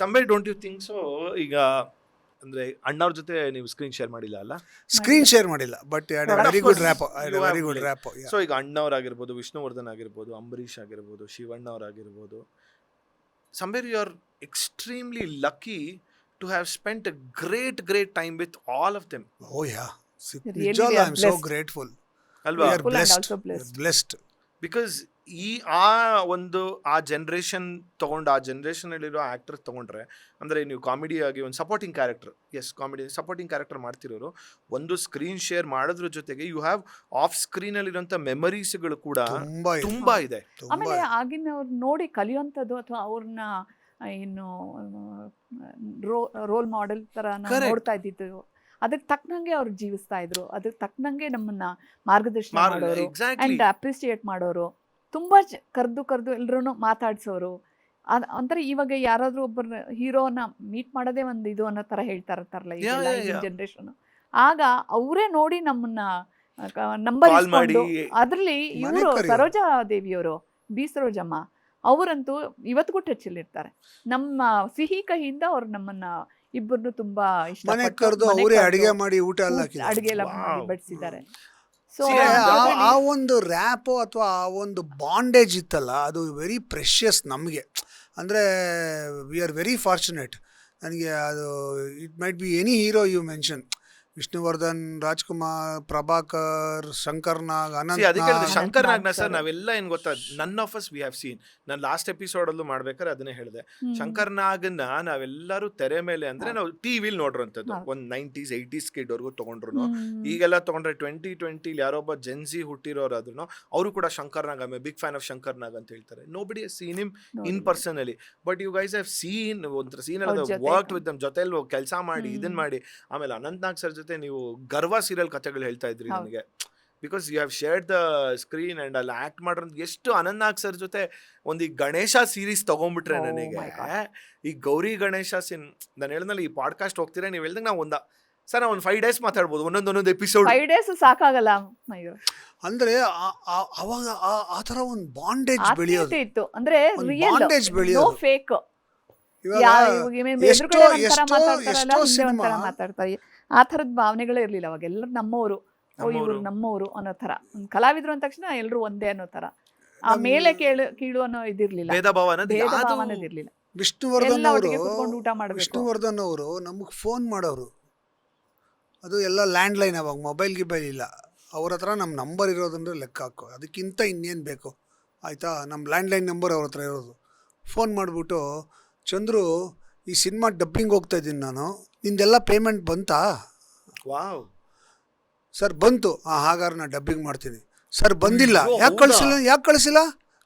Somewhere don't you think so ಈಗ ಅಂದ್ರೆ ಅಣ್ಣವ್ರ ಜೊತೆ ನೀವು ಸ್ಕ್ರೀನ್ ಶೇರ್ ಮಾಡಿಲ್ಲ ಅಲ್ಲ? ಸ್ಕ್ರೀನ್ ಶೇರ್ ಮಾಡಿಲ್ಲ, but very good rap, very good rap. So ಈಗ ಅಣ್ಣವ್ರಾಗಿರ್ಬೋದು, ವಿಷ್ಣುವರ್ಧನ್ ಆಗಿರ್ಬೋದು, ಅಂಬರೀಷ್ ಆಗಿರ್ಬೋದು, ಶಿವಣ್ಣ ಅವ್ರಾಗಿರ್ಬೋದು, somewhere you are extremely lucky to have spent a great time with all of them. Oh yeah, Really, Nijala, we are I'm so blessed. grateful. ಅಲ್ವಾ? We are Full and blessed. also blessed. Blessed. Because ಆ generation ತಗೊಂಡು ಆ generation ಅಲ್ಲಿರೋ actor ತಗೊಂಡ್ರೆ ಅಂದ್ರೆ ನೀವು comedy ಆಗಿ ಒಂದು ಸಪೋರ್ಟಿಂಗ್ ಕ್ಯಾರೆಕ್ಟರ್, ಸಪೋರ್ಟಿಂಗ್ ಕ್ಯಾರೆಕ್ಟರ್ ಮಾಡ್ತಿರೋರು ಒಂದು ಸ್ಕ್ರೀನ್ ಶೇರ್ ಮಾಡೋದ್ರ ಜೊತೆಗೆ ಯು ಹ್ಯಾವ್ ಆಫ್ ಸ್ಕ್ರೀನ್ ಅಲ್ಲಿರುವಂತ ಮೆಮರೀಸ್ಗಳು ಕೂಡ ತುಂಬಾ ಇದೆ. ಆಮೇಲೆ ಆಗಿನವ್ರು ನೋಡಿ ಕಲಿಯುವಂಥದ್ದು ಅಥವಾ ಅವ್ರನ್ನ ಏನು ರೋಲ್ ಮಾಡೆಲ್ ತರ ನಾವು Correct. ನೋಡ್ತಾ ಇದ್ದಿದ್ದು, ಅದಕ್ಕೆ ತಕ್ಕನಂಗೆ ಅವ್ರು ಜೀವಿಸ್ತಾ ಇದ್ರು, ಅದಕ್ಕೆ ತಕ್ಕನಂಗೆ ನಮ್ಮನ್ನ ಮಾರ್ಗದರ್ಶನ ಮಾಡೋರು ಎಕ್ಸಾಕ್ಟ್ಲಿ. ಅಂಡ್ ಅಪ್ರಿಸಿಯೇಟ್ ಮಾಡೋರು, ತುಂಬಾ ಕರೆದು ಎಲ್ರೂ ಮಾತಾಡ್ಸೋರು. ಅಂದ್ರೆ ಇವಾಗ ಯಾರಾದ್ರೂ ಒಬ್ಬರ ಹೀರೋನ ಮೀಟ್ ಮಾಡೋದೇ ಒಂದು ಇದು ಅನ್ನೋ ತರ ಹೇಳ್ತಾ ಇರ್ತಾರಲ್ಲ ಈಗೆಲ್ಲ Yeah. ಈಗಿನ ಜನರೇಷನ್. ಆಗ ಅವರೇ ನೋಡಿ ನಮ್ಮನ್ನ ನಂಬರ್ Call ಮಾಡಿ. ಅದ್ರಲ್ಲಿ ಮನೆ ಇವರು ಕರೆಯೋರು. ಸರೋಜಾ ದೇವಿಯವರು, ಬಿ ಸರೋಜಮ್ಮ ಅವರಂತೂ ಇವತ್ತಿಗೂ ಟಚ್ಚಲ್ಲಿರ್ತಾರೆ. ನಮ್ಮ ಸಿಹಿ ಕಹಿಯಿಂದ ಅವ್ರು ನಮ್ಮನ್ನ ಇಬ್ಬರನ್ನು ತುಂಬಾ ಮನೆ ಇಷ್ಟಪಟ್ಟು ಕರೆದು ಮನೆ ಅವರೇ ಕರ್ದು ಅಡಿಗೆ ಮಾಡಿ ಊಟ ಎಲ್ಲ ಅಡಿಗೆ ಎಲ್ಲ Wow. ಮಾಡಿ ಬಡಿಸಿದ್ದಾರೆ. ಸೊ See, ಆ ಒಂದು ರ್ಯಾಪು ಅಥವಾ ಆ ಒಂದು ಬಾಂಡೇಜ್ ಇತ್ತಲ್ಲ, ಅದು ವೆರಿ ಪ್ರೆಷಿಯಸ್ ನಮಗೆ. ಅಂದರೆ ವಿ ಆರ್ ವೆರಿ ಫಾರ್ಚುನೇಟ್. ನನಗೆ ಅದು it might be any hero you mention, Vishnuvardhan, Rajkumar, Prabhakar, Shankar Nag, ಅದಕ್ಕೆ ಹೇಳಿದೆ ನಾಗ್, ಶಂಕರ್ ನಾಗ್ನ ನಾಗ್ ಸರ್ sir. ನಾವೆಲ್ಲ ಏನ್ ಗೊತ್ತಾ, none of us we have seen. ನಾನು ಲಾಸ್ಟ್ ಎಪಿಸೋಡ್ ಅಲ್ಲೂ ಮಾಡ್ಬೇಕಾದ್ರೆ ಅದನ್ನೇ ಹೇಳಿದೆ. ಶಂಕರ್ ನಾಗನ್ನ ನಾವೆಲ್ಲರೂ ತೆರೆ ಮೇಲೆ ಅಂದ್ರೆ ನಾವು ಟಿವಿಲಿ ನೋಡಿರೋಂಥದ್ದು, ಹೌದು. ಒಂದು 90s 80s ಕಿಡ್ ವರ್ಗು ತಗೊಂಡ್ರು. ಈಗೆಲ್ಲ ತಗೊಂಡ್ರೆ 2020 ಯಾರೊಬ್ಬ ಜೆನ್ಸಿ ಹುಟ್ಟಿರೋರು ಆದ್ರೂ ಅವರು ಕೂಡ Shankar Nag, I big fan of Shankar Nag ಅಂತ ಹೇಳ್ತಾರೆ. Nobody has seen him in personally, but you guys have seen ಒಂಥರ ಸೀನ್ ಅವ್ರ ಎಲ್ಲ ಜೊತೆ ವರ್ಕ್ ವಿತ್ ದಮ್, ಜೊತೆಲಿ ಕೆಲಸ ಮಾಡಿ ಇದನ್ ಮಾಡಿ. ಆಮೇಲೆ ಅನಂತ್ ನಾಗ್ ಸರ್ ಜೊತೆ ನೀವು ಗರ್ವ ಸೀರಿಯಲ್ ಕಥೆಗಳು ಹೇಳ್ತಾ ಇದ್ರಿ ಹೌದು. ನನಗೆ, because you have shared the screen and ಅಲ್ಲಿ ಆಕ್ಟ್ ಮಾಡೋದು. ಎಷ್ಟು ಅನಂತ್ ನಾಗ್ ಸರ್ ಜೊತೆ ಒಂದು ಈ ಗಣೇಶ ಸೀರೀಸ್ ತಗೊಂಡ್ಬಿಟ್ರೆ Oh ನನಗೆ my God. ಈ ಗೌರಿ ಗಣೇಶ ಸೀನ್ ನಾನು ಹೇಳಿದ್ನಲ್ಲ, ಈ ಪಾಡ್ಕಾಸ್ಟ್ ಹೋಗ್ತೀರಾ ನೀವು ಹೇಳ್ದಂಗೆ ನಾವು ಸರ್ ನಾವು ಒಂದು 5 days ಮಾತಾಡ್ಬೋದು ಒಂದೊಂದು ಎಪಿಸೋಡ್. 5 days ಸಾಕಾಗಲ್ಲ. ಅಯ್ಯೋ, ಅಂದರೆ ಅವಾಗ ಆ ಥರ ಒಂದು ಬಾಂಡೇಜ್ ಬೆಳೆಯೋದು, ಆತ್ಮೀಯತೆ ಇತ್ತು. ಅಂದ್ರೆ ಒಂದು ರಿಯಲ್, bondage ನೋ ಬೆಳೆಯೋದು. ಫೇಕ್. ಇವಾಗ ಎದುರುಗಡೆ ಒಂಥರ ಎಷ್ಟೋ ಮಾತಾಡ್ತಾರಲ್ಲ, ಹಿಂದೆ ಸಿನಿಮಾ ಒಂಥರ ಮಾತಾಡ್ತಾರೆ. ಆ ಥರದ ಭಾವನೆಗಳೇ ಇರ್ಲಿಲ್ಲ ಅವಾಗ. ಎಲ್ಲರೂ ನಮ್ಮವರು, ಇವ್ರು ನಮ್ಮವರು ಅನ್ನೋ ಥರ. ಕಲಾವಿದ್ರು ಅಂದ ತಕ್ಷಣ ಎಲ್ಲರೂ ಒಂದೇ ಅನ್ನೋ ಥರ. ಆ ಮೇಲೆ ಕೀಳು ಅನ್ನೋ ಇದಿರ್ಲಿಲ್ಲ, ಭೇದ ಭಾವ ಅನ್ನೋದು ಭೇದ ಯಾವ್ದು ಭಾವ ಅನ್ನೋದಿರ್ಲಿಲ್ಲ. ವಿಷ್ಣುವರ್ಧನ್ ಎಲ್ಲ ಅವರು ಒಟ್ಟಿಗೆ ಕುತ್ಕೊಂಡು ಊಟ ಮಾಡ್ಬೇಕು. ವಿಷ್ಣುವರ್ಧನ್ ಅವರು ನಮಗೆ ಫೋನ್ ಮಾಡೋರು. ಅದು ಎಲ್ಲ ಲ್ಯಾಂಡ್ಲೈನ್, ಅವಾಗ ಮೊಬೈಲ್ ಗಿಬೈಲ್ ಇಲ್ಲ. ಅವ್ರ ಹತ್ರ ನಮ್ಮ ನಂಬರ್ ಇರೋದಂದ್ರೆ ಲೆಕ್ಕ ಹಾಕೋ, ಅದಕ್ಕಿಂತ ಇನ್ನೇನು ಬೇಕು ಆಯಿತಾ. ನಮ್ಮ ಲ್ಯಾಂಡ್ಲೈನ್ ನಂಬರ್ ಅವ್ರ ಹತ್ರ ಇರೋದು. ಫೋನ್ ಮಾಡಿಬಿಟ್ಟು, ಚಂದ್ರು ಈ ಸಿನಿಮಾ ಡಬ್ಬಿಂಗ್ ಹೋಗ್ತಾ ಇದ್ದೀನಿ ನಾನು, ನಿಂದೆಲ್ಲ ಪೇಮೆಂಟ್ ಬಂತಾ? ವಾವ್. ಸರ್ ಬಂತು, ಹಾಗಾದ್ರೆ ನಾನು ಡಬ್ಬಿಂಗ್ ಮಾಡ್ತೀನಿ. ಸರ್ ಬಂದಿಲ್ಲ, ಅಯ್ಯೋ, ಯಾಕೆ ಕಳಿಸಿಲ್ಲ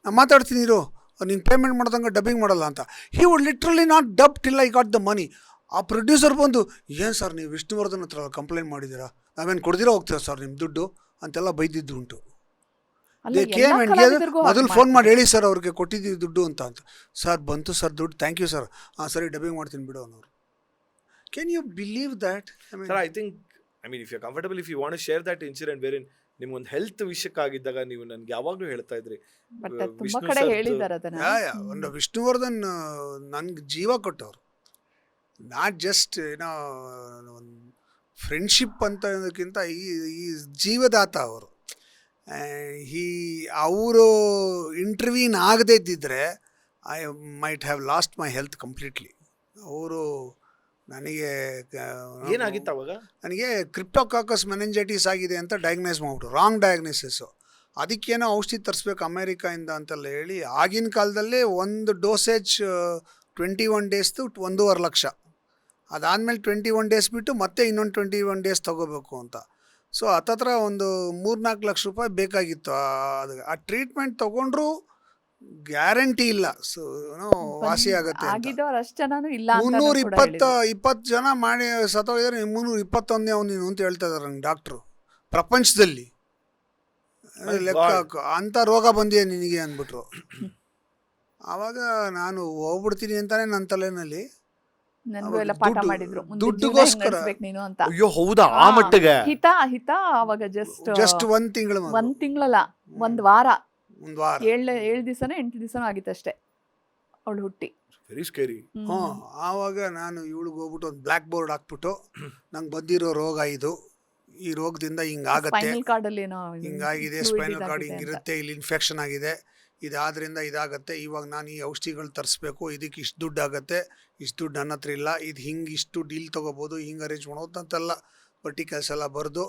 ನಾನು ಮಾತಾಡ್ತೀನಿ ಇರು, ನೀನು ಪೇಮೆಂಟ್ ಮಾಡ್ದಂಗೆ ಡಬ್ಬಿಂಗ್ ಮಾಡಲ್ಲ ಅಂತ. He would literally not dub till I got the money. ಆ ಪ್ರೊಡ್ಯೂಸರ್ ಬಂದು, ಏನು ಸರ್ ನೀವು ವಿಷ್ಣುವರ್ಧನ್ ಹತ್ರ ಕಂಪ್ಲೇಂಟ್ ಮಾಡಿದ್ದೀರಾ, ನಾವೇನು ಕೊಡ್ದಿರಾ ಹೋಗ್ತೀರಾ ಸರ್ ನಿಮ್ಮ ದುಡ್ಡು ಅಂತೆಲ್ಲ ಬೈದಿದ್ದು ಉಂಟು. ಅಲ್ಲ, ದೇ ಎಲ್ಲ ಕೇಮ್ ಆ್ಯಂಡ್ ಕಲಾವಿದರಿಗೂ ಹಾಗೆ ಮೊದಲು ಫೋನ್ ಮಾಡಿ ಮಾಡ್ತಾರೆ. ಹೇಳಿ ಸರ್ ಅವ್ರಿಗೆ ಕೊಟ್ಟಿದ್ದೀವಿ ದುಡ್ಡು ಅಂತ. ಸರ್ ಬಂತು ಸರ್ ದುಡ್ಡು, ಥ್ಯಾಂಕ್ ಯು ಸರ್, ಸರಿ ಡಬ್ಬಿಂಗ್ ಮಾಡ್ತೀನಿ ಬಿಡು ಅನ್ನೋರು. Can you believe that? Sir I think if you comfortable, if you want to share that incident where in ನಿಮ್ಗೊಂದು ಹೆಲ್ತ್ ವಿಷಯಕ್ಕಾಗಿದ್ದಾಗ ನೀವು ನನ್ಗೆ ಯಾವಾಗಲೂ ಹೇಳ್ತಾ ಇದ್ರಿ. ಬಟ್ ತುಂಬಾ ವಿಷ್ಣು ಕಡೆ ಸರ್ದು- ಹೇಳಿದ್ದಾರೆ ಅದನ್ನ. ಒಂದು ವಿಷ್ಣುವರ್ಧನ್ ನನಗೆ ಜೀವ ಕೊಟ್ಟವರು. ನಾಟ್ ಜಸ್ಟ್ ಏನೋ ಒಂದು ಫ್ರೆಂಡ್ಶಿಪ್ ಅಂತ ಅನ್ನೋದಕ್ಕಿಂತ ಈ ಜೀವದಾತ ಅವರು. ಅವರು ಇಂಟರ್ವ್ಯೂನ್ ಆಗದೇ ಇದ್ದಿದ್ರೆ I might have lost my health completely. ಅವರು ನನಗೆ ಏನಾಗಿತ್ತು ಅವಾಗ? ನನಗೆ ಕ್ರಿಪ್ಟೋಕಾಕಸ್ ಮೆನಿಂಜೈಟಿಸ್ ಆಗಿದೆ ಅಂತ ಡಯಾಗ್ನೈಸ್ ಮಾಡಿಬಿಟ್ರು, ರಾಂಗ್ ಡಯಾಗ್ನೋಸಿಸ್ಸು. ಅದಕ್ಕೇನೋ ಔಷಧಿ ತರಿಸ್ಬೇಕು ಅಮೇರಿಕಾಯಿಂದ ಅಂತೆಲ್ಲ ಹೇಳಿ, ಆಗಿನ ಕಾಲದಲ್ಲೇ ಒಂದು ಡೋಸೇಜ್ 21 ಡೇಸ್ದು 1.5 ಲಕ್ಷ, ಅದಾದಮೇಲೆ 21 ಡೇಸ್ ಬಿಟ್ಟು ಮತ್ತೆ ಇನ್ನೊಂದು 21 ಡೇಸ್ ತೊಗೋಬೇಕು ಅಂತ. ಸೊ ಹತ್ತತ್ರ ಒಂದು 3-4 ಲಕ್ಷ ರೂಪಾಯಿ ಬೇಕಾಗಿತ್ತು. ಆ ಟ್ರೀಟ್ಮೆಂಟ್ ತೊಗೊಂಡ್ರೂ ಗ್ಯಾರಂಟಿ ಇಲ್ಲ ಸೊ ವಾಸಿ ಆಗುತ್ತೆ ಅಂತ. ಆಗಿದ್ದವ್ರು ಅಷ್ಟು ಜನನು ಇಲ್ಲ ಅಂತ ಕೂಡ ಹೇಳಿದ್ರು. 320 ಜನ ಮಾಡಿ ಸತ್ತೋಗಿದ್ದಾರೆ, 321 ಅವನು ಅಂತ ಹೇಳ್ತಾ ಇದ್ದಾರೆ ನಂಗೆ ಡಾಕ್ಟ್ರು ಪ್ರಪಂಚದಲ್ಲಿ. ಲೆಕ್ಕ ಹಾಕು, ಅಂಥ ರೋಗ ಬಂದಿದೆ ನಿನಗೆ ಅಂದ್ಬಿಟ್ರು. ಆವಾಗ ನಾನು ಹೋಗ್ಬಿಡ್ತೀನಿ ಅಂತಾನೆ ನನ್ನ ತಲೆನಲ್ಲಿ ನನಗೂ ಎಲ್ಲ ಪಾಠ ಮಾಡಿದ್ರು, ಮುಂದೆ ದುಡ್ಡುಗೋಸ್ಕರ. ಜೀವನ ನಡೆಸ್ಬೇಕು ನೀನು ಅಂತ. ಅಯ್ಯೋ ಹೌದಾ, ಆ ಮಟ್ಟಿಗೆ? ಹಿತ ಅವಾಗ ಜಸ್ಟ್ 1 ತಿಂಗಳು, 1 ತಿಂಗಳಲ್ಲ, 1 ವಾರ, ಒಂದು ವಾರ, 7 ದಿವಸನೋ 8 ದಿವಸನೋ ಆಗಿತ್ತಷ್ಟೇ. ಅವಳು ಹುಟ್ಟಿ. Very scary. ಹ್ಞೂ ಆವಾಗ ನಾನು ಇವಳಿಗೆ ಹೋಗ್ಬಿಟ್ಟು ಒಂದು ಬ್ಲ್ಯಾಕ್ ಬೋರ್ಡ್ ಹಾಕ್ಬಿಟ್ಟು ನಂಗೆ ಬಂದಿರೋ ರೋಗ ಇದು, ಈ ರೋಗದಿಂದ ಹಿಂಗಾಗತ್ತೆ, ಸ್ಪೈನಲ್ ಕಾರ್ಡಲ್ಲಿ ಏನೋ ಹಿಂಗಾಗಿದೆ, ಸ್ಪೈನಲ್ ಕಾರ್ಡ್ ಹಿಂಗಿರುತ್ತೆ, ಇಲ್ಲಿ ಇನ್ಫೆಕ್ಷನ್ ಆಗಿದೆ, ಇದಾದ್ರಿಂದ ಇದಾಗತ್ತೆ, ಇವಾಗ ನಾನು ಈ ಔಷಧಿಗಳು ತರಿಸ್ಬೇಕು, ಇದಕ್ಕೆ ಇಷ್ಟು ದುಡ್ಡು ಆಗುತ್ತೆ, ಇಷ್ಟು ದುಡ್ಡು ನನ್ನ ಹತ್ರ ಇಲ್ಲ, ಇದು ಹಿಂಗೆ ಇಷ್ಟು ಡೀಲ್ ತೊಗೋಬೋದು, ಹಿಂಗೆ ಅರೇಂಜ್ ಮಾಡೋದು ಅಂತೆಲ್ಲ ಪರ್ಟಿಕಲ್ಸ್ ಎಲ್ಲ ಬರೆದು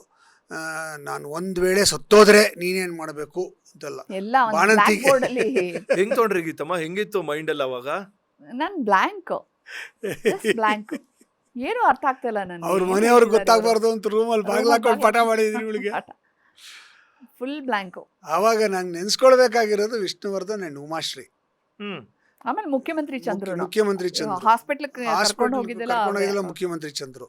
ನಾನು ಒಂದು ವೇಳೆ ಸತ್ತೋದ್ರೆ ನೀನೇನು ಮಾಡಬೇಕು ಅಂತೆಲ್ಲ ಎಲ್ಲ ಒಂದು ಬಾಣಂತಿಗೆ. ಬ್ಲ್ಯಾಕ್ ಬೋರ್ಡ್ ಅಲ್ಲಿ ಹೆಂಗ್ ತೊಗೊಂಡ್ರಿ ಗೀತಮ್ಮ, ಹೆಂಗಿತ್ತು ಮೈಂಡ್ ಅಲ್ಲಿ ಅವಾಗ? ನನ್ ಬ್ಲ್ಯಾಂಕ್ ಬ್ಲ್ಯಾಂಕ್ ಏನು ಅರ್ಥ ಆಗ್ತಿಲ್ಲ ನನಗೆ. ಅವ್ರ ಮನೆಯವ್ರಿಗೆ ಗೊತ್ತಾಗಬಾರ್ದು ಅಂತ ರೂಮಲ್ಲಿ ಬಾಗ್ಲಾಕೊಂಡು ಪಾಠ ಮಾಡಿದ್ರಿ ಇವಳಿಗೆ. Full blank. ಆವಾಗ ನಂಗೆ ನೆನ್ಸ್ಕೊಳ್ಬೇಕಾಗಿರೋದು ವಿಷ್ಣುವರ್ಧನ್ ಅಂಡ್ ಉಮಾಶ್ರೀ. ಹ್ಮ್. ಆಮೇಲೆ ಮುಖ್ಯಮಂತ್ರಿ ಚಂದ್ರು ಮುಖ್ಯಮಂತ್ರಿ ಚಂದ್ರು ಹಾಸ್ಪಿಟ್ಲ್ ಕರ್ಕೊಂಡು ಹಾಸ್ಪಿಟಲ್ ಹೋಗಿದ್ದೆಲ್ಲ ಕರ್ಕೊಂಡೋಗಿಲ್ಲ ಮುಖ್ಯಮಂತ್ರಿ ಚಂದ್ರು.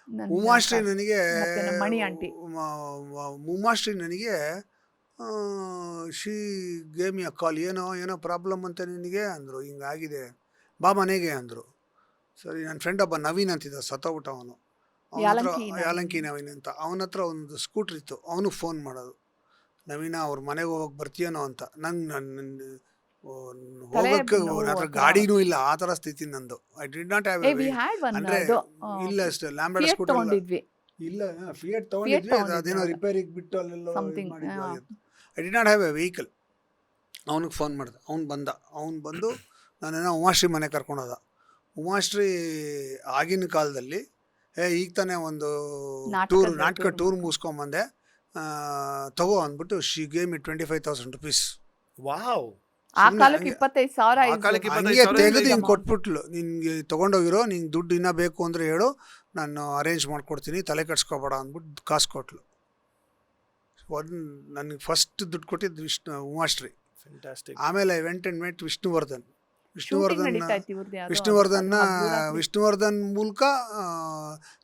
ನನ್ನ ಉಮಾಶ್ರೀ ನನಗೆ ಮತ್ತೆ ನಮ್ಮ ಮಣಿ ಆಂಟಿ. ಉಮಾಶ್ರೀ ನನಗೆ ಶಿ ಗೇಮ್ ಅ ಕಾಲ್, ಏನೋ ಪ್ರಾಬ್ಲಮ್ ಅಂತ ನಿನಗೆ ಅಂದರು, ಹಿಂಗಾಗಿದೆ ಬಾ ಮನೆಗೆ ಅಂದರು. ಸರಿ, ನನ್ನ ಫ್ರೆಂಡ್ ಒಬ್ಬ ನವೀನ್ ಅಂತಿದ್ದ, ಸತ್ತೋಗ್ಬಿಟ್ಟ ಅವನು. ಅವನ ಹತ್ರ ಯಾಲಂಕಿ ನವೀನ್. ಯಾಲಂಕಿ ನವೀನ್ ಅಂತ, ಅವನ ಹತ್ರ ಒಂದು ಸ್ಕೂಟ್ರ್ ಇತ್ತು, ಅವನಿಗೆ ಫೋನ್ ಮಾಡೋದು, ನವೀನ ಅವ್ರ ಮನೆಗೆ ಹೋಗಕ್ಕೆ ಬರ್ತೀಯನೋ ಅಂತ. ನಂಗೆ ಹೋಗಕ್ಕೆ ನೋವು ನನ್ನ ಹತ್ರ ಅಥವಾ- ಗಾಡಿನೂ ಇಲ್ಲ, ಆ ಥರ ಸ್ಥಿತಿ ನಂದು. I did not have we had one ಅಂದ್ರೆ ಇದು ಇಲ್ಲ ಅಷ್ಟೇ ಲ್ಯಾಂಬರ್ಟ್ ಫಿಯಟ್ ಸ್ಕೂಟರ್ ತಗೊಂಡಿದ್ವಿ. ಇಲ್ಲ, ಫಿಯಟ್ ತಗೊಂಡಿದ್ವಿ, ತಗೊಂಡಿದ್ವಿ ಅದೇನೋ ಅವಾಗ. ರಿಪೇರಿಗೆ ಬಿಟ್ಟು ಅಲ್ಲೆಲ್ಲ Something, I did not have A vehicle. ಅವನಿಗೆ ಫೋನ್ ಮಾಡಿದೆ, ಅವ್ನು ಬಂದು ನಾನೇನೋ ಉಮಾಶ್ರೀ ಮನೆ ಕರ್ಕೊಂಡೋದ. ಉಮಾಶ್ರೀ ಆಗಿನ ಕಾಲದಲ್ಲಿ ಈಗ ತಾನೇ ಒಂದು ನಾಟಕ ಟೂರ್ ಮುಗಿಸ್ಕೊಂಬಂದೆ, ತಗೋ ಅಂದ್ಬಿಟ್ಟು she game me 25,000 rupees. Wow. ಆ ಕಾಲಕ್ಕೆ 25,000 ಆ ಕಾಲಕ್ಕೆ ಇತ್ತು. 25,000 ಹಂಗೆ ತೆಗೆದು ಈಗ ಹಿಂಗೆ ಕೊಟ್ಬಿಟ್ಲು, ನಿನ್ಗೆ ತೊಗೊಂಡೋಗಿರೋ, ನಿಂಗೆ ದುಡ್ಡು ಇನ್ನೂ ಬೇಕು ಅಂದರೆ ಹೇಳು, ನಾನು ಅರೇಂಜ್ ಮಾಡ್ಕೊಡ್ತೀನಿ, ತಲೆ ಕೆಡ್ಸ್ಕೊಬೇಡ ಅಂದ್ಬಿಟ್ಟು ಕಾಸು ಕೊಟ್ಲು. ಒಂದು ನನಗೆ ಫಸ್ಟ್ ದುಡ್ಡು ಕೊಟ್ಟಿದ್ದು ಉಮಾಶ್ರೀ. ಫ್ಯಾಂಟಾಸ್ಟಿಕ್. ಆಮೇಲೆ I went and met Vishnuvardhan. Shooting ನಡೀತಾ ಇತ್ತು ಇವ್ರ್ದು ಯಾವ್ದೋ ವಿಷ್ಣುವರ್ಧನ್ ಮೂಲಕ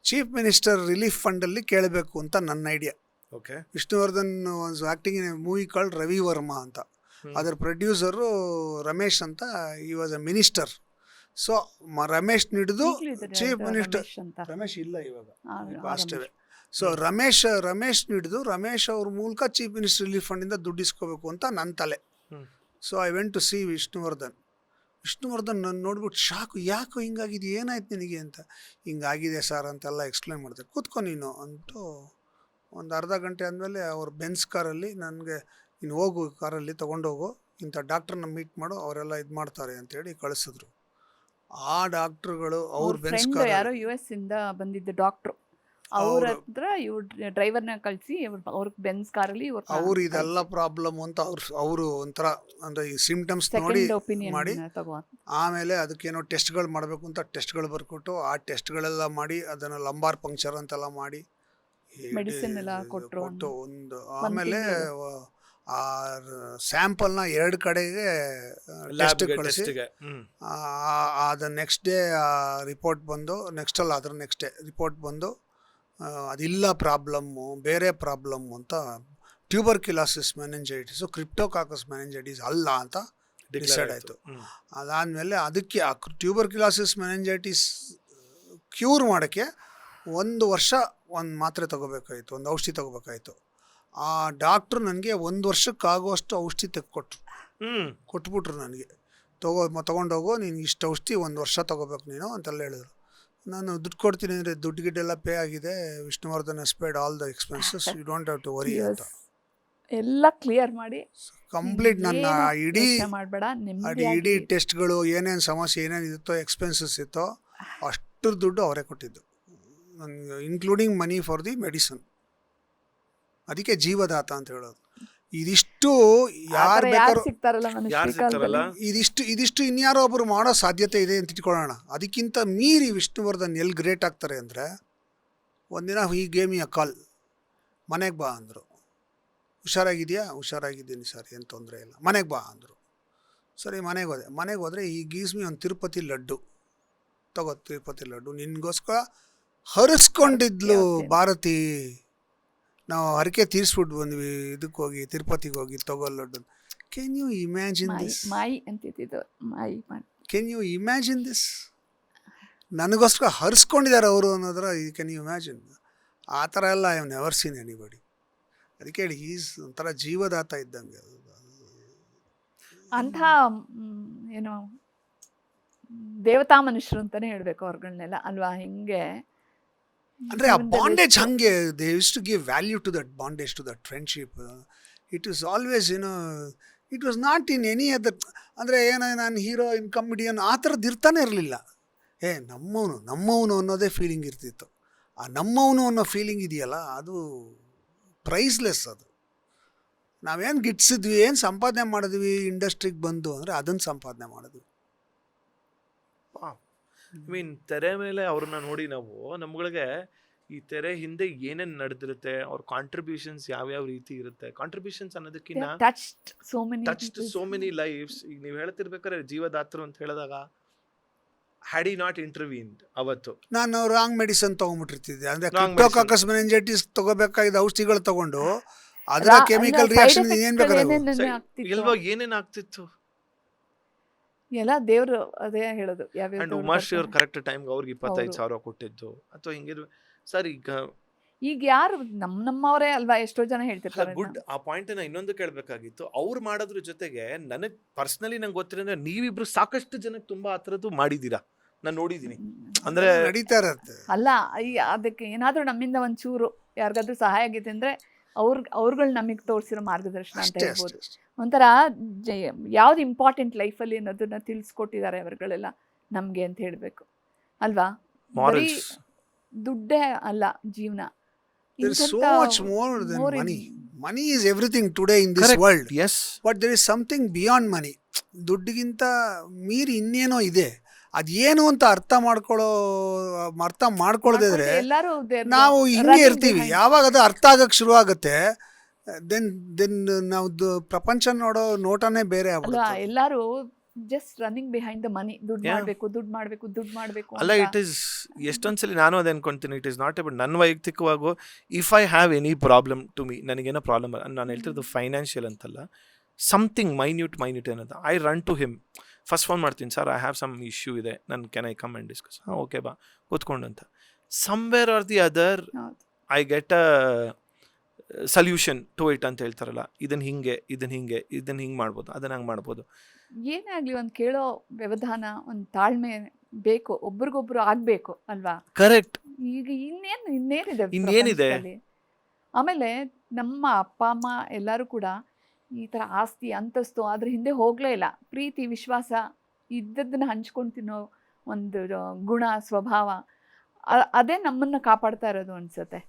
ಚೀಫ್ ಮಿನಿಸ್ಟರ್ ರಿಲೀಫ್ ಫಂಡಲ್ಲಿ ಕೇಳಬೇಕು ಅಂತ ನನ್ನ idea. Okay. Vishnuvardhan was acting in a movie called Ravi Varma ಅಂತ. ಅದರ ಪ್ರೊಡ್ಯೂಸರು ರಮೇಶ್ ಅಂತ, ಈ was a minister. So Ramesh ಹಿಡಿದು ಚೀಫ್ ಮಿನಿಸ್ಟರ್, ರಮೇಶ್ ಇಲ್ಲ ಇವಾಗ, ಅಷ್ಟೇ. ಸೊ ರಮೇಶ್ ಹಿಡಿದು ರಮೇಶ್ ಅವ್ರ ಮೂಲಕ ಚೀಫ್ ಮಿನಿಸ್ಟರ್ ರಿಲೀಫ್ ಫಂಡಿಂದ ದುಡ್ಡು ಇಸ್ಕೋಬೇಕು ಅಂತ ನನ್ನ ತಲೆ. So I went to see Vishnuvardhan ನನ್ನ ನೋಡ್ಬಿಟ್ಟು ಶಾಕು, ಯಾಕೋ ಹಿಂಗಾಗಿದೆ, ಏನಾಯ್ತು ನಿನಗೆ ಅಂತ. ಹಿಂಗಾಗಿದೆ ಸರ್ ಅಂತೆಲ್ಲ ಎಕ್ಸ್ಪ್ಲೇನ್ ಮಾಡಿದೆ. ಕೂತ್ಕೊ ನೀನು ಅಂದ್ಬಿಟ್ಟು ಒಂದು ಅರ್ಧ ಗಂಟೆ ಆದಮೇಲೆ ಅವ್ರ ಬೆನ್ಸ್ ಕಾರಲ್ಲಿ ನನಗೆ, ಇನ್ನು ಹೋಗು ಕಾರಲ್ಲಿ ತೊಗೊಂಡೋಗು, ಇಂಥ ಡಾಕ್ಟ್ರನ್ನ ಮೀಟ್ ಮಾಡು, ಅವರೆಲ್ಲ ಇದು ಮಾಡ್ತಾರೆ ಅಂತೇಳಿ ಕಳಿಸಿದ್ರು. ಆ ಡಾಕ್ಟ್ರುಗಳು ಅವ್ರ ಬೆನ್ಸ್ ಫ್ರೆಂಡ್ ಕಾರ್ ಯಾರೋ US ಇಂದ ಬಂದಿದ್ದ ಡಾಕ್ಟ್ರು, ಅವ್ರ ಹತ್ರ ಇವ್ರ ಡ್ರೈವರ್ನ ಕಳಿಸಿ ಅವ್ರಿಗೆ ಬೆನ್ಸ್ ಕಾರಲ್ಲಿ ಅವ್ರು ಇದೆಲ್ಲ ಪ್ರಾಬ್ಲಮ್ ಅಂತ ಅವರು ಒಂಥರ ಅಂದರೆ ಈ ಸಿಮ್ಟಮ್ಸ್ ನೋಡಿ ಸೆಕೆಂಡ್ ಒಪಿನಿಯನ್ ಮಾಡಿ, ತಗೋ. ಆಮೇಲೆ ಅದಕ್ಕೇನೋ ಟೆಸ್ಟ್ಗಳು ಮಾಡಬೇಕು ಅಂತ ಟೆಸ್ಟ್ಗಳು ಬರ್ಕೊಟ್ಟು, ಆ ಟೆಸ್ಟ್ಗಳೆಲ್ಲ ಮಾಡಿ, ಅದನ್ನು ಲಂಬಾರ್ ಪಂಕ್ಚರ್ ಅಂತೆಲ್ಲ ಮಾಡಿ Medicine ಎಲ್ಲ ಕೊಟ್ರು. ಒಂದು ಆಮೇಲೆ ಆ ಸ್ಯಾಂಪಲ್ನ 2 ಕಡೆಗೆ ಟೆಸ್ಟ್ ಕಳಿಸಿ, ಅದು ನೆಕ್ಸ್ಟ್ ಡೇ ರಿಪೋರ್ಟ್ ಬಂದು, ಅದ್ರ ನೆಕ್ಸ್ಟ್ ಡೇ ರಿಪೋರ್ಟ್ ಬಂದು ಅದಿಲ್ಲ ಪ್ರಾಬ್ಲಮ್ಮು, ಬೇರೆ ಪ್ರಾಬ್ಲಮ್ಮು ಅಂತ, ಟ್ಯೂಬರ್ಕ್ಯುಲೋಸಿಸ್ ಮೆನಿಂಜೈಟಿಸು ಕ್ರಿಪ್ಟೋಕಾಕಸ್ ಮೆನಿಂಜೈಟಿಸ್ ಅಲ್ಲ ಅಂತ ಡಿಸೈಡ್ ಆಯಿತು. ಅದಾದಮೇಲೆ ಅದಕ್ಕೆ ಆ ಟ್ಯೂಬರ್ಕ್ಯುಲೋಸಿಸ್ ಮೆನಿಂಜೈಟಿಸ್ ಕ್ಯೂರ್ ಮಾಡೋಕ್ಕೆ 1 ವರ್ಷ ಒಂದು ಮಾತ್ರೆ ತೊಗೋಬೇಕಾಯಿತು, ಒಂದು ಔಷಧಿ ತೊಗೋಬೇಕಾಯಿತು. ಆ ಡಾಕ್ಟ್ರು ನನಗೆ 1 ವರ್ಷಕ್ಕಾಗುವಷ್ಟು ಔಷಧಿ ಕೊಟ್ಬಿಟ್ರು ನನಗೆ. ತೊಗೊಂಡೋಗು, ನೀನು ಇಷ್ಟು ಔಷಧಿ 1 ವರ್ಷ ತೊಗೋಬೇಕು ನೀನು ಅಂತೆಲ್ಲ ಹೇಳಿದ್ರು. ನಾನು ದುಡ್ಡು ಕೊಡ್ತೀನಿ ಅಂದರೆ ದುಡ್ಡು ಗಿಡ್ಡೆಲ್ಲ ಪೇ ಆಗಿದೆ, Vishnuvardhan has paid all the expenses, you don't have to worry ಅಂತ ಎಲ್ಲ ಕ್ಲಿಯರ್ ಮಾಡಿ ಕಂಪ್ಲೀಟ್ ನನ್ನ ಮಾಡಬೇಡ, ಇಡೀ ಟೆಸ್ಟ್ಗಳು ಏನೇನು ಸಮಸ್ಯೆ ಏನೇನು ಇರುತ್ತೋ, ಎಕ್ಸ್ಪೆನ್ಸಸ್ ಇತ್ತೋ, ಅಷ್ಟು ದುಡ್ಡು ಅವರೇ ಕೊಟ್ಟಿದ್ದು, ನನಗೆ including money for the medicine. ಅದಕ್ಕೆ ಜೀವದಾತ ಅಂತ ಹೇಳೋದು. ಇದಿಷ್ಟು ಯಾರು ಬೇಕಾದ್ರೂ ಇದಿಷ್ಟು ಇನ್ಯಾರೋ ಒಬ್ಬರು ಮಾಡೋ ಸಾಧ್ಯತೆ ಇದೆ ಅಂತ ಇಟ್ಕೊಳ್ಳೋಣ. ಅದಕ್ಕಿಂತ ಮೀರಿ ವಿಷ್ಣುವರ್ಧನ್ ಎಲ್ಲಿ ಗ್ರೇಟ್ ಆಗ್ತಾರೆ ಅಂದರೆ, ಒಂದಿನ ಈ ಗೇಮ್ ಅ ಕಾಲ್, ಮನೆಗೆ ಬಾ ಅಂದರು. ಹುಷಾರಾಗಿದೆಯಾ? ಹುಷಾರಾಗಿದ್ದೀನಿ ಸರ್, ಏನು ತೊಂದರೆ ಇಲ್ಲ, ಮನೆಗೆ ಬಾ ಅಂದರು. ಸರಿ, ಮನೆಗೆ ಹೋದರೆ ಈ ಗೀಸ್ಮಿ ಒಂದು ತಿರುಪತಿ ಲಡ್ಡು ತಗೋ, ತಿರುಪತಿ ಲಡ್ಡು ನಿನ್ಗೋಸ್ಕರ ಹರಿಸ್ಕೊಂಡಿದ್ಲು ಭಾರತಿ. ನಾವು ಹರಕೆ ತೀರಿಸ್ಬಿಟ್ಟು ಬಂದ್ವಿ, ಇದಕ್ಕೆ ಹೋಗಿ ತಿರುಪತಿಗೆ ಹೋಗಿ ತಗೋ laddu. Can you imagine this? Can you imagine this? ನನಗೋಸ್ಕರ ಹರಿಸ್ಕೊಂಡಿದ್ದಾರೆ ಅವರು ಅನ್ನೋದ್ರ, ಕ್ಯಾನ್ ಯು ಇಮ್ಯಾಜಿನ್? ಆ ಥರ ಎಲ್ಲ I have never seen anybody. ಅದಕ್ಕೆ ಹೇಳಿ, ಈಸ್ ಒಂಥರ ಜೀವದಾತ ಇದ್ದಂಗೆ. ಅಂಥ ಏನು ದೇವತಾ ಮನುಷ್ಯರು ಅಂತಾನೆ ಹೇಳ್ಬೇಕು ಅವ್ರುಗಳ್ನೆಲ್ಲ ಅಲ್ವಾ? ಹಿಂಗೆ ಅಂದರೆ ಆ ಜೀವನದಲ್ಲಿ ಬಾಂಡೇಜ್ ಎಷ್ಟು- ಹಂಗೆ they use to give value to that bondage to that friendship. It was always it was not in any other. ಅಂದರೆ ಏನೋ ನಾನು ಹೀರೋ ಇನ್ ಕಾಮಿಡಿಯನ್ ಆ ಥರದ್ದು ಇರ್ತಾನೆ ಇರಲಿಲ್ಲ. ನಮ್ಮವನು ಅನ್ನೋದೇ ಫೀಲಿಂಗ್ ಇರ್ತಿತ್ತು. ಆ ನಮ್ಮವನು ಅನ್ನೋ ಫೀಲಿಂಗ್ ಇದೆಯಲ್ಲ, ಅದು ಪ್ರೈಸ್ಲೆಸ್. ಅದು ನಾವೇನು ಗಿಟ್ಸಿದ್ವಿ, ಏನು ಸಂಪಾದನೆ ಮಾಡಿದ್ವಿ ಇಂಡಸ್ಟ್ರಿಗೆ ಬಂದು ಅಂದರೆ ಅದನ್ನು ಸಂಪಾದನೆ ಮಾಡಿದ್ವಿ. ಐ ಮೀನ್ ತೆರೆ ಮೇಲೆ ಅವ್ರನ್ನ ನೋಡಿ ನಾವು ನಮ್ಗಳಿಗೆ ಈ ತೆರೆ ಹಿಂದೆ ಏನೇನ್ ನಡೆದಿರುತ್ತೆ, ಅವ್ರ ಕಾಂಟ್ರಿಬ್ಯೂಷನ್ಸ್ ಯಾವ್ಯಾವ ರೀತಿ ಇರುತ್ತೆ. ಕಾಂಟ್ರಿಬ್ಯೂಷನ್ಸ್ ಅನ್ನೋದಕ್ಕಿಂತ touched so many touched people's- so many lifes. ಈಗ ನೀವು ಹೇಳ್ತಿರ್ಬೇಕಾದ್ರೆ ಜೀವದಾತರು ಅಂತ ಹೇಳಿದಾಗ ಹ್ಯಾಡ್ ಈ ನಾಟ್ ಇಂಟರ್ವೀನ್ಡ್ ಅವತ್ತು ನಾನು ರಾಂಗ್ ಮೆಡಿಸನ್ ತೊಗೊಂಡ್ಬಿಟ್ಟಿರ್ತಿದ್ದೆ. ಅಂದರೆ Wrong ಕ್ರಿಪ್ಟೋಕಾಕಸ್ ಮೆನಿಂಜೈಟಿಸ್ ತಗೋಬೇಕಾಗಿದ್ದ ಔಷಧಿಗಳು ತಗೊಂಡು ಅದರ ಅಲ್ಲ, ಕೆಮಿಕಲ್ side ರಿಯಾಕ್ಷನ್ effects ಏನು ಗಳು ಬೇಕಾದ್ರೆ ಏನೇನೇನು ಆಗ್ತಿತ್ತು? ಎಲ್ವಾ ಏನೇನ್ ಆಗ್ತಿತ್ತು. ಎಲ್ಲ ದೇವ್ರು ಅದೇ ಹೇಳೋದು ಯಾವ್ಯಾವ ಅಂಡ್ ದೇವ್ರು ಉಮಾಶ್ರೀ ಅವ್ರ ಬರ್ತಾರೆ. ಕರೆಕ್ಟ್ ಟೈಮ್ಗೆ ಅವ್ರಿಗೆ 25,000 ಕೊಟ್ಟಿದ್ದು ಅಥವಾ ಹಿಂಗಿರ್ ಸರ್. ಈಗ ಈಗ ಯಾರು ನಮ್ಮವರೇ ಅಲ್ವಾ? ಎಷ್ಟೋ ಜನ ಹೇಳ್ತಿರ್ತಾರೆ ಗುಡ್. ಆ ಪಾಯಿಂಟ್ ಇನ್ನೊಂದು ಕೇಳಬೇಕಾಗಿತ್ತು. ಅವ್ರು ಮಾಡೋದ್ರ ಜೊತೆಗೆ ನನಗ್ ಪರ್ಸನಲಿ ನಂಗೆ ಗೊತ್ತಿರೋದ್ರೆ ನೀವಿಬ್ರು ಸಾಕಷ್ಟು ಜನಕ್ಕೆ ತುಂಬಾ ಆ ಥರದ್ದು ಮಾಡಿದೀರಾ, ನಾನು ನೋಡಿದೀನಿ. ಅಂದ್ರೆ ನಡೀತಾ ಇರತ್ತೆ. ಅಲ್ಲ, ಅದಕ್ಕೆ ಏನಾದ್ರೂ ನಮ್ಮಿಂದ ಒಂಚೂರು ಯಾರಿಗಾದ್ರೂ ಸಹಾಯ ಆಗಿದೆ ಅಂದ್ರೆ ಅವ್ರುಗಳು ನಮಗೆ ತೋರಿಸಿರೋ ಮಾರ್ಗದರ್ಶನ ಅಂತ ಅಷ್ಟೇ ಹೇಳ್ಬೋದು. ಅಷ್ಟೇ. ಒಂಥರ ಯಾವ್ದು ಇಂಪಾರ್ಟೆಂಟ್ ಲೈಫಲ್ಲಿ ಅನ್ನೋದನ್ನ ತಿಳಿಸ್ಕೊಟ್ಟಿದ್ದಾರೆ ಅವರುಗಳೆಲ್ಲ ನಮ್ಗೆ ಅಂತ ಹೇಳ್ಬೇಕು ಅಲ್ವಾ? ಬರೀ ಮಾರಲ್ಸ್. ದುಡ್ಡೇ ಅಲ್ಲ ಜೀವನ. There is so ಇಂಥಂಥ much more than more money. in- Money is everything today in this Correct. world. Yes. But there is something beyond money. ದುಡ್ಡಿಗಿಂತ ಮೀರಿ ಇನ್ನೇನೋ ಇದೆ. ಅದೇನು ಅಂತ ಅರ್ಥ ಮಾಡ್ಕೊಳ್ಳೋದಿದ್ರೆ ಎಲ್ಲರೂ ನಾವು ಹಿಂಗೆ ಇರ್ತೀವಿ. ಯಾವಾಗ ಅದು ಅರ್ಥ ಆಗಕ್ಕೆ ಶುರು ಆಗುತ್ತೆ, ದೆನ್ ನಾವು ಪ್ರಪಂಚ ನೋಡೋ ನೋಟನೇ ಬೇರೆ ಅಲ್ವಾ? ಆಗ್ಬಿಡುತ್ತೆ. ಎಲ್ಲರೂ just running behind the money. ದುಡ್ಡು Yeah. ಮಾಡ್ಬೇಕು ಅಲ್ಲ, ಇಟ್ ಈಸ್ ಎಷ್ಟೊಂದ್ಸಲಿ ನಾನು ಅದೇ ಅನ್ಕೊಂತೀನಿ. ಇಟ್ ಈಸ್ ನಾಟ್ ಅಬೌಟ್ ನನ್ನ ವೈಯಕ್ತಿಕವಾಗೂ if I have any problem to me, ನನಗೇನೋ ಪ್ರಾಬ್ಲಮ್ ನಾನು ಹೇಳ್ತಿರೋದು ಫೈನಾನ್ಷಿಯಲ್ ಅಂತಲ್ಲ, ಸಮಥಿಂಗ್ ಮೈನ್ಯೂಟ್ ಅನ್ನೋದು, I run to him. First phone ಮಾಡ್ತೀನಿ, sir I have some issue ಇದೆ, ನನ್ನ can I come and discuss? ಹಾಂ ಓಕೆ ಬಾ ಕೂತ್ಕೊಂಡು ಅಂತ. Somewhere or the other I get a solution to it ಅಂತ ಹೇಳ್ತಾರಲ್ಲ. ಇದನ್ನ ಹಿಂಗೆ ಮಾಡ್ಬೋದು, ಅದನ್ನ ಹಂಗೆ ಮಾಡ್ಬೋದು. ಏನೇ ಆಗ್ಲಿ ಒಂದ್ ಕೇಳೋ ವ್ಯವಧಾನ, ಒಂದ್ ತಾಳ್ಮೆ ಬೇಕು, ಒಬ್ರಿಗೊಬ್ರು ಆಗ್ಬೇಕು ಅಲ್ವಾ? ಕರೆಕ್ಟ್. ಈಗ ಇನ್ನೇನಿದೆ ಇನ್ನೇನಿದೆ? ಪ್ರಪಂಚದಲ್ಲಿ? ಆಮೇಲೆ ನಮ್ಮ ಅಪ್ಪ ಅಮ್ಮ ಎಲ್ಲರೂ ಕೂಡ ಈ ತರ ಆಸ್ತಿ ಅಂತಸ್ತು ಅದ್ರ ಹಿಂದೆ ಹೋಗ್ಲೇ ಇಲ್ಲ. ಪ್ರೀತಿ ವಿಶ್ವಾಸ ಇದ್ದದನ್ನ ಹಂಚ್ಕೊಂಡು ತಿನ್ನೋ ಒಂದು ಗುಣ ಸ್ವಭಾವ, ಅದೇ ನಮ್ಮನ್ನ ಕಾಪಾಡ್ತಾ ಇರೋದು ಅನ್ಸುತ್ತೆ.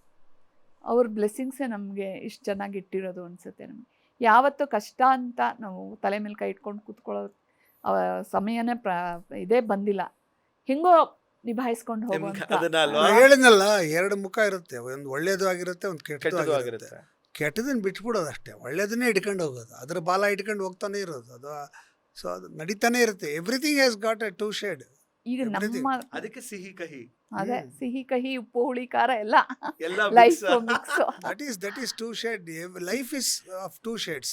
ಅವ್ರ ಬ್ಲೆಸ್ಸಿಂಗ್ಸೇ ನಮಗೆ ಇಷ್ಟು ಚೆನ್ನಾಗಿ ಇಟ್ಟಿರೋದು ಅನ್ಸುತ್ತೆ. ನಮಗೆ ಯಾವತ್ತೂ ಕಷ್ಟ ಅಂತ ನಾವು ತಲೆ ಮೇಲೆ ಕೈ ಇಟ್ಕೊಂಡು ಕೂತ್ಕೊಳ್ಳೋ ಸಮಯನೇ ಇದೇ ಬಂದಿಲ್ಲ. ಹೆಂಗೋ ನಿಭಾಯಿಸ್ಕೊಂಡು ಹೋಗುವಂತ. ಅದನ್ನ ಅಲ್ವಾ? ನಾನು ಹೇಳಿದ್ನಲ್ಲ, ಎರಡು ಮುಖ ಇರುತ್ತೆ. ಒಂದು ಒಳ್ಳೇದು ಆಗಿರುತ್ತೆ, ಒಂದು ಕೆಟ್ಟದ್ದು ಕೆಟ್ಟದ್ದು ಆಗಿರುತ್ತೆ. ಆಗಿರುತ್ತೆ. ಕೆಟ್ಟದನ್ನ ಬಿಟ್ಬಿಡೋದು ಅಷ್ಟೇ, ಒಳ್ಳೇದನ್ನೇ ಇಟ್ಕೊಂಡು ಹೋಗೋದು, ಅದ್ರ ಬಾಲ ಇಟ್ಕೊಂಡು ಹೋಗ್ತಾನೆ ಇರೋದು. ಸೊ ಅದು ನಡೀತಾನೆ ಇರುತ್ತೆ. Everything has got A two shade. ಈಗ everything. ನಮ್ಮ ಅದಕ್ಕೆ ಸಿಹಿ ಕಹಿ ಅದೇ ಸಿಹಿ ಕಹಿ ಉಪ್ಪು ಹುಳಿ ಖಾರ ಎಲ್ಲ ಎಲ್ಲ life mix. Mix. That is two shade. Life is of two shades.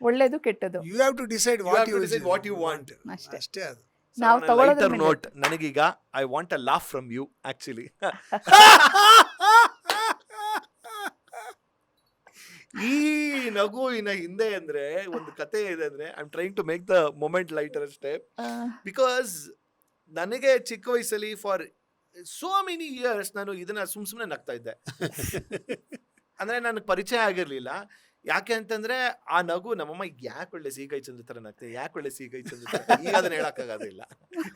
ಒಳ್ಳೇದು ಕೆಟ್ಟದು You have to decide You what have to decide what you want. ಅಷ್ಟೇ. ಅಷ್ಟೇ ಅದು. ನಾವು ತಗೊಳ್ಳೋದ್ರ ಮೇಲೆ. ನೋಟ್, ನನಗೀಗ I want a laugh from you actually. ಈ ನಗುವಿನ ಹಿಂದೆ ಅಂದ್ರೆ ಒಂದು ಕತೆ ಇದೆ. ಅಂದ್ರೆ I am trying to make the moment lighter ಅಷ್ಟೇ. ಬಿಕಾಸ್ ನನಗೆ ಚಿಕ್ಕ ವಯಸ್ಸಲ್ಲಿ ಫಾರ್ ಸೋ ಮೆನಿ ಇಯರ್ಸ್ ನಾನು ಇದನ್ನ ಸುಮ್ಮನೆ ನಗ್ತಾ ಇದ್ದೆ. ಅಂದ್ರೆ ನನಗೆ ಪರಿಚಯ ಆಗಿರ್ಲಿಲ್ಲ. ಯಾಕೆ ಅಂತಂದ್ರೆ ಆ ನಗು ನಮ್ಮಮ್ಮ ಯಾಕೆ ಒಳ್ಳೆ ಸೀಕೈ ಚಂದ್ರ ತರ ನಗ್ತದೆ, ಯಾಕೆ ಒಳ್ಳೆ ಸೀಕೈ ಚಂದ್ರ ತರ, ಈಗ ಅದನ್ನ ಹೇಳಕ್ಕಾಗೋದಿಲ್ಲ.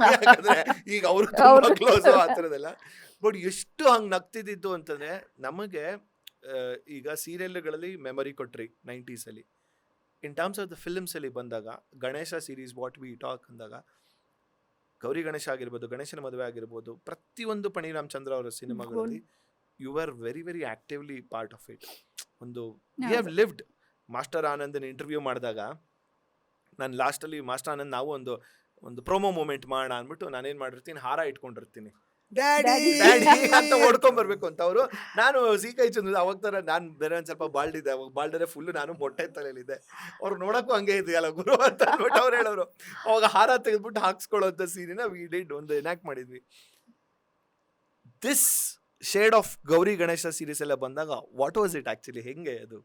ಯಾಕಂದ್ರೆ ಈಗ ಅವರು ತುಂಬಾ ಕ್ಲೋಸ್ ಆ ಥರದೆಲ್ಲ. ಬಟ್ ಎಷ್ಟು ಹಂಗೆ ನಗ್ತಿದ್ದಿದ್ದು ಅಂತಂದ್ರೆ, ನಮಗೆ ಈಗ ಸೀರಿಯಲ್ಗಳಲ್ಲಿ ಮೆಮೊರಿ ಕೊಟ್ರಿ 90s ಅಲ್ಲಿ. In terms of the films ಅಲ್ಲಿ ಬಂದಾಗ, Ganesha series what we talk ಅಂದಾಗ, ಗೌರಿ ಗಣೇಶ ಆಗಿರ್ಬೋದು, ಗಣೇಶನ ಮದುವೆ ಆಗಿರ್ಬೋದು, ಪ್ರತಿಯೊಂದು ಪಣಿ ರಾಮಚಂದ್ರ ಅವರ ಸಿನಿಮಾಗಳಲ್ಲಿ you are very very actively part of it. ಒಂದು ವಿ ಹ್ಯಾವ್ ಲಿವ್ಡ್. ಮಾಸ್ಟರ್ ಆನಂದನ್ ಇಂಟರ್ವ್ಯೂ ಮಾಡಿದಾಗ ನಾನು ಲಾಸ್ಟಲ್ಲಿ ಮಾಸ್ಟರ್ ಆನಂದ್ ನಾವು ಒಂದು ಪ್ರೊಮೋ ಮೂಮೆಂಟ್ ಮಾಡೋಣ ಅಂದ್ಬಿಟ್ಟು ನಾನೇನು ಮಾಡಿರ್ತೀನಿ, ಹಾರ ಇಟ್ಕೊಂಡಿರ್ತೀನಿ, ಡ್ಯಾಡಿ ಡ್ಯಾಡಿ ಅಂತ ಓಡ್ಕೊಂಡ್ ಬರ್ಬೇಕು ಅಂತ. ಅವರು ನಾನು ಸೀಕೈ ಚಂದ್ರ ಅವಾಗ ತರ ನಾನು ಬೇರೆ ಒಂದ್ ಸ್ವಲ್ಪ ಬಾಲ್ಡಿದ್ದೆ, ಅವಾಗ ಬಾಲ್ಡರೆ ಫುಲ್ ನಾನು ಮೊಟ್ಟೆ ತಲೆಯಲ್ಲಿದ್ದೆ. ಅವ್ರು ನೋಡಕ್ಕೂ ಹಂಗೆ ಇದೆಯಲ್ಲ ಗುರು ಅಂತ ಅಂದ್ಬಿಟ್ಟು ಅವ್ರು ಹೇಳೋರು. ಅವಾಗ ಹಾರ ತೆಗೆದ್ಬಿಟ್ಟು ಹಾಕ್ಸ್ಕೊಳ್ಳೋಂಥ ಸೀನಿನ ವಿ ಡಿಡ್ ಒಂದು ಎನಾಕ್ಟ್ ಮಾಡಿದ್ವಿ. This shade of Gauri Ganesha series ಎಲ್ಲ ಬಂದಾಗ ವಾಟ್ ವಾಸ್ ಇಟ್ ಆಕ್ಚುಲಿ, ಹೆಂಗೆ ಅದು?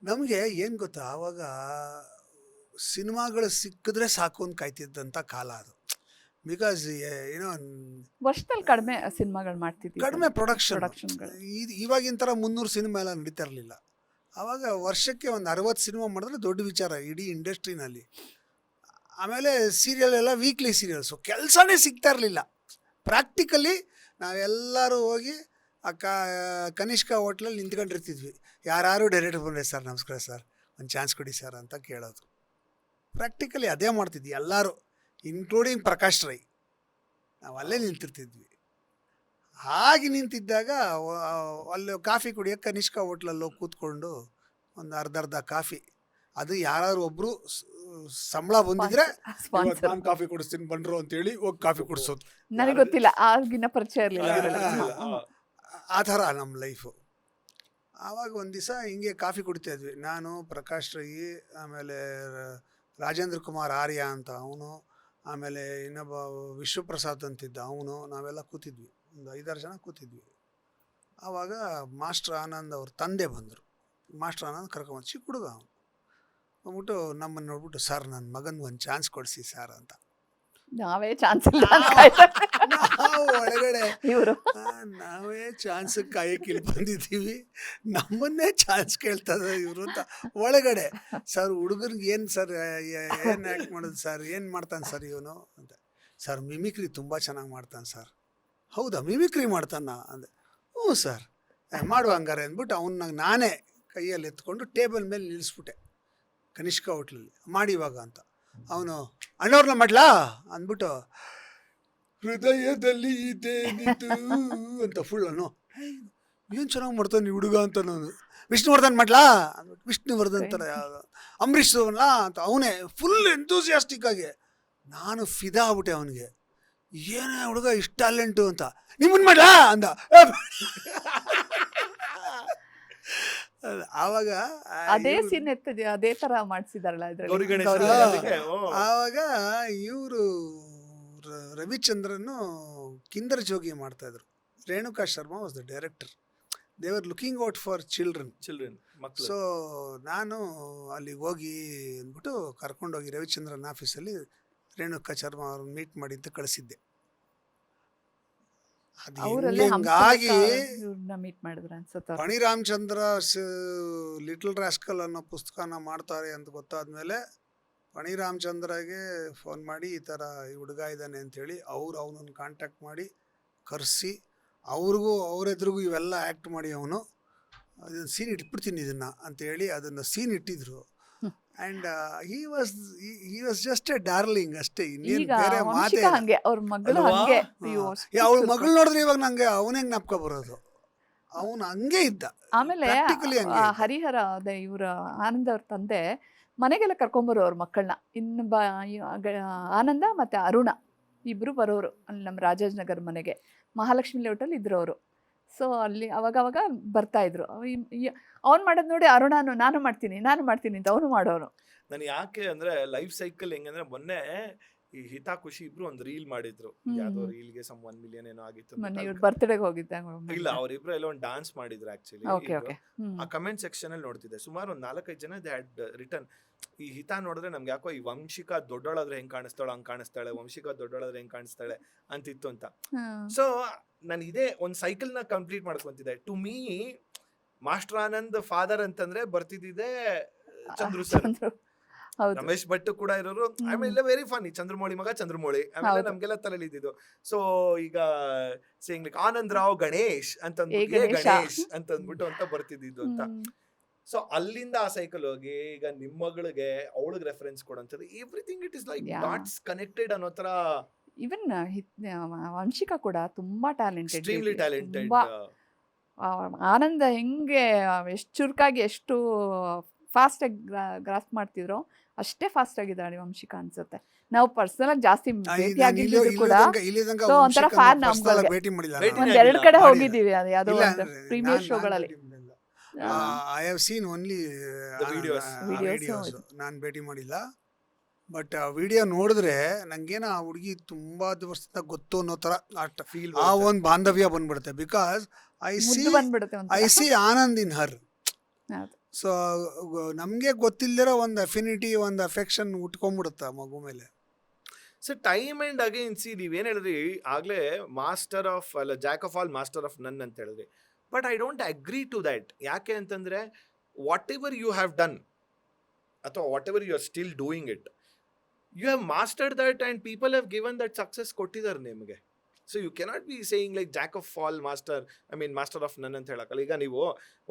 ನಮಗೆ ಏನು ಗೊತ್ತಾ, ಆವಾಗ ಸಿನಿಮಾಗಳು ಸಿಕ್ಕಿದ್ರೆ ಸಾಕು ಅಂತ ಕಾಯ್ತಿದ್ದಂಥ ಕಾಲ ಅದು. ಬಿಕಾಸ್ ಏನೋ ವರ್ಷದಲ್ಲಿ ಕಡಿಮೆ ಸಿನಿಮಾಗಳು ಮಾಡ್ತಿದ್ವಿ. ಕಡಿಮೆ ಪ್ರೊಡಕ್ಷನ್ಗಳು. ಪ್ರೊಡಕ್ಷನ್ಗಳು. ಇವಾಗಿನ ಥರ 300 ಸಿನಿಮಾ ಎಲ್ಲ ನಡೀತಾ ಇರಲಿಲ್ಲ. ಆವಾಗ ವರ್ಷಕ್ಕೆ ಒಂದು 60 ಸಿನಿಮಾ ಮಾಡಿದ್ರೆ ದೊಡ್ಡ ವಿಚಾರ ಇಡೀ ಇಂಡಸ್ಟ್ರಿನಲ್ಲಿ. ಆಮೇಲೆ ಸೀರಿಯಲ್ ಎಲ್ಲ ವೀಕ್ಲಿ ಸೀರಿಯಲ್ಸು, ಕೆಲಸನೇ ಸಿಗ್ತಾ ಇರಲಿಲ್ಲ. ಪ್ರಾಕ್ಟಿಕಲಿ ನಾವೆಲ್ಲರೂ ಹೋಗಿ ಕನಿಷ್ಕ ಹೋಟ್ಲಲ್ಲಿ ನಿಂತ್ಕೊಂಡಿರ್ತಿದ್ವಿ. ಯಾರು ಡೈರೆಕ್ಟರ್ ಬಂದರೆ ಸರ್ ನಮಸ್ಕಾರ ಸರ್ ಒಂದು ಚಾನ್ಸ್ ಕೊಡಿ ಸರ್ ಅಂತ ಕೇಳೋದು. ಪ್ರಾಕ್ಟಿಕಲಿ ಅದೇ ಮಾಡ್ತಿದ್ವಿ ಎಲ್ಲರೂ, ಇನ್ಕ್ಲೂಡಿಂಗ್ ಪ್ರಕಾಶ್ ರೈ. ನಾವು ಅಲ್ಲೇ ನಿಂತಿರ್ತಿದ್ವಿ. ಹಾಗೆ ನಿಂತಿದ್ದಾಗ ಅಲ್ಲಿ ಕಾಫಿ ಕುಡಿಯೋಕ್ಕೆ ಕನಿಷ್ಕ ಹೋಟ್ಲಲ್ಲಿ ಹೋಗಿ ಕೂತ್ಕೊಂಡು ಒಂದು ಅರ್ಧ ಕಾಫಿ, ಅದು ಯಾರು ಒಬ್ಬರು ಸಂಬಳ ಬಂದಿದ್ರೆ ಸ್ಪಾನ್ಸರ್. ನಾನು ಕಾಫಿ ಕುಡಿಸ್ತೀನಿ ಬಂದರು ಅಂತೇಳಿ ಹೋಗಿ ಕಾಫಿ ಕುಡಿಸೋದು. ನನಗೆ ಗೊತ್ತಿಲ್ಲ, ಆಗಿನ ಪರಿಚಯ ಇರಲಿಲ್ಲ. ಆ ಥರ ನಮ್ಮ ಲೈಫು. ಆವಾಗ ಒಂದು ದಿವಸ ಹಿಂಗೆ ಕಾಫಿ ಕುಡಿತಾ ಇದ್ವಿ, ನಾನು, ಪ್ರಕಾಶ್ ರೈ, ಆಮೇಲೆ ರಾಜೇಂದ್ರ ಕುಮಾರ್ ಆರ್ಯ ಅಂತ ಅವನು, ಆಮೇಲೆ ಇನ್ನೊಬ್ಬ ವಿಶ್ವಪ್ರಸಾದ್ ಅಂತಿದ್ದ ಅವನು, ನಾವೆಲ್ಲ ಕೂತಿದ್ವಿ, ಒಂದು 5-6 ಜನ ಕೂತಿದ್ವಿ. ಆವಾಗ ಮಾಸ್ಟರ್ ಆನಂದ್ ಅವ್ರ ತಂದೆ ಬಂದರು. ಮಾಸ್ಟರ್ ಆನಂದ್ ಕರ್ಕೊಂಬಂದು, ಚಿಕ್ಕ ಹುಡುಗ ಅವನು ಬಂದ್ಬಿಟ್ಟು ನಮ್ಮನ್ನು ನೋಡ್ಬಿಟ್ಟು, ಸರ್ ನನ್ನ ಮಗನಿಗೆ ಒಂದು ಚಾನ್ಸ್ ಕೊಡಿಸಿ ಸರ್ ಅಂತ. ನಾವೇ ಚಾನ್ಸ್ ಇಲ್ಲ ನಾವು ಒಳಗಡೆ ಇವರು ನಾವೇ ಚಾನ್ಸ್ ಕಾಯಕ್ಕೆ ಇಲ್ಲಿ ಬಂದಿದ್ದೀವಿ, ನಮ್ಮನ್ನೇ ಚಾನ್ಸ್ ಕೇಳ್ತದ ಇವರು ಅಂತ ಒಳಗಡೆ. ಸರ್ ಹುಡುಗನಿಗೆ ಏನು ಸರ್ ಏನು ಆ್ಯಕ್ಟ್ ಮಾಡೋದು ಸರ್, ಏನು ಮಾಡ್ತಾನೆ ಸರ್ ಇವನು ಅಂತ. ಸರ್ ಮಿಮಿಕ್ರಿ ತುಂಬ ಚೆನ್ನಾಗಿ ಮಾಡ್ತಾನೆ ಸರ್. ಹೌದಾ ಮಿಮಿಕ್ರಿ ಮಾಡ್ತಾನ ಅಂದೆ. ಹ್ಞೂ ಸರ್ ಮಾಡುವ ಹಂಗಾರೆ ಅಂದ್ಬಿಟ್ಟು ಅವನ್ನ ನಾನೇ ಕೈಯಲ್ಲಿ ಎತ್ಕೊಂಡು ಟೇಬಲ್ ಮೇಲೆ ನಿಲ್ಲಿಸ್ಬಿಟ್ಟೆ ಕನಿಷ್ಕ ಹೋಟ್ಲಲ್ಲಿ, ಮಾಡಿ ಇವಾಗ ಅಂತ. ಅವನು ಅಣ್ಣವ್ರನ್ನ ಮಾಡ್ಲಾ ಅಂದ್ಬಿಟ್ಟು, ಹೃದಯದಲ್ಲಿ ಇದೇನಿದು ಅಂತ ಫುಲ್ ಅನ್ನು, ಏನು ಚೆನ್ನಾಗಿ ಮಾಡ್ತಾನೆ ಈ ಹುಡುಗ ಅಂತ. ನಾನು ವಿಷ್ಣುವರ್ಧನ್ ಮಾಡ್ಲಾ ಅಂದ್ಬಿಟ್ಟು, ವಿಷ್ಣುವರ್ಧನ್ ಥರ ಯಾವುದು ಅಂಬರೀಷ್ ಅವನಲ್ಲ ಅಂತ ಅವನೇ ಫುಲ್ ಎಂತೂಸಿಯಾಸ್ಟಿಕ್ ಆಗಿ. ನಾನು ಫಿದಾ ಆಗ್ಬಿಟ್ಟೆ ಅವನಿಗೆ, ಏನೇ ಹುಡುಗ ಇಷ್ಟು ಟ್ಯಾಲೆಂಟು ಅಂತ. ನಿಮ್ಮನ್ನು ಮಾಡ್ಲಾ ಅಂದ. ಆವಾಗ ಅದೇ ಸೀನ್ ಎತ್ತದ ಅದೇ ತರ ಮಾಡ್ಸಿದಾರಲ್ಲ ಗೌರಿ ಗಣೇಶ ಇದ್ರಲ್ಲಿ. ಅದಕ್ಕೆ, ಓ. ಆವಾಗ ಇವರು ರವಿಚಂದ್ರನ್ನು ಕಿಂದರ್ ಜೋಗಿ ಮಾಡ್ತಾಯಿದ್ರು. Renuka Sharma was the director. They are looking out for children. ಮಕ್ಕಳು. ಸೊ ನಾನು ಅಲ್ಲಿಗೆ ಹೋಗಿ ಅಂದ್ಬಿಟ್ಟು ಕರ್ಕೊಂಡೋಗಿ ರವಿಚಂದ್ರನ್ ಆಫೀಸಲ್ಲಿ ರೇಣುಕಾ ಶರ್ಮಾ ಅವ್ರನ್ನ ಮೀಟ್ ಮಾಡಿ ಅಂತ ಕಳಿಸಿದ್ದೆ. ಅದು ಅವರಲ್ಲೇ ಹಿಂಗಾಗಿ ಇವ್ರನ್ನ ಮೀಟ್ ಮಾಡಿದ್ರು ಅನ್ಸುತ್ತೆ. ಫಣಿ ರಾಮಚಂದ್ರ ಲಿಟಲ್ ರಾಸ್ಕಲ್ ಅನ್ನೋ ಪುಸ್ತಕನ ಮಾಡ್ತಾರೆ ಅಂತ ಗೊತ್ತಾದ್ಮೇಲೆ ಫಣಿ ರಾಮಚಂದ್ರಗೆ ಫೋನ್ ಮಾಡಿ ಈ ಥರ ಈ ಹುಡುಗ ಇದ್ದಾನೆ ಅಂಥೇಳಿ ಅವನನ್ನು ಕಾಂಟ್ಯಾಕ್ಟ್ ಮಾಡಿ ಕರೆಸಿ ಅವ್ರೆದ್ರಿಗೂ ಇವೆಲ್ಲ ಆ್ಯಕ್ಟ್ ಮಾಡಿ ಅವನು ಅದನ್ನು ಸೀನ್ ಇಟ್ಬಿಡ್ತೀನಿ ಇದನ್ನು ಅಂತೇಳಿ ಅದನ್ನು ಸೀನ್ ಇಟ್ಟಿದ್ರು. And he was just A darling ಅಷ್ಟೇ, ಇನ್ನೇನು ಈಗ ಬೇರೆ ಮಾತೇ ವಂಶಿಕಾ ಇಲ್ಲ. ಹಂಗೆ, ಅವ್ರ ಮಗಳು ಅಲ್ವಾ? ಹಂಗೆ. ಅವಳ ಮಗಳು ನೋಡಿದ್ರೆ ಇವಾಗ ನಂಗೆ ಅವನೇ ಜ್ಞಾಪಕ ಬರೋದು. ಅವನು ಹಂಗೆ ಇದ್ದ. ಆಮೇಲೆ Practically ಹಂಗೆ ಇದ್ದ. ಹರಿಹರ ಅದೇ ಇವ್ರ ಆನಂದ್ ಅವ್ರ ತಂದೆ ಮನೆಗೆಲ್ಲ ಕರ್ಕೊಂಬರೋ ಅವ್ರ ಮಕ್ಕಳನ್ನ. ಇನ್ನೊಬ್ಬ ಆನಂದ ಮತ್ತೆ ಅರುಣ ಇಬ್ರು ಬರೋರು ಅಲ್ಲಿ ನಮ್ಮ ರಾಜಾಜ್ನಗರ್ ಮನೆಗೆ, ಮಹಾಲಕ್ಷ್ಮಿ ಲೇಔಟಲ್ಲಿ ಇದ್ರು ಅವರು. ಸೊ ಅಲ್ಲಿ ಅವಾಗ ಬರ್ತಾ ಇದ್ರು. ಅವ್ನು ಮಾಡೋದು ನೋಡಿ ಅರುಣಾನು ನಾನು ಮಾಡ್ತೀನಿ ಅಂತ ಅವನು ಮಾಡೋರು. ನಾನು ಯಾಕೆ ಅಂದ್ರೆ ಲೈಫ್ ಸೈಕಲ್ ಹೆಂಗಂದ್ರೆ, ಮೊನ್ನೆ ಈ ಹಿತಾ ಖುಷಿ ಇಬ್ರು ಒಂದು ರೀಲ್ ಮಾಡಿದ್ರು. ಯಾವ್ದೋ ರೀಲ್ಗೆ ಸಮ್ 1 ಮಿಲಿಯನ್ ಏನೋ ಆಗಿತ್ತು. ಮೊನ್ನೆ ಇವ್ರ ಬರ್ತ್ಡೇಗೆ ಹೋಗಿದ್ದೆ. ಇಲ್ಲ, ಅವ್ರಿಬ್ರು ಎಲ್ಲ ಒಂದು ಡಾನ್ಸ್ ಮಾಡಿದ್ರು ಆಕ್ಚುಲಿ. Okay okay. ಆ ಕಮೆಂಟ್ ಸೆಕ್ಷನ್ ಅಲ್ಲಿ ನೋಡ್ತಿದ್ದೆ, ಸುಮಾರು ಒಂದು 4-5 ಜನ ದೇ ಹ್ಯಾಡ್ ರಿಟರ್ನ್. ಈ ಹಿತಾ ನೋಡಿದ್ರೆ ನಮ್ಗೆ ಯಾಕೋ ಈ ವಂಶಿಕಾ ದೊಡ್ಡೋಳಾದ್ರೆ ಹೆಂಗ್ ಕಾಣಿಸ್ತಾಳೆ ಹಂಗ್ ಕಾಣಿಸ್ತಾಳೆ, ವಂಶಿಕಾ ದೊಡ್ಡೋಳಾದ್ರೆ ಹೆಂಗ್ ಕಾಣಿಸ್ತಾಳೆ ಅಂತಿತ್ತು ಅಂತ. ಸೊ ನಾನು ಇದೇ ಒಂದು ಸೈಕಲ್ ನ ಕಂಪ್ಲೀಟ್ ಮಾಡ್ಕೊಂತಿದ್ದೆ. To me master Anand father ಅಂತಂದ್ರೆ ಬರ್ತಿದ್ದೆ ಚಂದ್ರು ಸರ್, ರಮೇಶ್ ಭಟ್ ಕೂಡ ಇರೋರು. ಆಮೇಲೆ ವೆರಿ ಫನ್, ಚಂದ್ರಮೌಳಿ ಮಗ ಚಂದ್ರಮೌಳಿ. ಆಮೇಲೆ ನಮ್ಗೆಲ್ಲ ತಲೆಯಲ್ಲಿ ಇದ್ದಿದ್ದು. ಸೊ ಈಗ ಸೇಯಿಂಗ್ ಲೈಕ್ ಆನಂದ್ ರಾವ್ ಗಣೇಶ್ ಅಂತಂದ್ಬಿಟ್ಟು ಗಣೇಶ್ ಅಂತಂದ್ಬಿಟ್ಟು ಅಂತ ಬರ್ತಿದ್ದು ಅಂತ. ಸೊ ಅಲ್ಲಿಂದ ಆ ಸೈಕಲ್ ಹೋಗಿ ಈಗ ನಿಮ್ಮ ಮಗಳಿಗೆ ಅವಳಿಗೆ ರೆಫರೆನ್ಸ್ ಕೊಡೋಂಥದ್ದು, everything it is like dots connected ಅನ್ನೋ ತರ. ಇವನ್ ವಂಶಿಕಾ ಕೂಡ ತುಂಬಾ ಎಕ್ಸ್ಟ್ರೀಮ್ಲಿ ಟ್ಯಾಲೆಂಟೆಡ್. ಟ್ಯಾಲೆಂಟೆಡ್. ಆನಂದ ಹೆಂಗೆ ಎಷ್ಟು ಚುರುಕಾಗಿ ಎಷ್ಟು ಫಾಸ್ಟ್ ಆಗಿ ಗ್ರಾಸ್ ಮಾಡ್ತಿದ್ರು ಅಷ್ಟೇ ಫಾಸ್ಟ್ ಆಗಿದ್ದಾಳೆ ವಂಶಿಕಾ ಅನ್ಸುತ್ತೆ. ನಾವು ಪರ್ಸನಲ್ ಆಗಿ ಜಾಸ್ತಿ ಭೇಟಿ ಆಗಿದ್ದು ಕೂಡ So, ಒಂಥರ fan ನಮ್ಗಳಿಗೆ. ಭೇಟಿ ಮಾಡಿಲ್ಲ ಭೇಟಿ ನಾನು. ಒಂದ್ 2 ಕಡೆ ಮಾಡಿಲ್ಲ. ಹೋಗಿದ್ದೀವಿ, ಅದು ಯಾವ್ದೋ ಇಲ್ಲ, ಒಂದು ನಾನು- ಪ್ರೀಮಿಯರ್ ನಾನು ಶೋಗಳಲ್ಲಿ. ಭೇಟಿ ಮಾಡಿಲ್ಲ. I have scene only The videos. Videos. ನಾನು ಭೇಟಿ ಮಾಡಿಲ್ಲ. ಬಟ್ ಆ ವಿಡಿಯೋ ನೋಡಿದ್ರೆ ನಂಗೇನೋ ಆ ಹುಡುಗಿ ತುಂಬಾ ದಿವಸದಿಂದ ಗೊತ್ತು ಅನ್ನೋ ಥರ ಫೀಲ್ ಆ ಒಂದು ಬಾಂಧವ್ಯ ಬಂದ್ಬಿಡುತ್ತೆ. ಬಿಕಾಸ್ ಐ ಸಿ ಮುದ್ದು ಬಂದ್ಬಿಡುತ್ತೆ ಒಂಥರ. ಐ ಸಿ ಆನಂದ್ ಇನ್ ಹರ್. ಹೌದು. ಸೊ ನಮಗೆ ಗೊತ್ತಿಲ್ಲದಿರೋ ಒಂದು ಅಫಿನಿಟಿ, ಒಂದು ಅಫೆಕ್ಷನ್ ಉಟ್ಕೊಂಡ್ಬಿಡುತ್ತೆ ಆ ಮಗು ಮೇಲೆ. So time and again see ನೀವೇನು ಹೇಳಿದ್ರಿ ಆಗಲೇ ಮಾಸ್ಟರ್ ಆಫ್ ಅಲ್ಲ jack of all master of none ಅಂತ ಹೇಳಿದ್ರಿ. But I don't agree to that. ಯಾಕೆ ಅಂತಂದರೆ whatever you have done ಅಥವಾ whatever you are still doing it, you have mastered that and people have given that success ಕೊಟ್ಟಿದ್ದಾರೆ ನಿಮಗೆ. So you cannot be saying like jack of all master of none ಅಂತ ಹೇಳಕ್ಕಲ್ಲ. ಈಗ ನೀವು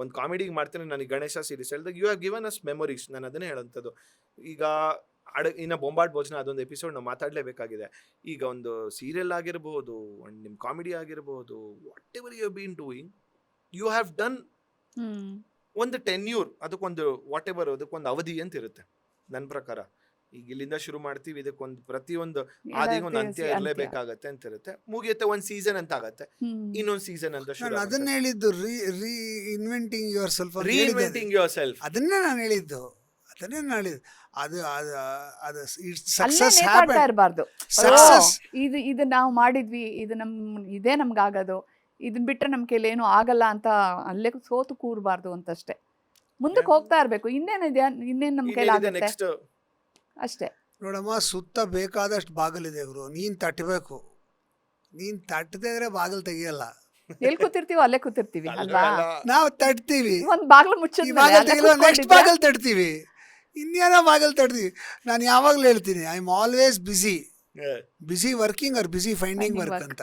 ಒಂದು ಕಾಮಿಡಿಗೆ ಮಾಡ್ತೀನಿ, ನನಗೆ ಗಣೇಶ ಸೀರೀಸ್ ಹೇಳಿದಾಗ you have given us memories. ನಾನು ಅದನ್ನೇ ಹೇಳೋಂಥದ್ದು. ಈಗ ಇನ್ನು ಬೊಂಬಾಟ್ ಭೋಜನ ಅದೊಂದು ಎಪಿಸೋಡ್ ನಾವು ಮಾತಾಡಲೇಬೇಕಾಗಿದೆ. ಈಗ ಒಂದು ಸೀರಿಯಲ್ ಆಗಿರ್ಬೋದು, ಒಂದು ನಿಮ್ಮ ಕಾಮಿಡಿ ಆಗಿರ್ಬೋದು, whatever you been doing, you have done ಒಂದು ಟೆನ್ಯೂರ್, ಅದಕ್ಕೊಂದು ವಾಟ್ ಎವರ್ ಅದಕ್ಕೊಂದು ಅವಧಿ ಅಂತ ಇರುತ್ತೆ ನನ್ನ ಪ್ರಕಾರ. ಈಗ ಇಲ್ಲಿಂದ ಶುರು ಮಾಡ್ತೀವಿ, ಇದಕ್ಕೊಂದು ಪ್ರತಿಯೊಂದು ಆದಿಗೆ ಒಂದು ಅಂತ್ಯ ಇರಲೇಬೇಕಾಗತ್ತೆ ಅಂತ ಇರುತ್ತೆ. ಮುಗಿಯುತ್ತೆ ಒಂದು ಸೀಸನ್ ಅಂತ ಆಗತ್ತೆ, ಇನ್ನೊಂದು ಸೀಸನ್ ಅಂತ ಶುರು. ಅದನ್ನ ಹೇಳಿದ್ದು inventing yourself, reinventing yourself. ಅದನ್ನೇ ನಾನು ಹೇಳಿದ್ದು. ಅದು ಸಕ್ಸಸ್ ಇರಬಾರ್ದು. ಇದು ನಾವು ಮಾಡಿದ್ವಿ, ಇದು ಇದೇ ನಮ್ಗೆ ಆಗೋದು, ಇದನ್ನ ಬಿಟ್ರೆ ನಮ್ ಕೈಲಿ ಏನು ಆಗಲ್ಲ ಅಂತ ಅಲ್ಲೇ ಸೋತು ಕೂರಬಾರ್ದು ಅಂತಷ್ಟೇ. ಮುಂದಕ್ಕೆ ಹೋಗ್ತಾ ಇರ್ಬೇಕು. ಇನ್ನೇನ್ ನಮ್ ಕೈಲಿ ಆಗುತ್ತೆ ಅಷ್ಟೇ. ನೋಡಮ್ಮ, ಸುತ್ತ ಬೇಕಾದಷ್ಟು ಬಾಗಿಲಿದೆ ಗುರು, ನೀನ್ ತಟ್ಟಬೇಕು. ನೀನ್ ತಟ್ಟದೇ ಇದ್ರೆ ಬಾಗಿಲು ತೆಗಿಯಲ್ಲ. ಎಲ್ಲಿ ಕೂತಿರ್ತೀವೋ ಅಲ್ಲೇ ಕೂತಿರ್ತೀವಿ ಅಲ್ವಾ. ನಾವು ತಟ್ತೀವಿ, ಒಂದ್ ಬಾಗಿಲು ಮುಚ್ಚಿದ್ಮೇಲೆ ನೆಕ್ಸ್ಟ್ ಬಾಗಿಲು ತಟ್ತೀವಿ, ಇನ್ನೇನೋ ಬಾಗಿಲು ತಟ್ತೀವಿ. ನಾನು ಯಾವಾಗ್ಲೂ ಹೇಳ್ತೀನಿ, I am always busy working or busy finding work ಅಂತ.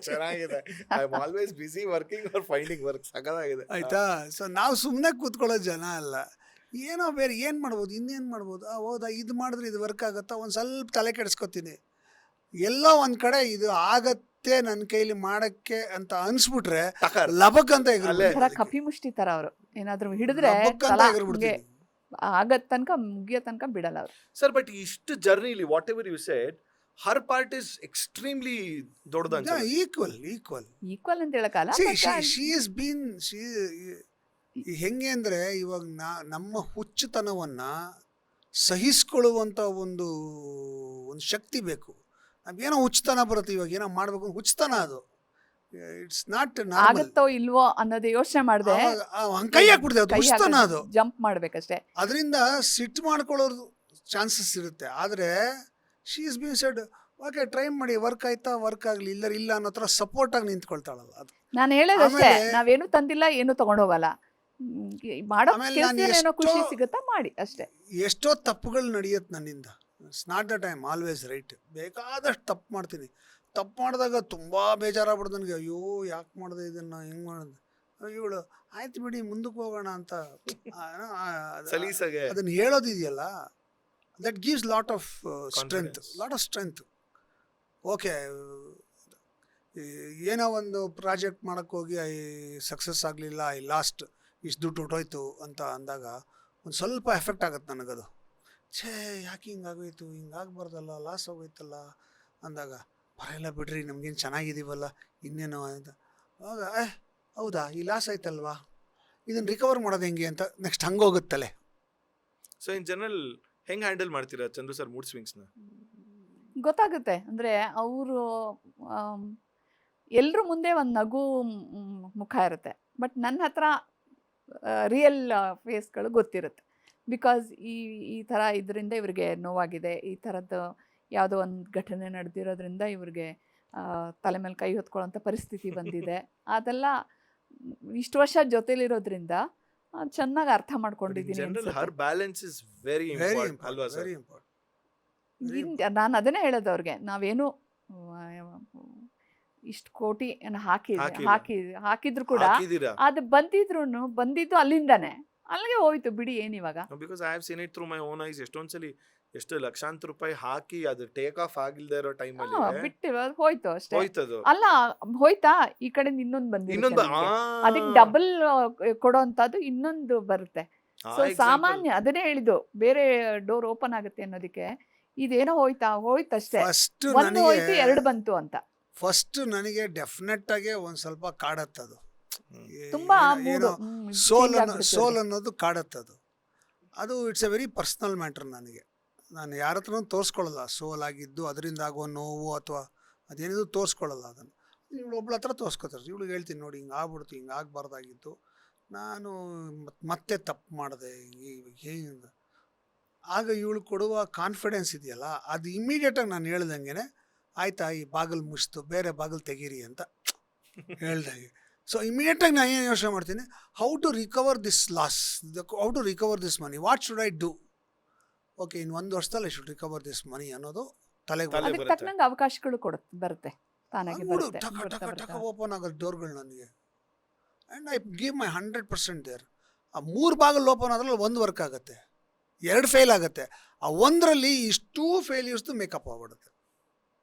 ಚೆನ್ನಾಗಿದೆ. I am always busy working or finding work. ಸಗದಾಗಿದೆ, ಆಯ್ತಾ. ಸೊ ನಾವು ಸುಮ್ಮನೆ ಕೂತ್ಕೊಳ್ಳೋ ಜನ ಅಲ್ಲ. ಏನೋ ಬೇರೆ ಏನು ಮಾಡ್ಬೋದು, ಇನ್ನೇನು ಮಾಡ್ಬೋದು, ಹೌದಾ ಇದು ಮಾಡಿದ್ರೆ ಇದು ವರ್ಕ್ ಆಗುತ್ತಾ, ಒಂದು ಸ್ವಲ್ಪ ತಲೆ ಕೆಡಿಸ್ಕೊತೀನಿ. ಎಲ್ಲೋ ಒಂದು ಕಡೆ ಇದು ಆಗತ್ತೆ ನನ್ನ ಕೈಲಿ ಮಾಡಕ್ಕೆ ಅಂತ ಅನ್ಸ್ಬಿಟ್ರೆ ಲಬಕ್ ಅಂತ ಕಪಿ ಮುಷ್ಟಿ ತರ ಅವರು ಏನಾದ್ರು ಹಿಡಿದ್ರೆ ಆಗತ್ ತನಕ ಮುಗಿಯೋ ತನಕ ಬಿಡಲ್ಲ ಅವರು. ಸರ್, ಬಟ್ ಇಷ್ಟು ಜರ್ನಿಲಿ whatever you said, her part is extremely ದೊಡ್ಡದು. ಈಕ್ವಲ್ ಅಂತ ಹೇಳಕ್ಕಲ್ಲ. ಹೆಂಗೆ ಅಂದರೆ ಇವಾಗ ನಮ್ಮ ಹುಚ್ಚುತನವನ್ನ ಸಹಿಸ್ಕೊಳ್ಳುವಂಥ ಒಂದು ಶಕ್ತಿ ಬೇಕು. ನಾವೇನೋ ಹುಚ್ಚುತನ ಬರುತ್ತೆ, ಇವಾಗ ಏನೋ ಮಾಡ್ಬೇಕು ಹುಚ್ಚುತನ, ಅದು ಇಟ್ಸ್ ನಾಟ್ ಆಗುತ್ತೋ ಇಲ್ವೋ ಅನ್ನೋದು ಯೋಚನೆ ಮಾಡಿದೆ, ಕೈ ಹಾಕ್ಬಿಡ್ತೇವೆ, ಅದು ಹುಚ್ಚುತನ, ಅದು ಜಂಪ್ ಮಾಡ್ಬೇಕಷ್ಟೇ. ಅದರಿಂದ ಸಿಟ್ಟು ಮಾಡ್ಕೊಳ್ಳೋದು ಚಾನ್ಸಸ್ ಇರುತ್ತೆ. ಆದರೆ she is been shed, okay try ಮಾಡಿ, ವರ್ಕ್ ಆಯ್ತಾ ವರ್ಕ್ ಆಗಲಿ, ಇಲ್ಲ ಅನ್ನೋ ಥರ ಸಪೋರ್ಟ್ ಆಗಿ ನಿಂತ್ಕೊಳ್ತಾಳಲ್ಲ. ಅದು ನಾನು ಹೇಳೋದಷ್ಟೇ, ನಾವೇನು ತಂದಿಲ್ಲ, ಏನು ತಗೊಂಡು ಹೋಗಲ್ಲ, ಮಾಡೋ ಖುಷಿ ಸಿಗುತ್ತಾ ಮಾಡಿ ಅಷ್ಟೇ. ಎಷ್ಟೋ ತಪ್ಪುಗಳು ನಡೆಯುತ್ತೆ ನನ್ನಿಂದ. It's not that I am always right. ಬೇಕಾದಷ್ಟು ತಪ್ಪು ಮಾಡ್ತೀನಿ. ತಪ್ಪು ಮಾಡಿದಾಗ ತುಂಬ ಬೇಜಾರಾಗ್ಬಿಡ್ದು ನನಗೆ. ಅಯ್ಯೋ ಯಾಕೆ ಮಾಡಿದೆ ಇದನ್ನು, ಹಿಂಗೆ ಮಾಡಿದೆ, ಇವಳು ಆಯ್ತು ಬಿಡಿ ಮುಂದಕ್ಕೆ ಹೋಗೋಣ ಅಂತ ಅದನ್ನು ಹೇಳೋದಿದೆಯಲ್ಲ, that gives lot of strength. Okay, ಏನೋ ಒಂದು ಪ್ರಾಜೆಕ್ಟ್ ಮಾಡೋಕ್ಕೆ ಹೋಗಿ ಸಕ್ಸಸ್ ಆಗಲಿಲ್ಲ, ಲಾಸ್ಟ್ ಇಷ್ಟು ದುಡ್ಡು ಹೊಟ್ಟೋಯ್ತು ಅಂತ ಅಂದಾಗ ಒಂದು ಸ್ವಲ್ಪ ಎಫೆಕ್ಟ್ ಆಗುತ್ತೆ ನನಗದು. ಯಾಕೆ ಹಿಂಗಾಗೋಯ್ತು, ಹಿಂಗಾಗಬಾರ್ದಲ್ಲ, ಲಾಸ್ ಹೋಗೋಯ್ತಲ್ಲ ಅಂದಾಗ, ಬರಲ್ಲ ಬಿಡ್ರಿ, ನಮಗೇನು ಚೆನ್ನಾಗಿದ್ದೀವಲ್ಲ, ಇನ್ನೇನೋ ಅಂತ. ಆಗ ಹೌದಾ ಈ ಲಾಸ್ ಆಯ್ತಲ್ವಾ, ಇದನ್ನು ರಿಕವರ್ ಮಾಡೋದು ಹೆಂಗೆ ಅಂತ ನೆಕ್ಸ್ಟ್ ಹಂಗೋಗುತ್ತಲೆ. ಸೊ ಇನ್ ಜನರಲ್ ಹೆಂಗೆ ಹ್ಯಾಂಡಲ್ ಮಾಡ್ತೀರಾ ಚಂದ್ರು ಸರ್ ಮೂಡ್ ಸ್ವಿಂಗ್ಸ್ನ? ಗೊತ್ತಾಗುತ್ತೆ. ಅಂದರೆ ಅವರು ಎಲ್ಲರೂ ಮುಂದೆ ಒಂದು ನಗು ಮುಖ ಇರುತ್ತೆ, ಬಟ್ ನನ್ನ ಹತ್ರ ರಿಯಲ್ ಫೇಸ್ಗಳು ಗೊತ್ತಿರುತ್ತೆ. ಬಿಕಾಸ್ ಈ ಥರ ಇದರಿಂದ ಇವ್ರಿಗೆ ನೋವಾಗಿದೆ, ಈ ಥರದ್ದು ಯಾವುದೋ ಒಂದು ಘಟನೆ ನಡೆದಿರೋದ್ರಿಂದ ಇವ್ರಿಗೆ ತಲೆ ಮೇಲೆ ಕೈ ಹೊತ್ಕೊಳ್ಳೋಂಥ ಪರಿಸ್ಥಿತಿ ಬಂದಿದೆ. ಅದೆಲ್ಲ ಇಷ್ಟು ವರ್ಷ ಜೊತೆಲಿರೋದ್ರಿಂದ ಚೆನ್ನಾಗಿ ಅರ್ಥ ಮಾಡ್ಕೊಂಡಿದ್ದೀನಿ. ನಾನು ಅದನ್ನೇ ಹೇಳೋದು ಅವ್ರಿಗೆ, ನಾವೇನು ಇಷ್ಟು ಕೋಟಿ ಹಾಕಿದ್ರು ಕೂಡ ಅದು ಬಂದಿದ್ದು ಅಲ್ಲಿಂದಾನೆ, ಅಲ್ಲಿಗೆ ಹೋಯ್ತು ಬಿಡಿ, ಏನಿವಾಗ. Because I have seen it through my own eyes. ಎಷ್ಟೊಂದು ಸಲ ಎಷ್ಟು ಲಕ್ಷಾಂತರ ರೂಪಾಯಿ ಹಾಕಿ ಅದು ಟೇಕ್ ಆಫ್ ಆಗಿಲ್ಲದೆ ಇರೋ ಟೈಮಲ್ಲಿ ಬಿಟ್ಟು ಹೋಯ್ತು ಅಷ್ಟೇ. ಅಲ್ಲ ಹೋಯ್ತಾ, ಈ ಕಡೆ ಇನ್ನೊಂದು ಬಂದಿದೆ, ಅದಕ್ಕೆ ಡಬಲ್ ಕೊಡೋಂಥದ್ದು ಇನ್ನೊಂದು ಬರುತ್ತೆ. ಸೊ ಸಾಮಾನ್ಯ ಅದನ್ನೇ ಹೇಳಿದ್ದು, ಬೇರೆ ಡೋರ್ ಓಪನ್ ಆಗುತ್ತೆ ಅನ್ನೋದಕ್ಕೆ ಇದೇನೋ ಹೋಯ್ತಷ್ಟೇ, ಒಂದು ಹೋಯ್ತು ಎರಡು ಬಂತು ಅಂತ. ಫಸ್ಟ್ ನನಗೆ ಡೆಫಿನೆಟ್ ಆಗಿ ಒಂದು ಸ್ವಲ್ಪ ಕಾಡತ್ತದು, ತುಂಬಾ ಸೋಲ್ ಅನ್ನೋದು ಕಾಡತ್ತದು. ಅದು it's A very personal matter. ನಾನು ಯಾರ ಹತ್ರನೂ ತೋರಿಸ್ಕೊಳ್ಳಲ್ಲ ಸೋಲ್ ಆಗಿದ್ದು, ಅದರಿಂದ ಆಗೋ ನೋವು ಅಥವಾ ಅದೇನಿದು ತೋರಿಸ್ಕೊಳ್ಳಲ್ಲ. ಅದನ್ನು ಇವಳು ಒಬ್ಳ ಹತ್ರ ತೋರಿಸ್ಕೊತಾರೆ. ಇವಳಿಗೆ ಹೇಳ್ತೀನಿ, ನೋಡಿ ಹಿಂಗೆ ಆಗ್ಬಿಡ್ತು, ಹಿಂಗೆ ಆಗಬಾರ್ದಾಗಿತ್ತು, ನಾನು ಮತ್ತೆ ತಪ್ಪು ಮಾಡಿದೆ, ಆಗ ಇವಳು ಕೊಡುವ ಕಾನ್ಫಿಡೆನ್ಸ್ ಇದೆಯಲ್ಲ, ಅದು ಇಮಿಡಿಯೇಟಾಗಿ ನಾನು ಹೇಳ್ದಂಗೆ ಆಯ್ತಾ ಈ ಬಾಗಿಲು ಮುಚ್ಚಿತು, ಬೇರೆ ಬಾಗಿಲು ತೆಗೀರಿ ಅಂತ ಹೇಳ್ದಂಗೆ. ಸೊ ಇಮಿಡಿಯೇಟಾಗಿ ನಾನು ಏನು ಯೋಚನೆ ಮಾಡ್ತೀನಿ, how to recover this loss, how to recover this money, what should I do. Okay, ಇನ್ನು 1 ವರ್ಷದಲ್ಲಿ I should recover this money ಅನ್ನೋದು ತಲೆಗೆ ತಲೆ ಅದಕ್ಕೆ ಬರುತ್ತೆ. ತಕ್ಕನಂಗೆ ಅವಕಾಶಗಳು ಬರುತ್ತೆ, ತಾನಾಗಿ ಬರುತ್ತೆ, ಟಕ ಬರ್ತಾ ಟಕ ಬರ್ತಾ. ಟಕ ಓಪನ್ ಆಗೋದು ಡೋರ್ಗಳು ನನಗೆ. And I give my 100% there. ಆ 3 ಬಾಗಿಲು ಓಪನ್ ಆದ್ರಲ್ಲಿ 1 ವರ್ಕ್ ಆಗುತ್ತೆ, 2 ಫೇಲ್ ಆಗುತ್ತೆ. ಆ 1ರಲ್ಲಿ ಇಷ್ಟೂ ಫೇಲ್ಯೂರ್ಸ್ದು ಮೇಕಪ್ ಆಗ್ಬಿಡುತ್ತೆ.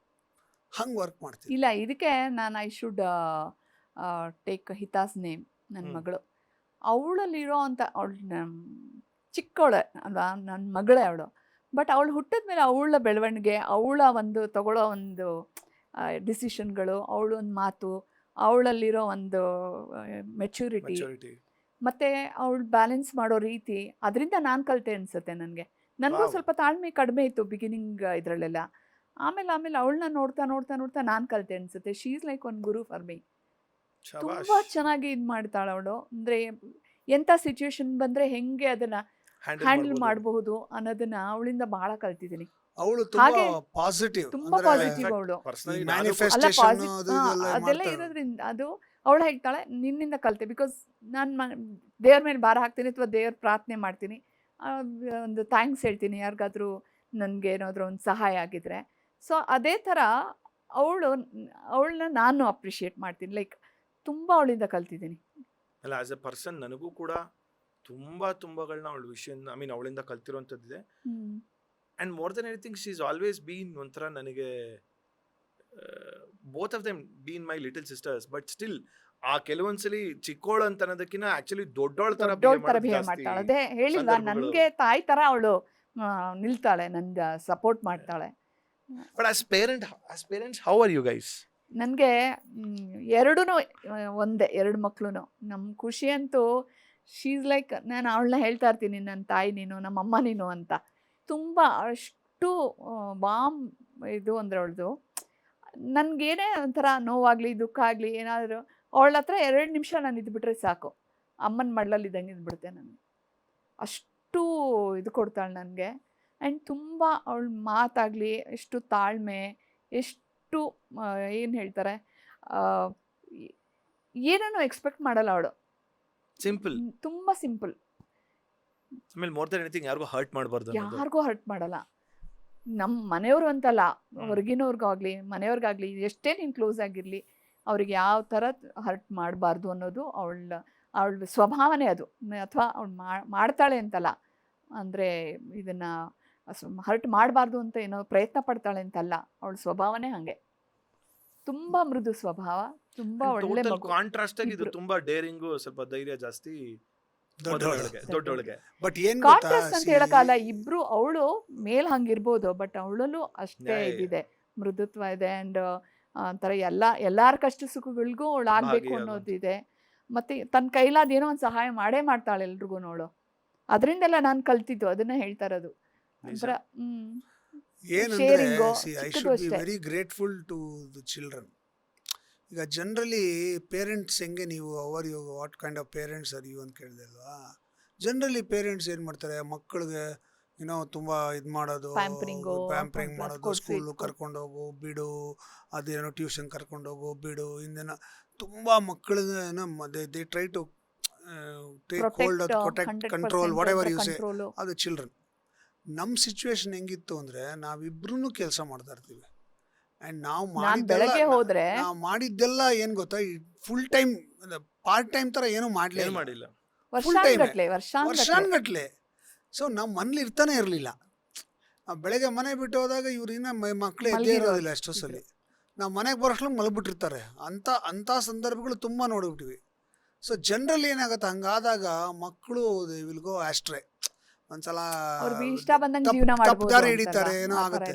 ಹಂಗೆ ವರ್ಕ್ ಮಾಡ್ತೀನಿ. ಇಲ್ಲ, ಇದಕ್ಕೆ ನಾನು ಐ ಶುಡ್ ಟೇಕ್ ಹಿತಾಸ್ ನೇಮ್. ನನ್ನ ಹ್ಮ್. ಮಗಳು, ಅವಳಲ್ಲಿರೋ ಅಂಥ ಅವಳು ಚಿಕ್ಕವಳೆ ಅಲ್ವಾ, ನನ್ನ ಮಗಳೇ ಅವಳು. ಬಟ್ ಅವಳು ಹುಟ್ಟಿದ ಮೇಲೆ ಅವಳ ಬೆಳವಣಿಗೆ, ಅವಳ ಒಂದು ತಗೊಳ್ಳೋ ಒಂದು ಡಿಸಿಷನ್ಗಳು, ಅವಳ ಒಂದು ಮಾತು, ಅವಳಲ್ಲಿರೋ ಒಂದು ಮೆಚ್ಯೂರಿಟಿ, ಮೆಚುರಿಟಿ. ಮತ್ತು ಅವಳು ಬ್ಯಾಲೆನ್ಸ್ ಮಾಡೋ ರೀತಿ, ಅದರಿಂದ ನಾನು ಕಲಿತೆ ಅನಿಸುತ್ತೆ ನನಗೆ. ನನಗೂ Wow. ಸ್ವಲ್ಪ ತಾಳ್ಮೆ ಕಡಿಮೆ ಇತ್ತು ಬಿಗಿನಿಂಗ್ ಇದರಲ್ಲೆಲ್ಲ. ಆಮೇಲೆ ಅವಳನ್ನ ನೋಡ್ತಾ ನೋಡ್ತಾ ನೋಡ್ತಾ ನಾನು ಕಲಿತೆ ಅನಿಸುತ್ತೆ. She is like one guru for me. ಶಬಾಷ್. ತುಂಬ ಚೆನ್ನಾಗಿ ಇದು ಮಾಡ್ತಾಳೆ ಅವಳು. ಅಂದರೆ ಎಂಥ ಸಿಚುವೇಶನ್ ಬಂದರೆ ಹೆಂಗೆ ಅದನ್ನು ಹ್ಯಾಂಡಲ್ ಮಾಡಬಹುದು ಅನ್ನೋದನ್ನ ಅವಳಿಂದ ಭಾಳ ಕಲ್ತಿದ್ದೀನಿ. ಅವಳು ತುಂಬಾ ಹಾಗೆ ಪಾಸಿಟಿವ್, ತುಂಬ ಪಾಸಿಟಿವ್ ಅವಳು. ಪರ್ಸನಲಿ ಅಲ್ಲ ಮ್ಯಾನಿಫೆಸ್ಟೇಷನ್ ಅದು ಇದೆಲ್ಲ ಅದೆಲ್ಲ ಮಾಡ್ತಾಳೆ. ಇರೋದ್ರಿಂದ ಅದು ಅವಳು ಹೇಳ್ತಾಳೆ, ನಿನ್ನಿಂದ ಕಲಿತೆ. ಬಿಕಾಸ್ ನಾನು ದೇವ್ರ ಮೇಲೆ ಭಾರ ಹಾಕ್ತೀನಿ ಅಥವಾ ದೇವ್ರ ಪ್ರಾರ್ಥನೆ ಮಾಡ್ತೀನಿ, ಒಂದು ಥ್ಯಾಂಕ್ಸ್ ಹೇಳ್ತೀನಿ ಯಾರಿಗಾದ್ರೂ ನನಗೆ ಏನಾದರೂ ಒಂದು ಸಹಾಯ ಆಗಿದ್ರೆ. ಸೊ ಅದೇ ಥರ ಅವಳನ್ನ ನಾನು ಅಪ್ರಿಷಿಯೇಟ್ ಮಾಡ್ತೀನಿ. ಲೈಕ್ ತುಂಬ ಅವಳಿಂದ ಕಲ್ತಿದ್ದೀನಿ. ಅಲ್ಲ, ಆಸ್ ಎ ಪರ್ಸನ್ ನನಗೂ ಕೂಡ ತುಂಬಗಳನ್ನ ಅವಳ ವಿಷಯ, ಐ ಮೀನ್ ಅವಳಿಂದ ಕಲ್ತಿರೋಂಥದ್ದಿದೆ. And more than anything she is always been ಒಂಥರ ನನಗೆ, both of them been my little sisters. But still ಆ ಕೆಲವೊಂದ್ಸಲಿ ಚಿಕ್ಕೋಳು ಅಂತ ಅನ್ನೋದಕ್ಕಿಂತ ಆಕ್ಚುಲಿ ದೊಡ್ಡೋಳ ತರ ಬಿಹೇವ್ ಮಾಡ್ತಾಳೆ. ಅದೇ ಹೇಳಿಲ್ಲ, ನನಗೆ ತಾಯಿ ಥರ ಅವಳು ನಿಲ್ತಾಳೆ, ನನ್ಗೆ ಸಪೋರ್ಟ್ ಮಾಡ್ತಾಳೆ. But as parents how are you guys? ನನಗೆ ಎರಡೂ ಒಂದೇ, 2 ಮಕ್ಕಳು. ನಮ್ಮ ಖುಷಿ ಅಂತೂ ಶೀ ಈಸ್ ಲೈಕ್, ನಾನು ಅವಳನ್ನ ಹೇಳ್ತಾ ಇರ್ತೀನಿ, ನನ್ನ ತಾಯಿ ನೀನು, ನಮ್ಮ ಅಮ್ಮ ನೀನು ಅಂತ. ತುಂಬ ಅಷ್ಟು ಬಾಮ್ ಇದು ಅಂದರೆ ಅವಳದು. ನನಗೇನೇ ಒಂಥರ ನೋವಾಗಲಿ ದುಃಖ ಆಗಲಿ ಏನಾದರೂ ಅವಳ ಹತ್ರ 2 ನಿಮಿಷ ನಾನು ಇದ್ಬಿಟ್ರೆ ಸಾಕು, ಅಮ್ಮನ ಮಡ್ಲಲ್ಲಿ ಇದ್ದಂಗೆ ಇದ್ಬಿಡುತ್ತೆ ನನಗೆ. ಅಷ್ಟು ಇದು ಕೊಡ್ತಾಳೆ ನನಗೆ. ಆ್ಯಂಡ್ ತುಂಬ ಅವಳ ಮಾತಾಗಲಿ, ಎಷ್ಟು ತಾಳ್ಮೆ, ಎಷ್ಟು ಏನು ಹೇಳ್ತಾರೆ, ಏನೂ ಎಕ್ಸ್ಪೆಕ್ಟ್ ಮಾಡಲ್ಲ ಅವಳು. ಸಿಂಪಲ್, ತುಂಬ ಸಿಂಪಲ್. ಆಮೇಲೆ ಮೋರ್ ದೆನ್ ಎನಿಥಿಂಗ್ ಯಾರಿಗೂ ಹರ್ಟ್ ಮಾಡಬಾರ್ದು. ಯಾರಿಗೂ ಹರ್ಟ್ ಮಾಡಲ್ಲ. ನಮ್ಮ ಮನೆಯವರು ಅಂತಲ್ಲ, ಹೊರಗಿನವ್ರಿಗಾಗಲಿ ಮನೆಯವ್ರಿಗಾಗಲಿ, ಎಷ್ಟೇ ನೀನು ಕ್ಲೋಸ್ ಆಗಿರಲಿ, ಅವ್ರಿಗೆ ಯಾವ ಥರ ಹರ್ಟ್ ಮಾಡಬಾರ್ದು ಅನ್ನೋದು ಅವಳ ಸ್ವಭಾವನೆ ಅದು. ಅಥವಾ ಅವಳು ಮಾಡ್ತಾಳೆ ಅಂತಲ್ಲ, ಅಂದರೆ ಇದನ್ನು ಹರ್ಟ್ ಮಾಡಬಾರ್ದು ಅಂತ ಏನೋ ಪ್ರಯತ್ನ ಪಡ್ತಾಳೆ ಅಂತಲ್ಲ, ಅವಳ ಸ್ವಭಾವನೇ ಹಾಗೆ. ತುಂಬ ಮೃದು ಸ್ವಭಾವ, ತುಂಬ ಒಳ್ಳೆ ಮಗು. ಕಾಂಟ್ರಾಸ್ಟ್ ಆಗಿ ಇದು ತುಂಬಾ ಡೇರಿಂಗು, ಸ್ವಲ್ಪ ಧೈರ್ಯ ಜಾಸ್ತಿ ದೊಡ್ಡೊಳಗೆ. ಬಟ್ ಏನ್ ಕಾಂಟ್ರಾಸ್ಟ್ ಅಂತ ಹೇಳಕ್ಕಾಗಲ್ಲ, ಇಬ್ರು. ಅವಳು ಮೇಲ್ ಹಂಗಿರ್ಬೋದು, ಬಟ್ ಅವಳಲ್ಲೂ ಅಷ್ಟೇ ಇದಿದೆ, ಮೃದುತ್ವ ಇದೆ. ಆ್ಯಂಡ್ ಒಂಥರ ಎಲ್ಲಾರ ಕಷ್ಟ ಸುಖಗಳಿಗೂ ಅವಳು ಆಗ್ಬೇಕು ಅನ್ನೋದಿದೆ. ಮತ್ತೆ ತನ್ನ ಕೈಲಾದ ಏನೋ ಒಂದು ಸಹಾಯ ಮಾಡ್ತಾಳೆ ಎಲ್ರಿಗೂ ಅವಳು. ಅದರಿಂದೆಲ್ಲ ನಾನು ಕಲ್ತಿದ್ದು, ಅದನ್ನ ಹೇಳ್ತಾ ಇರೋದು. ಒಂಥರ ಏನಂದ್ರೆ, I should be very grateful to the children. ಈಗ ಜನರಲಿ ಪೇರೆಂಟ್ಸ್ ಹೆಂಗೆ, ನೀವು ಅವರ್ you what kind of parents are you ಅಂತ ಕೇಳಿದೆ ಅಲ್ವಾ. ಜನರಲಿ ಪೇರೆಂಟ್ಸ್ ಏನು ಮಾಡ್ತಾರೆ, ಮಕ್ಕಳಿಗೆ ಏನೋ ತುಂಬ ಇದು ಮಾಡೋದು, ಪ್ಯಾಂಪರಿಂಗ್ ಮಾಡೋದು, ಸ್ಕೂಲು ಕರ್ಕೊಂಡೋಗು ಬಿಡು, ಅದೇನೋ ಟ್ಯೂಷನ್ ಕರ್ಕೊಂಡೋಗು ಬಿಡು, ಇಂದೇನೋ ತುಂಬ ಮಕ್ಕಳನ್ನ they try to take hold of, protect, control, whatever you say, ಅದು ಚಿಲ್ಡ್ರನ್. ನಮ್ಮ ಸಿಚುವೇಶನ್ ಹೆಂಗಿತ್ತು ಅಂದರೆ, ನಾವಿಬ್ರು ಕೆಲಸ ಮಾಡ್ತಾ ಇರ್ತೀವಿ. ಆ್ಯಂಡ್ ನಾವು ಮಾಡಿದ್ದೆಲ್ಲ ಏನು ಗೊತ್ತಾ, ಫುಲ್ ಟೈಮ್ ಪಾರ್ಟ್ ಟೈಮ್ ಥರ ಏನೂ ಮಾಡಿಲ್ಲ, ಫುಲ್ ಟೈಮ್ ವರ್ಷಾನ್ಗಟ್ಲೆ. ಸೊ ನಾವು ಮನೇಲಿ ಇರ್ತಾನೆ ಇರಲಿಲ್ಲ. ನಾವು ಬೆಳಗ್ಗೆ ಮನೆ ಬಿಟ್ಟು ಹೋದಾಗ ಇವ್ರು ಇನ್ನೂ ಮಕ್ಕಳು ಎದ್ದೇ ಇರೋದಿಲ್ಲ. ಎಷ್ಟೋ ಸಲ ನಾವು ಮನೆಗೆ ಬರೋಷ್ಟ್ರಲ್ಲಿ ಮಲಗಿಬಿಟ್ಟಿರ್ತಾರೆ. ಅಂಥ ಸಂದರ್ಭಗಳು ತುಂಬ ನೋಡಿಬಿಟ್ಟಿವಿ. ಸೊ ಜನರಲಿ ಏನಾಗುತ್ತೆ, ಹಂಗಾದಾಗ ಮಕ್ಕಳು ದೇ ವಿಲ್ ಗೋ ಆಸ್ಟ್ರೇ. ಒಂದ್ಸಲ ತಪ್ಪುದಾರಿ ಹಿಡಿತಾರೆ, ಏನೋ ಆಗುತ್ತೆ.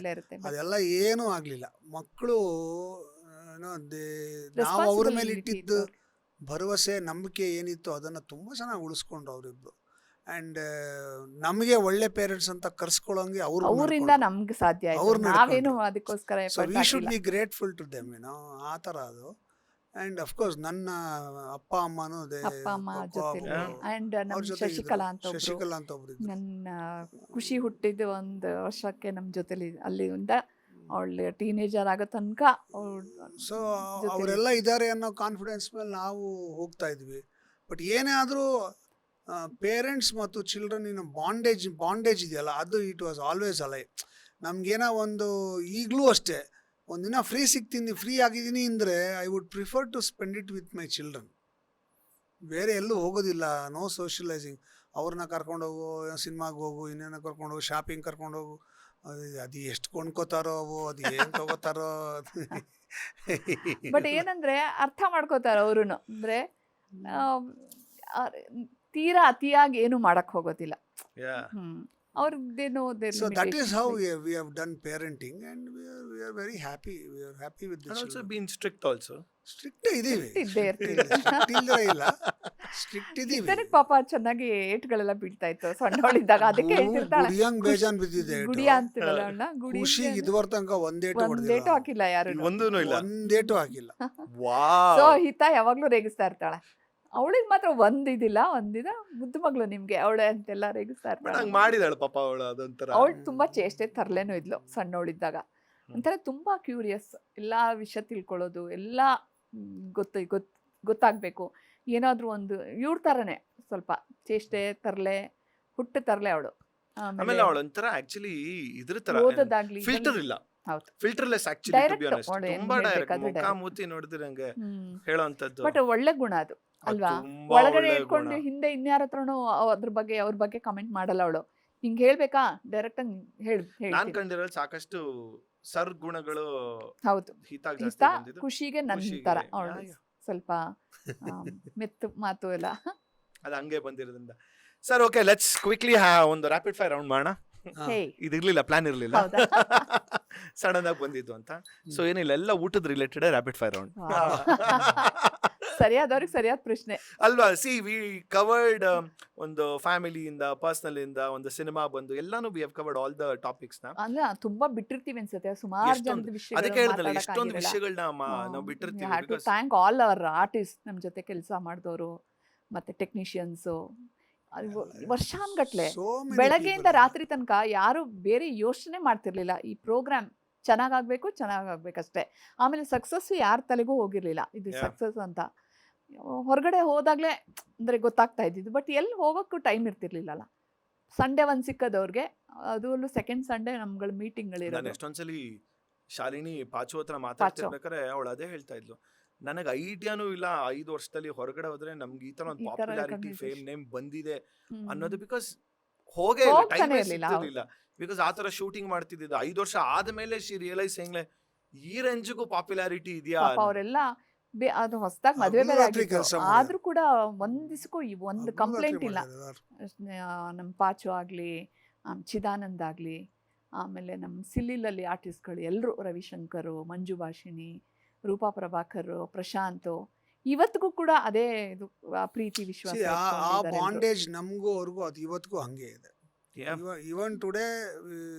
ಅದೆಲ್ಲ ಏನೂ ಆಗಲಿಲ್ಲ. ಮಕ್ಕಳು ಏನೋ ನಾವು ಅವ್ರ ಮೇಲೆ ಇಟ್ಟಿದ್ದು ಭರವಸೆ, ನಂಬಿಕೆ ಏನಿತ್ತು ಅದನ್ನು ತುಂಬ ಚೆನ್ನಾಗಿ ಉಳಿಸ್ಕೊಂಡ್ರು ಅವರಿಬ್ರು. ಆ್ಯಂಡ್ ನಮಗೆ ಒಳ್ಳೆ ಪೇರೆಂಟ್ಸ್ ಅಂತ ಕರ್ಸ್ಕೊಳ್ಳೋಂಗೆ ಅವರಿಂದ ನಮ್ಗೆ ಸಾಧ್ಯ ಆಯ್ತು. ನಾವೇನು ಅದಕ್ಕೋಸ್ಕರ so we should be grateful to them, ಏನೋ ಆ ಥರ. ಅದು ಆ್ಯಂಡ್ ಅಫ್ಕೋರ್ಸ್ ನನ್ನ ಅಪ್ಪ ಅಮ್ಮನೂ ಅಪ್ಪ ಅಮ್ಮ ಜೊತೆಲಿ Yeah. ಆ್ಯಂಡ್ ಅವ್ರ ನಮ್ಮ ಜೊತೆ ಶಶಿಕಲಾ ಅಂತ ಒಬ್ರು ಶಶಿಕಲಾ ಅಂತ ಒಬ್ರು ಇದ್ರು. ನನ್ನ ಖುಷಿ ಹುಟ್ಟಿದ್ದು ಒಂದು ವರ್ಷಕ್ಕೆ ನಮ್ಮ ಜೊತೆಲಿ ಅಲ್ಲಿಂದ ಅವಳು ಟೀನೇಜರ್ ಆಗೋ ತನಕ ಸೊ ಜೊತೆಲಿ. ಅವರೆಲ್ಲ ಇದ್ದಾರೆ ಅನ್ನೋ ಕಾನ್ಫಿಡೆನ್ಸ್ ಮೇಲೆ ನಾವು ಹೋಗ್ತಾ ಇದ್ವಿ. ಬಟ್ ಏನೇ ಆದರೂ ಪೇರೆಂಟ್ಸ್ ಮತ್ತು ಚಿಲ್ಡ್ರನ್ನಿನ ಬಾಂಡೇಜ್ ಇದೆಯಲ್ಲ, ಅದು ಇಟ್ ವಾಸ್ ಆಲ್ವೇಸ್ ಅಲೈ. ನಮಗೇನೋ ಒಂದು ಈಗಲೂ ಅಷ್ಟೇ, ಒಂದಿನ ಫ್ರೀ ಆಗಿದ್ದೀನಿ ಅಂದರೆ I would prefer to spend it with my children. ಬೇರೆ ಎಲ್ಲೂ ಹೋಗೋದಿಲ್ಲ, ನೋ ಸೋಷಿಯಲೈಸಿಂಗ್. ಅವ್ರನ್ನ ಕರ್ಕೊಂಡೋಗು, ಸಿನಿಮಾಗೆ ಹೋಗು, ಇನ್ನೇನೋ ಕರ್ಕೊಂಡೋಗು, ಶಾಪಿಂಗ್ ಕರ್ಕೊಂಡೋಗು, ಅದು ಎಷ್ಟು ಕೊಂಡ್ಕೋತಾರೋ ಅವು, ಅದು ಏನು ತಗೋತಾರೋ. ಬಟ್ ಏನಂದ್ರೆ ಅರ್ಥ ಮಾಡ್ಕೋತಾರ ಅವರು, ಅಂದ್ರೆ ತೀರಾ ಅತಿಯಾಗಿ ಏನು ಮಾಡಕ್ ಹೋಗೋದಿಲ್ಲ. Yeah. ಅವ್ರದ್ದೇನೋ So that is how we have done parenting, and we are very happy. We are happy with the And also children. being strict also. Strict ಇದೀವಿ. ಇದ್ದೇ ಇರ್ತೀವಿ. Strict ಇಲ್ದೇ ಇಲ್ಲ. Strict ಇದೀವಿ. ನನಗೆ ಪಾಪ ಚೆನ್ನಾಗಿ ಏಟ್ಗಳೆಲ್ಲ ಬೀಳ್ತಾ ಇತ್ತು ಸಣ್ಣವಳಿದ್ದಾಗ, ಅದಕ್ಕೆ ಹೇಳ್ತಿರ್ತಾಳೆ ಗುಡಿಯಂಗ್ ಬೇಜಾನ್ ಬಿದ್ದಿದೆ. ಗುಡಿಯ ಅಂತೀವಲ್ಲ ಅವಳನ್ನ, ಗುಡಿ ಖುಷಿಗೆ ಇದುವರ ತನಕ ಒಂದೇಟು ಒಂದೇಟು ಹಾಕಿಲ್ಲ ಯಾರು. ಒಂದೂನು ಇಲ್ಲ. ಒಂದೇಟು ಹಾಕಿಲ್ಲ. So wow. ಹಿತ ಯಾವಾಗ್ಲೂ ರೇಗಿಸ್ತಾ ಇರ್ತಾಳೆ. ಅವಳಿಗೆ ಮಾತ್ರ ಒಂದಿದ ಮುದ್ದು ಮಗಳು ನಿಮ್ಗೆ ಅವಳೆ ಅಂತೆಲ್ಲ ರೇಗಿಸ್ತಾ ಬಟ್ ಇರ್ತಾಳೆ. ಹಂಗ್ ಮಾಡಿದಾಳೆ ಪಾಪ ಅವಳು, ಅದೊಂಥರ. ಅವಳು ತುಂಬಾ ಚೇಷ್ಟೆ ತರ್ಲೇನೂ ಇದ್ಲು ಸಣ್ಣವಳಿದ್ದಾಗ. ಒಂಥರ ತುಂಬಾ ಕ್ಯೂರಿಯಸ್, ಎಲ್ಲಾ ವಿಷಯ ತಿಳ್ಕೊಳ್ಳೋದು, ಎಲ್ಲ ಗೊತ್ತಾಗ್ಬೇಕು. ಏನಾದ್ರೂ ಒಂದು ಇವ್ರ ತರನೇ ಸ್ವಲ್ಪ ಚೇಷ್ಟೆ ತರ್ಲೆ, ಹುಟ್ಟು ತರ್ಲೆ ಅವಳು. ಆಮೇಲೆ ಅವಳು ಒಂಥರ ಆಕ್ಚುಲಿ ಇದ್ರ ತರ ಓದೋದಾಗ್ಲಿ ಫಿಲ್ಟರ್ ಇಲ್ಲ, ಹೌದು. Filterless actually, to be Direct, honest. ಅವಳು ಏನ್ ತುಂಬಾ ಡೈರೆಕ್ಟ್, ಹೇಳ್ಬೇಕಾದ್ರೂ ಮುಖ direct. ಮೂತಿ ನೋಡಿದ್ರೆ ಹಂಗೆ ಹೇಳೋಂಥದ್ದು. ಬಟ್ ಒಳ್ಳೆ ಗುಣ ಅದು ಅಲ್ವಾ? ತುಂಬಾ ಒಳಗಡೆ ಒಳ್ಳೆ ಇಟ್ಕೊಂಡು ಗುಣ. ಹಿಂದೆ ಇನ್ಯಾರ ಹತ್ರನೂ ಅವ್ರ ಬಗ್ಗೆ ಕಮೆಂಟ್ ಮಾಡಲ್ಲ ಅವಳು. ಹಿಂಗ್ ಹೇಳ್ಬೇಕಾ ಡೈರೆಕ್ಟ್ ಆಗಿ ನಾನ್ ಹೇಳ್ತೀನಿ. ಕಂಡಿರೋದು ಸಾಕಷ್ಟು ಸರ್ ಗುಣಗಳು ಹೌದು. ಹಿತಾಗ್ ಹಿತ ಜಾಸ್ತಿ ಬಂದಿದ್ದು. ಖುಷಿಗೆ ನನ್ನ ಖುಷಿಗೆ, ತರ ಯಾ, ಅವಳು ಯಾ. ಸ್ವಲ್ಪ ಮೆತ್ತು ಮಾತು ಎಲ್ಲ. ಅದು ಹಂಗೆ ಬಂದಿರೋದ್ರಿಂದ. ಸರ್ ಓಕೆ, ಲೆಟ್ಸ್ ಕ್ವಿಕ್ಲಿ ಒಂದು ರ್ಯಾಪಿಡ್ ಫೈರ್ ರೌಂಡ್ ಮಾಡೋಣ. ಹೇ, ಇದಿರ್ಲಿಲ್ಲ, ಪ್ಲಾನ್ ಇರ್ಲಿಲ್ಲ, ಹೌದಾ? ಸಡನ್ ಆಗಿ ಬಂದಿದ್ದು ಅಂತ. ಸೊ ಏನಿಲ್ಲ, ಎಲ್ಲ ಊಟದ ರಿಲೇಟೆಡ್ ರ್ಯಾಪಿಡ್ ಫೈರ್ ರೌಂಡ್. ಸರಿಯಾದವ್ರಿಗೆ ಸರಿಯಾದ ಪ್ರಶ್ನೆ ಅಲ್ವಾ? ಸಿ ವಿ ಕವರ್ಡ್ ಒಂದು ಫ್ಯಾಮಿಲಿಯಿಂದ, ಪರ್ಸನಲ್ ಇಂದ, ಒಂದು ಸಿನಿಮಾ ಬಂದು ಎಲ್ಲಾನು we have covered all the topics ನ. ಅಂದ್ರೆ ತುಂಬಾ ಬಿಟ್ಟಿರ್ತೀವಿ ಅನ್ಸುತ್ತೆ, ಸುಮಾರು ಎಷ್ಟೊಂದು- ಜನದ ಅದಕ್ಕೆ ಹೇಳಿದ್ನಲ್ಲ, ಎಷ್ಟೊಂದು ವಿಷಯ ವಿಷಯಗಳನ್ನ ನಾವು ಬಿಟ್ಟಿರ್ತೀವಿ. To because thank all our artist, ನಮ್ಮ ಜೊತೆ ಕೆಲಸ ಮಾಡಿದವರು ಮತ್ತೆ ಟೆಕ್ನಿಷಿಯನ್ಸ್. ವರ್ಷಾನ್ಗಟ್ಲೆ ಬೆಳಗ್ಗೆಯಿಂದ ರಾತ್ರಿ ತನಕ ಯಾರು ಬೇರೆ ಯೋಚನೆ ಮಾಡ್ತಿರ್ಲಿಲ್ಲ, ಈ ಪ್ರೋಗ್ರಾಮ್ ಚೆನ್ನಾಗಾಗ್ಬೇಕಷ್ಟೇ. ಆಮೇಲೆ ಸಕ್ಸಸ್ ಯಾರ ತಲೆಗೂ ಹೋಗಿರ್ಲಿಲ್ಲ, ಇದು Yeah. ಸಕ್ಸಸ್ ಅಂತ. ಹೊರಗಡೆ ಹೋದಾಗ್ಲೇ ಅಂದ್ರೆ ಗೊತ್ತಾಗ್ತಾ ಇದ್ದಿದ್ದು, ಬಟ್ ಎಲ್ಲಿ ಹೋಗೋಕ್ಕೂ ಟೈಮ್ ಇರ್ತಿರ್ಲಿಲ್ಲಲ್ಲ. ಸಂಡೇ ಒಂದ್ ಸಿಕ್ಕದವ್ರಿಗೆ, ಅದು ಸೆಕೆಂಡ್ ಸಂಡೇ ನಮ್ಗಳ ನಾನು ಮೀಟಿಂಗ್ಗಳಿರೋದು. ಎಷ್ಟೊಂದ್ಸಲಿ ಶಾಲಿನಿ ಪಾಚು ಹತ್ರ ಮಾತಾಡ್ತಿರ್ಬೇಕಾದ್ರೆ ಅವಳು ಅದೇ ಹೇಳ್ತಾ ಇದ್ಲು, ನನಗೆ ಐಡಿಯಾನೂ ಇಲ್ಲ 5 ವರ್ಷದಲ್ಲಿ ಹೊರಗಡೆ ಹೋದ್ರೆ ನಮ್ಗೆ ಈ ತರ ಒಂದು ಈ ತರ ಪಾಪ್ಯುಲಾರಿಟಿ, recognition. ಫೇಮ್, ನೇಮ್ ಬಂದಿದೆ ಹ್ಮ್. ಅನ್ನೋದು. ಬಿಕಾಸ್ ಹೋಗೇ ಹೋಗ್ತಾನೆ ಟೈಮ್ ಇರ್ಲಿಲ್ಲ, ಸಿಗ್ತಿರ್ಲಿಲ್ಲ. ಬಿಕಾಸ್ ಆ ತರ ಶೂಟಿಂಗ್ ಮಾಡ್ತಿದ್ದಿದ್ದು 5 ವರ್ಷ ಆದ್ಮೇಲೆ ಶಿ ರಿಯಲೈಸ್ ಹೆಂಗ್ಲೆ ಈ ರೇಂಜ್ಗೂ ಪಾಪ್ಯುಲಾರಿಟಿ ಇದೆಯಾ. ಪಾಪ ಅವರೆಲ್ಲ ಅದು ಹೊಸದಾಗಿ ಮದ್ವೆ ಬೇರೆ ಹಗಲು ರಾತ್ರಿ ಆಗಿತ್ತು, ಕೆಲ್ಸ ಮಾಡಿದ್ರು. ಆದ್ರೂ ಕೂಡ ಒಂದ್ ದಿವ್ಸಕ್ಕೂ ಒಂದು ಕಂಪ್ಲೇಂಟ್ ಇಲ್ಲ. ನಮ್ಮ ಪಾಚು ಆಗ್ಲಿ, ಚಿದಾನಂದ್ ಆಗ್ಲಿ, ಆಮೇಲೆ ನಮ್ಮ ಸಿಲ್ಲಿಲಲ್ಲಿ ಆರ್ಟಿಸ್ಟ್ಗಳು ಎಲ್ಲರೂ, ರವಿಶಂಕರ್, ಮಂಜು ಭಾಷಿಣಿ, ರೂಪಾ ಪ್ರಭಾಕರ್, ಪ್ರಶಾಂತ್, ಇವತ್ತಿಗೂ ಕೂಡ ಅದೇ ಇದು ಪ್ರೀತಿ ವಿಶ್ವಾಸ ಆ ಇಟ್ಕೊಂಡಿದ್ದಾರೆ ಎಲ್ರು. ಬಾಂಡೇಜ್ ನಮಗೂ ಅವ್ರಿಗೂ ಅದು ಇವತ್ತಿಗೂ ಹಂಗೆ ಇದೆ. Yeah. Even today,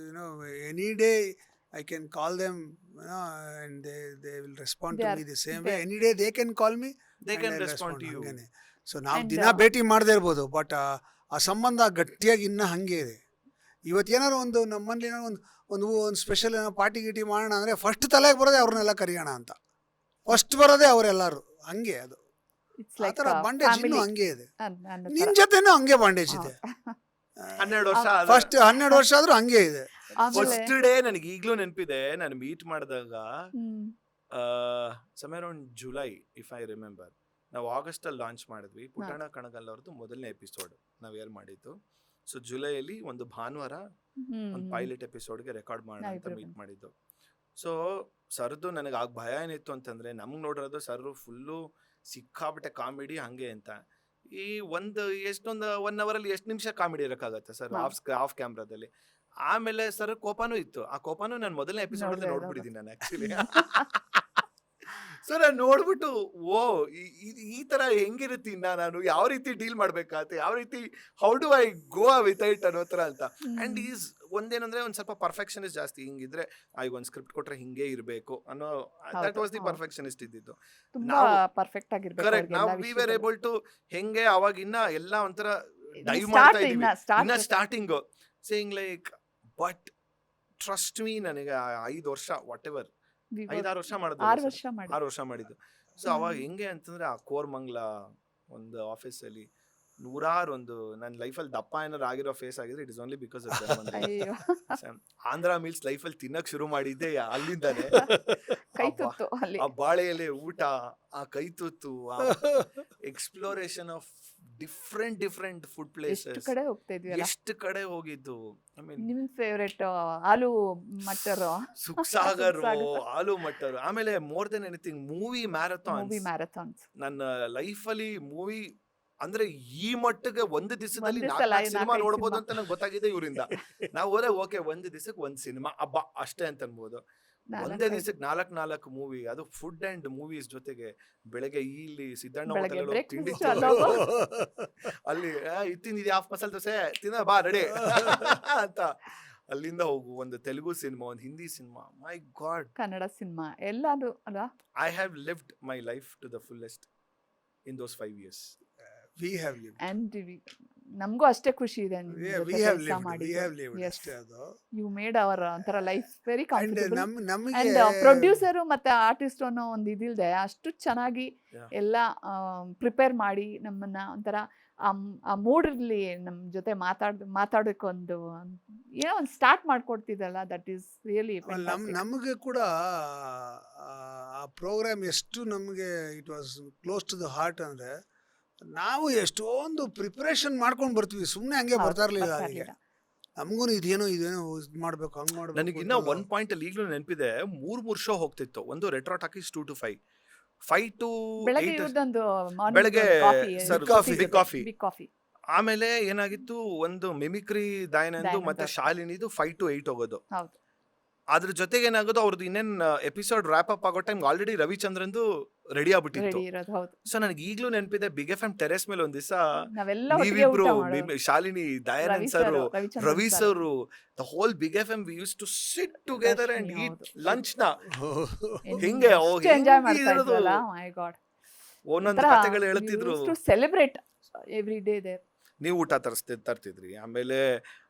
any day I can call them, and they will respond They to are me the same way. there. Any day they can call me, They and can I'll respond to you. ಹಂಗೇನೆ. So ನಾವು And, ದಿನ ಭೇಟಿ ಮಾಡದೇ ಇರ್ಬೋದು, but ಆ ಸಂಬಂಧ ಗಟ್ಟಿಯಾಗಿ ಇನ್ನೂ ಹಂಗೆ ಇದೆ. ಇವತ್ತೇನಾದ್ರು ಒಂದು ನಮ್ಮಲ್ಲಿ ಏನೋ ಒಂದು ಸ್ಪೆಷಲ್ ಏನೋ ಪಾರ್ಟಿ ಗೀಟಿ ಮಾಡೋಣ ಅಂದರೆ ಫಸ್ಟ್ ತಲೆಗೆ ಬರೋದೇ ಅವ್ರನ್ನೆಲ್ಲ ಕರೆಯೋಣ ಅಂತ, ಫಸ್ಟ್ ಬರೋದೇ ಅವರೆಲ್ಲರೂ. ಹಂಗೆ ಅದು It's ಆ like ಥರ a ಬಾಂಡೇಜ್ family ಇನ್ನೂ ಹಂಗೆ ಇದೆ. ಅನ್ನೋ ನಿನ್ನ ಥರ. ಜೊತೆನೂ ಹಂಗೆ ಬಾಂಡೇಜ್ ಇದೆ. 12 ವರ್ಷ ಫಸ್ಟ್ 12 ವರ್ಷ ಆದ್ರೂ ಹಂಗೆ ಇದೆ. ಆಮೇಲೆ ಫಸ್ಟ್ ಡೇ ನನಗೆ ಈಗ್ಲೂ ನೆನಪಿದೆ. ನಾನು ಮೀಟ್ ಮಾಡಿದಾಗ ಹ್ಮ್. Somewhere around July, if I remember. ನಾವು ಆಗಸ್ಟ್ ಅಲ್ಲಿ ಲಾಂಚ್ ಮಾಡಿದ್ವಿ. ಪುಟ್ಟಣ್ಣ ಕಣಗಲ್ ಅವ್ರದ್ದು ಮೊದಲನೇ ಎಪಿಸೋಡ್ ನಾವು ಏರ್ ಮಾಡಿದ್ದು. ಸೊ ಜುಲೈಯಲ್ಲಿ ಒಂದು ಭಾನುವಾರ ಒಂದು ಪೈಲಟ್ ಎಪಿಸೋಡ್ಗೆ ರೆಕಾರ್ಡ್ ಮಾಡೋಣ ಅಂತ ಆಯ್ತು. ಮೀಟ್ ಮಾಡಿದ್ದು. ಸೊ ಸರ್ದು ನನಗೆ ಆಗ ಭಯ ಏನಿತ್ತು ಅಂತಂದ್ರೆ, ನಮ್ಗೆ ನೋಡಿರೋದು ಸರ್ ಫುಲ್ಲು ಸಿಕ್ಕಾಬಿಟ್ಟೆ ಕಾಮಿಡಿ ಹಂಗೆ ಅಂತ. ಈ ಎಷ್ಟೊಂದು 1 ಅವರಲ್ಲಿ ಎಷ್ಟು ನಿಮಿಷ ಕಾಮಿಡಿ ಇರೋಕ್ಕಾಗತ್ತೆ ಸರ್ ಆಫ್ ಕ್ಯಾಮ್ರಾದಲ್ಲಿ. ಆಮೇಲೆ ಸರ್ ಕೋಪನೂ ಇತ್ತು. ಆ ಕೋಪನೂ ನಾನು ಮೊದಲನೇ ಎಪಿಸೋಡ್ ಅಲ್ಲಿ ನೋಡ್ಬಿಟ್ಟಿದ್ದೀನಿ ನಾನು ಆಕ್ಚುಲಿ. ಸೊ ನಾನು ನೋಡ್ಬಿಟ್ಟು ಈ ತರ ಹೆಂಗಿರುತ್ತೆ, ನಾನು ಯಾವ ರೀತಿ ಡೀಲ್ ಮಾಡ್ಬೇಕಾಗತ್ತೆ, ಯಾವ ರೀತಿ how do I go with it ಅನ್ನೋ ತರ ಅಂತ. ಅಂಡ್ ಈಸ್ ಒಂದೇನಂದ್ರೆ ಒಂದ್ ಸ್ವಲ್ಪ ಪರ್ಫೆಕ್ಷನಿಸ್ಟ್ ಜಾಸ್ತಿ. ಹಿಂಗಿದ್ರೆ ಈಗ ಒಂದ್ ಸ್ಕ್ರಿಪ್ಟ್ ಕೊಟ್ರೆ ಹಿಂಗೆ ಇರ್ಬೇಕು ಅನ್ನೋ ದಟ್ ವಾಸ್ ದಿ ಹೌದು. ಪರ್ಫೆಕ್ಷನಿಸ್ಟ್ ಇದ್ದಿದ್ದು. ತುಂಬಾ ನಾವು ಪರ್ಫೆಕ್ಟ್ ಆಗಿರ್ಬೇಕು ಕರೆಕ್ಟ್, ಅವ್ರಿಗೆ ನಾವು ಎಲ್ಲಾ ವಿ ವೇರ್ ವಿಷಯದಲ್ಲೂ. ಏಬಲ್ ಟು ಹೆಂಗೆ ಅವಾಗ ಎಲ್ಲ ಒಂಥರ ಡೈವ್ ಸ್ಟಾರ್ಟ್ ಮಾಡ್ತಾ ಇದೀವಿ ಇನ್ನ starting saying like but trust me ನನಗೆ 5 ವರ್ಷ ವಾಟ್ ಎವರ್ 5-6 ವರ್ಷ 6 ಮಾಡಿದ್ರು, ವರ್ಷ ಮಾಡಿ 6 ವರ್ಷ ಮಾಡಿದ್ದು. ಸೊ ಅವಾಗ ಹೆಂಗೆ ಅಂತಂದ್ರೆ ಆ ಕೋರ್ಮಂಗ್ಲ ಒಂದು ಆಫೀಸಲ್ಲಿ ನೂರಾರು ಒಂದು ನನ್ನ ಲೈಫಲ್ಲಿ ದಪ್ಪ ಏನಾರು ಆಗಿರೋ ಫೇಸ್ ಆಗಿದ್ರೆ it is only because of ಅಯ್ಯೋ ಆಂಧ್ರ ಮೀಲ್ಸ್ ಲೈಫಲ್ಲಿ ತಿನ್ನಕ್ ಶುರು ಮಾಡಿದ್ದೆ ಅಲ್ಲಿಂದಾನೆ. ಕೈ ಆ ಬಾ- ತುತ್ತು ಅಲ್ಲಿ. ಆ ಬಾಳೆ ಎಲೆ ಊಟ, ಆ ಕೈ ತುತ್ತು, ಆ ಎಕ್ಸ್ಪ್ಲೋರೇಷನ್ ಆಫ್ ಡಿಫ್ರೆಂಟ್ ಫುಡ್ ಎಷ್ಟು ಪ್ಲೇಸಸ್, ಕಡೆ ಹೋಗ್ತಾ ಇದ್ವಿ ಅಲ್ಲ. ಎಷ್ಟು ಕಡೆ ಹೋಗಿದ್ದು. ಐ ಮೀನ್ ನಿಮ್ ಫೇವ್ರೆಟ್ ಆಲೂ ಮಟರ್ ಸುಖಸಾಗರ್, ಸುಖ್ಸಾಗರ್. ಆಲೂ ಮಟರ್, ಆಮೇಲೆ more than anything movie marathons. Movie marathons. ನನ್ನ ಲೈಫಲ್ಲಿ ಮೂವಿ ಅಂದ್ರೆ ಈ ಮಟ್ಟಿಗೆ ಒಂದು ದಿವಸದಲ್ಲಿ ಒಂದೇ 4 ಸಲ ಸಿನಿಮಾ 4-5 ನೋಡ್ಬೋದು ಸಿನಿಮಾ. ಅಂತ ನಂಗೆ ಗೊತ್ತಾಗಿದೆ ಇವರಿಂದ. ನಾವು ಹೋದ್ರೆ ಓಕೆ ಒಂದು ದಿವಸಕ್ಕೆ ಒಂದು ಸಿನಿಮಾ ಹಬ್ಬ ಅಷ್ಟೇ ಅಂತ ಅನ್ಬೋದು. ಒಂದೇ ದಿವಸಕ್ಕೆ 4 ಮೂವಿ, ಅದು ಫುಡ್ ಅಂಡ್ ಮೂವೀಸ್ ಜೊತೆಗೆ. ಬೆಳಗ್ಗೆ ಇಲ್ಲಿ ಸಿದ್ದಣ್ಣ ಬೆಳಗ್ಗೆ ಹೋಟೆಲ್ breakfast ತಿಂಡಿ ಅಲ್ಲ ಅಲ್ಲಿ ತಿಂದಿದ್ಯಾ ಹಾಫ್ ಮಸಾಲೆ ದೋಸೆ ತಿನ್ನ ಬಾ ರೆಡಿ ಅಂತ ಅಲ್ಲಿಂದ ಹೋಗು. ಒಂದು ತೆಲುಗು ಸಿನಿಮಾ, ಒಂದು Hindi cinema, my god, Kannada cinema ಎಲ್ಲಾನು ಅಲ್ವಾ. I have lived my life to the fullest in those 5 years. We have lived, and ನಮಗೂ ಅಷ್ಟೇ ಖುಷಿ ಇದೆ ವಿ ಹ್ಯಾವ್ ಲಿವ್ಡ್ ಅಷ್ಟೇ. ಅದು ಯು ಮೇಡ್ ಅವರ್ ಒಂಥರ ಲೈಫ್ ವೆರಿ ಅಂಡ್ ಕಂಫರ್ಟಬಲ್. ನಮಗೆ ಅಂಡ್ ಪ್ರೊಡ್ಯೂಸರು ಮತ್ತೆ ಆರ್ಟಿಸ್ಟ್ ಅನ್ನೋ ಒಂದು ಇದಿಲ್ದೆ ಅಷ್ಟು ಚೆನ್ನಾಗಿ Yeah. ಎಲ್ಲ ಪ್ರಿಪೇರ್ ಮಾಡಿ ನಮ್ಮನ್ನ ಒಂಥರ ಆ ಮೂಡಲ್ಲಿ ನಮ್ಮ ಜೊತೆ ಮಾತಾಡೋಕೆ ಒಂದು ಏನೋ ಒಂದು ಸ್ಟಾರ್ಟ್ ಮಾಡ್ಕೊಡ್ತಿದ್ದಲ್ಲ. ದಟ್ ಈಸ್ ರಿಯಲಿ ನಮಗೆ ಕೂಡ ಆ ಪ್ರೋಗ್ರಾಮ್ ಎಷ್ಟು ನಮಗೆ it was close to the heart ಅಂದ್ರೆ, ನಾವು ಎಷ್ಟೊಂದು ಪ್ರಿಪರೇಷನ್ ಮಾಡ್ಕೊಂಡು ಬರ್ತೀವಿ, ಸುಮ್ಮನೆ ಹಂಗೆ ಬರ್ತಾ ಇರ್ಲಿಲ್ಲ. ಅಲ್ಲಿಗೆ ನಮಗೂ ಇದೇನೋ ಇದು ಮಾಡ್ಬೇಕು ಹಂಗ್ ಮಾಡ್ಬೇಕು. ನನಗಿನ್ನ ಒಂದ್ ಪಾಯಿಂಟ್ ಅಲ್ಲಿ ಈಗಲೂ ನೆನಪಿದೆ, 3 ಶೋ ಹೋಗ್ತಿತ್ತು. ಒಂದು ರೆಟ್ರೋ ಟಾಕೀಸ್ 2 to 5, 5 to ಬೆಳಗ್ಗೆ 8. ಇವ್ರದ್ದೊಂದು ಬೆಳಗ್ಗೆ ಬಿಗ್ Big ಕಾಫಿ. ಆಮೇಲೆ ಏನಾಗಿತ್ತು, ಒಂದು ಮಿಮಿಕ್ರಿ ದಯಾನಂದು ಮತ್ತೆ ಶಾಲಿನಿದು 5 to 8 ಹೋಗೋದು. ಹೌದು. ಅದ್ರ ಜೊತೆಗೆ ಏನಾಗೋದು, ಅವ್ರದ್ದು ಇನ್ನೇನು ಎಪಿಸೋಡ್ ರ್ಯಾಪ್ ಅಪ್ ಆಗೋ ಟೈಮ್ ಆಲ್ರೆಡಿ ರವಿಚಂದ್ರನ್ದು ರೆಡಿ ಆಗ್ಬಿಟ್ಟಿತ್ತು. ರೆಡಿ ಇರೋದು. ಹೌದು. ಸೊ ನನಗೆ ಈಗಲೂ ನೆನಪಿದೆ, ಬಿಗ್ ಎಫ್ ಎಂ ಟೆರೆಸ್ ಮೇಲೆ ಒಂದ್ ದಿವಸ ನಾವೆಲ್ಲ ಒಟ್ಟಿಗೆ ನೀವಿಬ್ರು, ಊಟ ಮಾಡೋದು. Shalini, Dayanand sir, Ravi sir, the whole big F M we used to sit together and Rashmi, eat ಹೌದು. ಲಂಚ್ ನ ಹಿಂಗೆ ಎಂಜಾಯ್ ಮಾಡ್ತಾ ಇದ್ವಲ್ಲ. ಮೈ ಗಾಡ್. ಒಂದೊಂದು ಕಥೆಗಳು ಹೇಳ್ತಿದ್ರು. To celebrate every day there. ನೀವು ಊಟ ತರ್ತಿದ್ರಿ. ಆಮೇಲೆ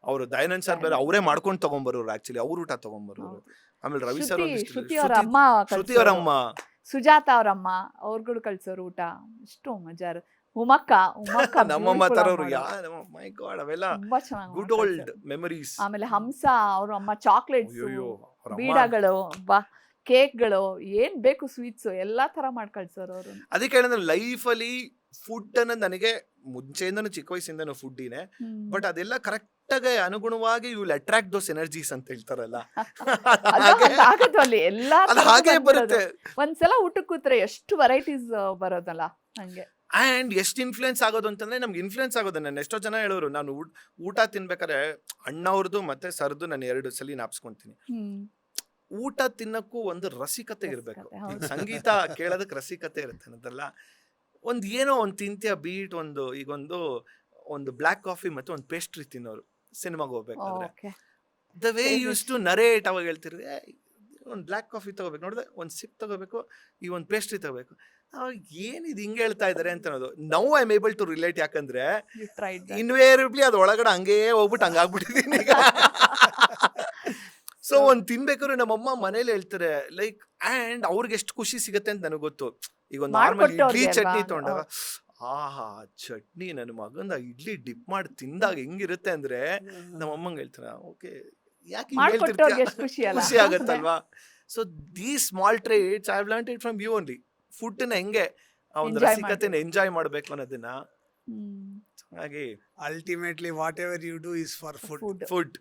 ಅವರು ದಯಾನಂದ್ ಸರ್ ಬೇರೆ ಅವರೇ ಮಾಡ್ಕೊಂಡು ತಗೊಂಡ್ಬರೋರು, ಆಕ್ಚುಲಿ ಅವ್ರ ಊಟ ತಗೊಂಡ್ಬರೋರು. ಆಮೇಲೆ ರವಿ ಸರ್ ಶ್ರುತಿ ಅವ್ರ ಅಮ್ಮ, ಶ್ರುತಿ ಅವ್ರ ಅಮ್ಮ, ಸುಜಾತ ಅವ್ರಮ್ಮ, ಅವ್ರುಗಳು ಕಳ್ಸೋರು ಊಟ ಎಷ್ಟು ಮಜಾ. ಉಮಕ್ಕ ನಮ್ಮಮ್ಮ ತರೋರು. ಮೈ ಗಾಡ್, ಅವೆಲ್ಲ ತುಂಬಾ ಚೆನ್ನಾಗಿ ಗುಡ್ ಓಲ್ಡ್ ಮೆಮರೀಸ್. ಆಮೇಲೆ ಹಂಸ ಅವ್ರ ಅಮ್ಮ ಚಾಕ್ಲೇಟ್ಸ್, ಅಯ್ಯೋ, ಬೀಡಗಳು, ಕೇಕ್ಗಳು, ಏನ್ ಬೇಕು ಸ್ವೀಟ್ಸ್ ಎಲ್ಲಾ ತರ ಮಾಡಿ ಕಳ್ಸೋರು ಅವರು. ಅದಕ್ಕೆ ಹೇಳಿದ್ರೆ ಲೈಫಲ್ಲಿ ಫುಡ್ ಅನ್ನೋದು ನನಗೆ ಮುಂಚೆಯಿಂದನೂ ಚಿಕ್ಕ ವಯಸ್ಸಿಂದನೂ ಫುಡ್ಡಿನೇ. ಬಟ್ ಅದೆಲ್ಲ ಕರೆಕ್ಟ್ ಆಗಿ ಅನುಗುಣವಾಗಿ you will attract those energies ಅಂತ ಹೇಳ್ತಾರಲ್ಲ, ಆಗದು ಅಲ್ಲಿ ಎಲ್ಲಾ ಅದು ಹಾಗೆ ಬರುತ್ತೆ. ಒಂದ್ಸಲ ಊಟಕ್ಕೆ ಕೂತ್ರೆ ಎಷ್ಟು ವೆರೈಟೀಸ್ ಬರೋದಲ್ಲ ಹಂಗೆ. ಆ್ಯಂಡ್ ಎಷ್ಟು ಇನ್ಫ್ಲೂಯೆನ್ಸ್ ಆಗೋದು ಅಂತಂದ್ರೆ, ನಮ್ಗೆ ಇನ್ಫ್ಲೂಯೆನ್ಸ್ ಆಗೋದು. ನಾನು ಎಷ್ಟೋ ಜನ ಹೇಳೋರು, ನಾನು ಊಟ ತಿನ್ಬೇಕಾದ್ರೆ ಅಣ್ಣವ್ರದ್ದು ಮತ್ತೆ ಸರ್ದು ನಾನು 2 ಸಲ ನಾಪ್ಸ್ಕೊಂತೀನಿ. ಊಟ ತಿನ್ನಕ್ಕೂ ಒಂದು ರಸಿಕತೆ ಇರಬೇಕು. ಸಂಗೀತ ಕೇಳೋದಕ್ಕೆ ರಸಿಕತೆ ಇರುತ್ತೆ ಅನ್ನೋದಲ್ಲ. ಒಂದು ಏನೋ ಒಂದು ತಿಂತೀಯ ಬೀಟ್, ಒಂದು ಬ್ಲ್ಯಾಕ್ ಕಾಫಿ ಮತ್ತೆ ಒಂದು ಪೇಸ್ಟ್ರಿ ತಿನ್ನೋರು ಸಿನಿಮಾಗೆ ಹೋಗ್ಬೇಕಾದ್ರೆ. The way use to narrate, ಅವಾಗ ಹೇಳ್ತಿರ್ರಿ, ಒಂದು ಬ್ಲ್ಯಾಕ್ ಕಾಫಿ ತಗೋಬೇಕು ನೋಡಿದ್ರೆ, ಒಂದು ಸಿಪ್ ತಗೋಬೇಕು, ಈ ಒಂದು ಪೇಸ್ಟ್ರಿ ತಗೋಬೇಕು. ಅವಾಗ ಏನಿದು ಹಿಂಗೆ ಹೇಳ್ತಾ ಇದಾರೆ ಅಂತ ಅನ್ನೋದು. Now I am able to relate. ಯಾಕಂದ್ರೆ ಇನ್ವೇರಿಯಬ್ಲಿ ಅದು ಒಳಗಡೆ ಹಂಗೇ ಹೋಗ್ಬಿಟ್ಟು ಹಂಗಾಗ್ಬಿಟ್ಟಿದ್ದೀನಿ ಈಗ. ಸೊ ಒಂದು ತಿನ್ಬೇಕಾದ್ರೆ ನಮ್ಮಮ್ಮ ಮನೇಲಿ ಹೇಳ್ತಾರೆ ಲೈಕ್, ಆ್ಯಂಡ್ ಅವ್ರಿಗೆ ಎಷ್ಟು ಖುಷಿ ಸಿಗುತ್ತೆ ಅಂತ ನನಗೆ ಗೊತ್ತು. ಈಗ ಒಂದು ನಾರ್ಮಲ್ ಇಡ್ಲಿ ಚಟ್ನಿ ತೊಗೊಂಡಾಗ, ಆಹಾ ಚಟ್ನಿ ನನ್ನ ಮಗಂದ ಇಡ್ಲಿ ಡಿಪ್ ಮಾಡಿ ತಿಂದಾಗ ಹೆಂಗಿರುತ್ತೆ ಅಂದ್ರೆ, ನಮ್ಮಮ್ಮಂಗೆ ಹೇಳ್ತಾರೆ, ಓಕೆ ಯಾಕೆ ಖುಷಿ ಆಗತ್ತಲ್ವಾ. So these small traits I have learned it from you only. ಫುಡ್ನ ಹೆಂಗೆ ಆ ಒಂದು ರಸಿಕತೆನ ಎಂಜಾಯ್ ಮಾಡಬೇಕು ಅನ್ನೋದನ್ನ. ಹಾಗೆ ultimately whatever you do is for food.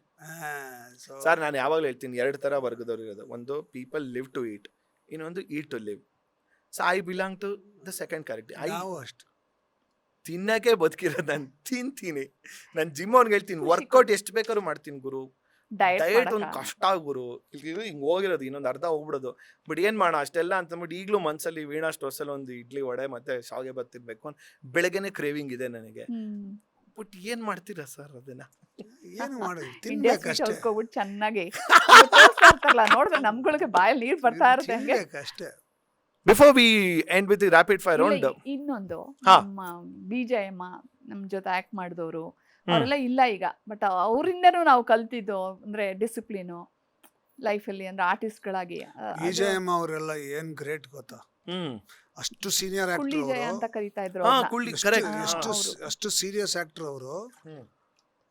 Sir ನಾನು ಯಾವಾಗಲೂ ಹೇಳ್ತೀನಿ, 2 ಥರ ವರ್ಗದವ್ರು ಇರೋದು. ಒಂದು ಪೀಪಲ್ ಲಿವ್ ಟು ಈಟ್, ಇನ್ನೊಂದು eat to live. So I belong to the second character. ಅಷ್ಟು ತಿನ್ನಕ್ಕೆ ಬದುಕಿರೋದು. ನಾನು ತಿಂತೀನಿ, ನಾನು ಜಿಮ್ ಅವ್ನಿಗೆ ಹೇಳ್ತೀನಿ, ವರ್ಕೌಟ್ ಎಷ್ಟು ಬೇಕಾದ್ರೂ ಮಾಡ್ತೀನಿ ಗುರು, ಡಯಟ್ ಒಂದು ಕಷ್ಟ ಗುರು, ಹಿಂಗೆ ಹೋಗಿರೋದು, ಇನ್ನೊಂದು ಅರ್ಧ ಹೋಗ್ಬಿಡೋದು. ಬಟ್ ಏನು ಮಾಡೋಣ ಅಷ್ಟೆಲ್ಲ ಅಂತಂದ್ಬಿಟ್ಟು ಈಗಲೂ ಮನ್ಸಲ್ಲಿ ವೀಣಾ ಸ್ಟೋರ್ಸಲ್ಲಿ ಒಂದು ಇಡ್ಲಿ ವಡೆ ಮತ್ತೆ ಶಾವಿಗೆ ಬಾತ್ ತಿನ್ಬೇಕು ಅಂತ ಬೆಳಗ್ಗೆನೆ ಕ್ರೇವಿಂಗ್ ಇದೆ ನನಗೆ. ಬಟ್ ಏನ್ ಮಾಡ್ತೀರಾ ಸರ್ ಅದನ್ನ? ಏನು ಮಾಡಿ ಇಂಡಿಯಾ ಸ್ವೀಟ್ ತಿನ್ಬೇಕಷ್ಟೇ, ಹೊಸ್ಕೊಬಿಟ್ಟು ಚೆನ್ನಾಗಿ ತೋರಿಸ್ತಾ ಇರ್ತಾರಲ್ಲ ನೋಡಿದ್ರೆ ನಮ್ಗಳಿಗೆ ಬಾಯಲ್ಲಿ ನೀರು ಬರ್ತಾ ಇರುತ್ತೆ ಹಂಗೆ. ತಿನ್ಬೇಕಷ್ಟೇ. Before we end with rapid fire ಇಲ್ಲ, ರೌಂಡ್, ಇನ್ನೊಂದು ಹಾ. ನಮ್ಮ BJM ನಮ್ ಜೊತೆ ಆಕ್ಟ್ ಮಾಡಿದವರು ಅವರೆಲ್ಲ ಇಲ್ಲ ಈಗ, ಬಟ್ ಅವರಿಂದನೂ ನಾವು ಕಲ್ತಿದ್ದು ಅಂದ್ರೆ ಡಿಸಿಪ್ಲಿನು ಲೈಫಲ್ಲಿ, ಅಂದ್ರೆ ಆರ್ಟಿಸ್ಟ್ಗಳಾಗಿ BJM ಅವರೆಲ್ಲ ಏನ್ ಗ್ರೇಟ್ ಗೊತ್ತಾ, ಅಷ್ಟು ಸೀನಿಯರ್ ಕುಳ್ಳಿ ಆಕ್ಟರ್ ಜಯ ಅವರು, ಅಂತ ಕರಿತಾ ಇದ್ರು ಹಾ ಅವ್ರನ್ನ. ಕುಳ್ಳಿ ಎಷ್ಟು ಕರೆಕ್ಟ್. ಎಷ್ಟು ಅವ್ರು. ಅಷ್ಟು ಸೀರಿಯಸ್ ಆಕ್ಟರ್ ಅವರು.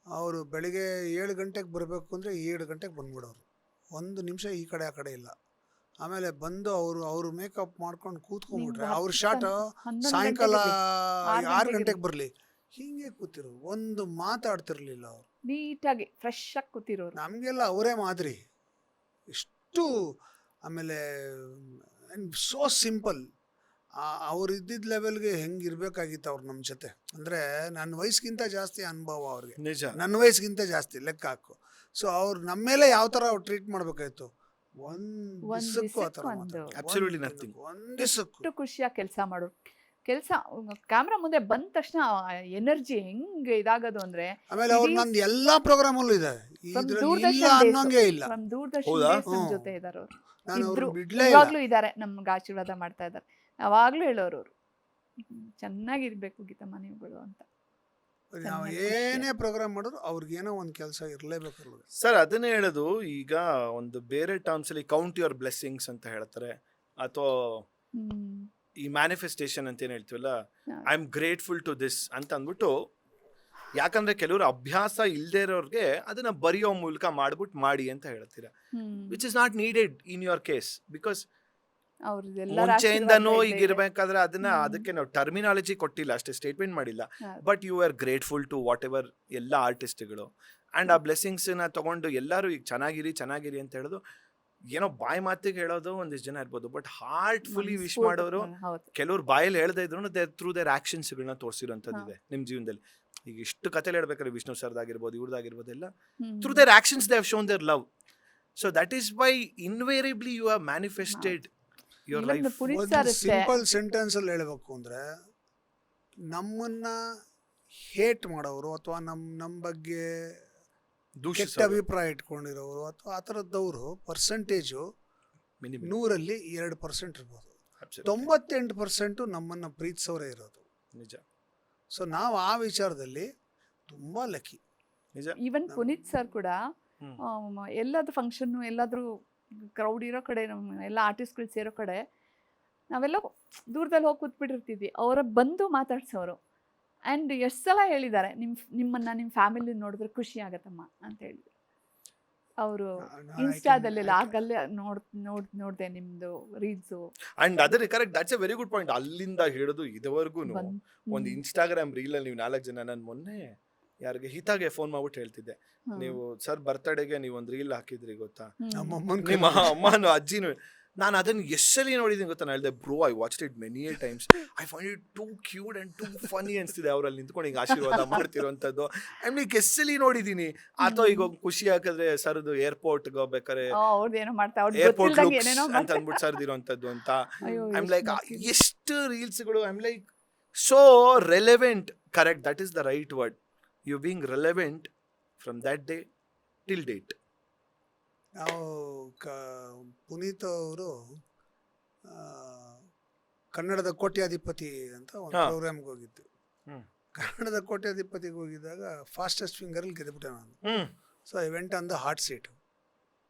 ಅವರು ಬೆಳಿಗ್ಗೆ 7 ಗಂಟೆಗೆ ಬರಬೇಕು ಅಂದರೆ 7 ಗಂಟೆಗೆ ಬಂದ್ಬಿಡೋರು, 1 ನಿಮಿಷ ಈ ಕಡೆ ಆ ಕಡೆ ಇಲ್ಲ. ಆಮೇಲೆ ಬಂದು ಅವರು ಮೇಕಪ್ ಮಾಡ್ಕೊಂಡು ಕೂತ್ಕೊಂಡ್ಬಿಟ್ರೆ ನಿಮ್ಗೆ ಅವ್ರ ಶಾಟ್ 11 ಸಾಯಂಕಾಲ ಗಂಟೆಗೆ 6 ಗಂಟೆಗೆ ಬರಲಿ, ಹಿಂಗೆ ಕೂತಿರೋರು, ಒಂದು ಮಾತಾಡ್ತಿರ್ಲಿಲ್ಲ ಅವರು. ನೀಟಾಗಿ ಫ್ರೆಶ್ ಆಗಿ ಕೂತಿರೋರು. ನಮಗೆಲ್ಲ ಅವರೇ ಮಾದರಿ, ಎಷ್ಟು. ಆಮೇಲೆ ಸೋ ಸಿಂಪಲ್. ಅವ್ರು ಇದ್ದಿದ್ದ ಲೆವೆಲ್ಗೆ ಹೆಂಗಿರ್ಬೇಕಾಗಿತ್ತು ಅವ್ರು ನಮ್ಮ ಜೊತೆ, ಅಂದರೆ ನನ್ನ ವಯಸ್ಸಿಗಿಂತ ಜಾಸ್ತಿ ಅನುಭವ ಅವ್ರಿಗೆ, ನಿಜ. ನನ್ನ ವಯಸ್ಸಿಗಿಂತ ಜಾಸ್ತಿ ಲೆಕ್ಕ ಹಾಕು. ಸೊ ಅವ್ರು ನಮ್ಮ ಮೇಲೆ ಯಾವ ಥರ ಟ್ರೀಟ್ ಮಾಡಬೇಕಾಯ್ತು, ಒಂದು ದಿವಸಕ್ಕೂ ಆ ಥರ ಒಂದು. Absolutely nothing. ಒಂದು ದಿವಸಕ್ಕೂ ಎಷ್ಟು ಖುಷಿಯಾಗಿ ಕೆಲಸ ಮಾಡೋರು. ಕೆಲಸ ಕ್ಯಾಮ್ರಾ ಮುಂದೆ ಬಂದ ತಕ್ಷಣ ಎನರ್ಜಿ ಹೆಂಗೆ ಇದಾಗೋದು ಅಂದ್ರೆ, ಆಮೇಲೆ ಅವ್ರು ಇಡೀ ನಂದು ಎಲ್ಲಾ ಪ್ರೋಗ್ರಾಮಲ್ಲೂ ಇದೆ, from ಇದ್ರಲ್ಲಿ ದೂರದರ್ಶನ್ ಇಲ್ಲ days. ಅನ್ನೋಂಗೆ ಇಲ್ಲ. ನಮ್ ದೂರದರ್ಶನ್ ಹೌದಾ? days ನಮ್ ಹ್ಮ್. ಜೊತೆ ಇದಾರೆ ಅವರು. ನಾನು ಇಬ್ರು ಅವ್ರನ್ನ ಬಿಡ್ಲೇ ಇಲ್ಲ. ಇವಾಗ್ಲೂ ಇದಾರೆ, ನಮ್ಗೆ ಆಶೀರ್ವಾದ ಮಾಡ್ತಾ ಇದ್ದಾರೆ. ಯಾವಾಗ್ಲೂ ಹೇಳೋರು ಅವರು, ಚೆನ್ನಾಗಿರ್ಬೇಕು ಗೀತಮ್ಮ ನೀವುಗಳು ಅಂತ. ನಾವು ಚೆನ್ನಾಗಿ ಏನೇ ಪ್ರೋಗ್ರಾಮ್ ಮಾಡಿದ್ರು ಅವ್ರಿಗೇನೋ ಒಂದು ಕೆಲಸ ಇರಲೇಬೇಕು. ಸರ್ ಅದನ್ನೇ ಹೇಳೋದು. ಈಗ ಒಂದು ಬೇರೆ ಟರ್ಮ್ಸ್ ಅಲ್ಲಿ ಕೌಂಟ್ ಯುವರ್ ಬ್ಲೆಸ್ಸಿಂಗ್ಸ್ ಅಂತ ಹೇಳ್ತಾರೆ, ಅಥವಾ ಹ್ಮ್. ಈ ಮ್ಯಾನಿಫೆಸ್ಟೇಷನ್ ಅಂತ ಏನ್ ಹೇಳ್ತೀವಲ್ಲ, ಹಾ. I am grateful to this ಅಂತ ಅಂದ್ಬಿಟ್ಟು, ಯಾಕಂದ್ರೆ ಕೆಲವರು ಅಭ್ಯಾಸ ಇಲ್ದೇ ಇರೋರ್ಗೆ ಅದನ್ನ ಬರೆಯೋ ಮೂಲಕ ಮಾಡ್ಬಿಟ್ಟು ಮಾಡಿ ಅಂತ ಹೇಳ್ತೀರಾ, hmm. Which is not needed in your case. Because ಅವ್ರದ್ದೆಲ್ಲರ ಮುಂಚೆಯಿಂದನೂ ಆಶೀರ್ವಾದ ಈಗ ಇದೆ. ಇರ್ಬೇಕಾದ್ರೆ ಅದನ್ನ ಹ್ಮ್. ಅದಕ್ಕೆ ನಾವು ಟರ್ಮಿನಾಲಜಿ ಕೊಟ್ಟಿಲ್ಲ ಅಷ್ಟೇ, ಸ್ಟೇಟ್ಮೆಂಟ್ ಮಾಡಿಲ್ಲ. ಹೌದು. But you are grateful to whatever ಎಲ್ಲ ಆರ್ಟಿಸ್ಟ್ಗಳು, ಅಂಡ್ ಆ ಬ್ಲೆಸ್ಸಿಂಗ್ಸ್ ನ ತಗೊಂಡು ಎಲ್ಲರೂ ಈಗ ಚೆನ್ನಾಗಿರಿ ಅಂತ ಹೇಳೋದು ಏನೋ ಬಾಯಿ ಮಾತಿಗೆ ಹೇಳೋದು ಒಂದಿಷ್ಟು ಜನ ಇರ್ಬೋದು, ಬಟ್ ಹಾರ್ಟ್ಫುಲಿ ವಿಶ್ ಮನಸ್ಫೂರ್ತಿ- ಮಾಡೋರು ಹೌದು. ಕೆಲವ್ರು ಬಾಯಲ್ಲಿ ಹೇಳ್ದೇ ಇದ್ರು ಥ್ರೂ ದೇರ್ ಆಕ್ಷನ್ಸ್ಗಳನ್ನ ತೋರಿಸಿರೋಂಥದ್ದಿದೆ ನಿಮ್ಮ ಜೀವನದಲ್ಲಿ. ಈಗ ಇಷ್ಟು ಕಥೆಗಳು ಹೇಳ್ಬೇಕಾದ್ರೆ ವಿಷ್ಣು ಸರ್ದಾಗಿರ್ಬೋದು, ಇವ್ರದ್ದಾಗಿರ್ಬೋದು, ಎಲ್ಲ hmm. Through their actions they have shown their love. So that is why invariably you have manifested your Even life. Puneeth ಒಂದು ಸರ್ ಅಷ್ಟೇ. ಸಿಂಪಲ್ ಸೆಂಟೆನ್ಸ್ ಅಲ್ಲಿ ಹೇಳ್ಬೇಕು ಅಂದ್ರೆ, ನಮ್ಮನ್ನ ಹೇಟ್ ಮಾಡೋರು ಅಥವಾ ನಮ್ಮ ಬಗ್ಗೆ ಕೆಟ್ಟ ಅಭಿಪ್ರಾಯ ಇಟ್ಕೊಂಡಿರೋರು ಅಥವಾ ಆ ಥರದ್ದವರು ಪರ್ಸೆಂಟೇಜು 100ರಲ್ಲಿ 2% ಇರ್ಬೋದು, 98% ನಮ್ಮನ್ನ ಪ್ರೀತಿಸೋರೇ ಇರೋದು. ನಿಜ ಸೊ ನಾವು ಆ ವಿಚಾರದಲ್ಲಿ ತುಂಬಾ ಲಕ್ಕಿ. ನಿಜ. ಈವನ್ ಪುನೀತ್ ಸರ್ ಕೂಡ ಹ್ಮ್. ಎಲ್ಲಾದ್ರೂ ಫಂಕ್ಷನ್ನು, ಎಲ್ಲಾದ್ರೂ ಕ್ರೌಡ್ ಇರೋ ಕಡೆ, ನಮ್ಮ ಎಲ್ಲ ಆರ್ಟಿಸ್ಟ್ಗಳು ಸೇರೋ ಕಡೆ ನಾವೆಲ್ಲ ದೂರದಲ್ಲಿ ಹೋಗಿ ಕೂತ್ಬಿಟ್ಟಿರ್ತಿದ್ವಿ, ಅವರ ಬಂದು ಮಾತಾಡ್ಸೋರು. ಆ್ಯಂಡ್ ಎಷ್ಟು ಸಲ ಹೇಳಿದ್ದಾರೆ, ನಿಮ್ಮನ್ನ ನಿಮ್ಮ ಫ್ಯಾಮಿಲಿ ನೋಡಿದ್ರೆ ಖುಷಿ ಆಗತ್ತಮ್ಮ ಅಂತ ಹೇಳಿದ್ರು ಅವರು. ಇನ್ಸ್ಟಾದಲ್ಲೆಲ್ಲ ಆಗಲ್ಲೇ ನೋಡ್ದೆ ನಿಮ್ದು ರೀಲ್ಸು. ಅಂಡ್ ಅದರ correct, that's A very good point. ಅಲ್ಲಿಂದ ಹಿಡಿದು ಇದುವರೆಗೂ ಒಂದು ಇನ್ಸ್ಟಾಗ್ರಾಮ್ ರೀಲಲ್ಲಿ ನೀವು 4 ಜನ, ನಾನು ಮೊನ್ನೆ ಯಾರಿಗೆ ಹಿತಾಗೆ ಫೋನ್ ಮಾಡ್ಬಿಟ್ಟು ಹೇಳ್ತಿದ್ದೆ, ನೀವು ಸರ್ ಬರ್ತಡೆಗೆ ನೀವು ಒಂದು ರೀಲ್ ಹಾಕಿದ್ರಿ ಗೊತ್ತಾ, ನಿಮ್ಮ ಅಮ್ಮನೂ ಅಜ್ಜಿನೂ. ನಾನು ಅದನ್ನು ಎಷ್ಟಲ್ಲಿ ನೋಡಿದ್ದೀನಿ ಗೊತ್ತಾ, ನಾನು ಹೇಳಿದೆ bro I watched it many times, I find it too cute and too funny ಅನಿಸ್ತಿದೆ ಅವರಲ್ಲಿ ನಿಂತ್ಕೊಂಡು ಹಿಂಗೆ ಆಶೀರ್ವಾದ ಮಾಡ್ತಿರೋಂಥದ್ದು. ಐ ಮೀನ್ ಎಷ್ಟಲ್ಲಿ ನೋಡಿದ್ದೀನಿ. ಅಥವಾ ಈಗ ಖುಷಿ ಹಾಕಿದ್ರೆ ಸರ್ದು ಏರ್ಪೋರ್ಟ್ಗೆ ಹೋಗ್ಬೇಕಾರೆ ಅವ್ರದ್ದೇನೋ ಮಾಡ್ತಾ ಏರ್ಪೋರ್ಟ್ ಏನೇನೋ ಅಂತ ಅಂದ್ಬಿಟ್ಟು ಸರ್ದಿರೋಂಥದ್ದು ಅಂತ. ಅಯ್ಯೋ, ಐ ಆಮ್ ಲೈಕ್ ಎಷ್ಟು ರೀಲ್ಸ್ಗಳು, I am like so relevant. Correct, that is the right word. You being relevant from that day till date. ನಾವು ಪುನೀತ್ ಅವರು ಕನ್ನಡದ ಕೋಟ್ಯಾಧಿಪತಿ ಅಂತ ಒಂದು ಪ್ರೋಗ್ರಾಮ್ಗೆ ಹೋಗಿದ್ದು. ಕನ್ನಡದ ಕೋಟ್ಯಾಧಿಪತಿಗೆ ಹೋಗಿದ್ದಾಗ ಫಾಸ್ಟೆಸ್ಟ್ ಫಿಂಗರಲ್ಲಿ ಗೆದ್ಬಿಟ್ಟೆ ನಾನು. So I went on the hot seat.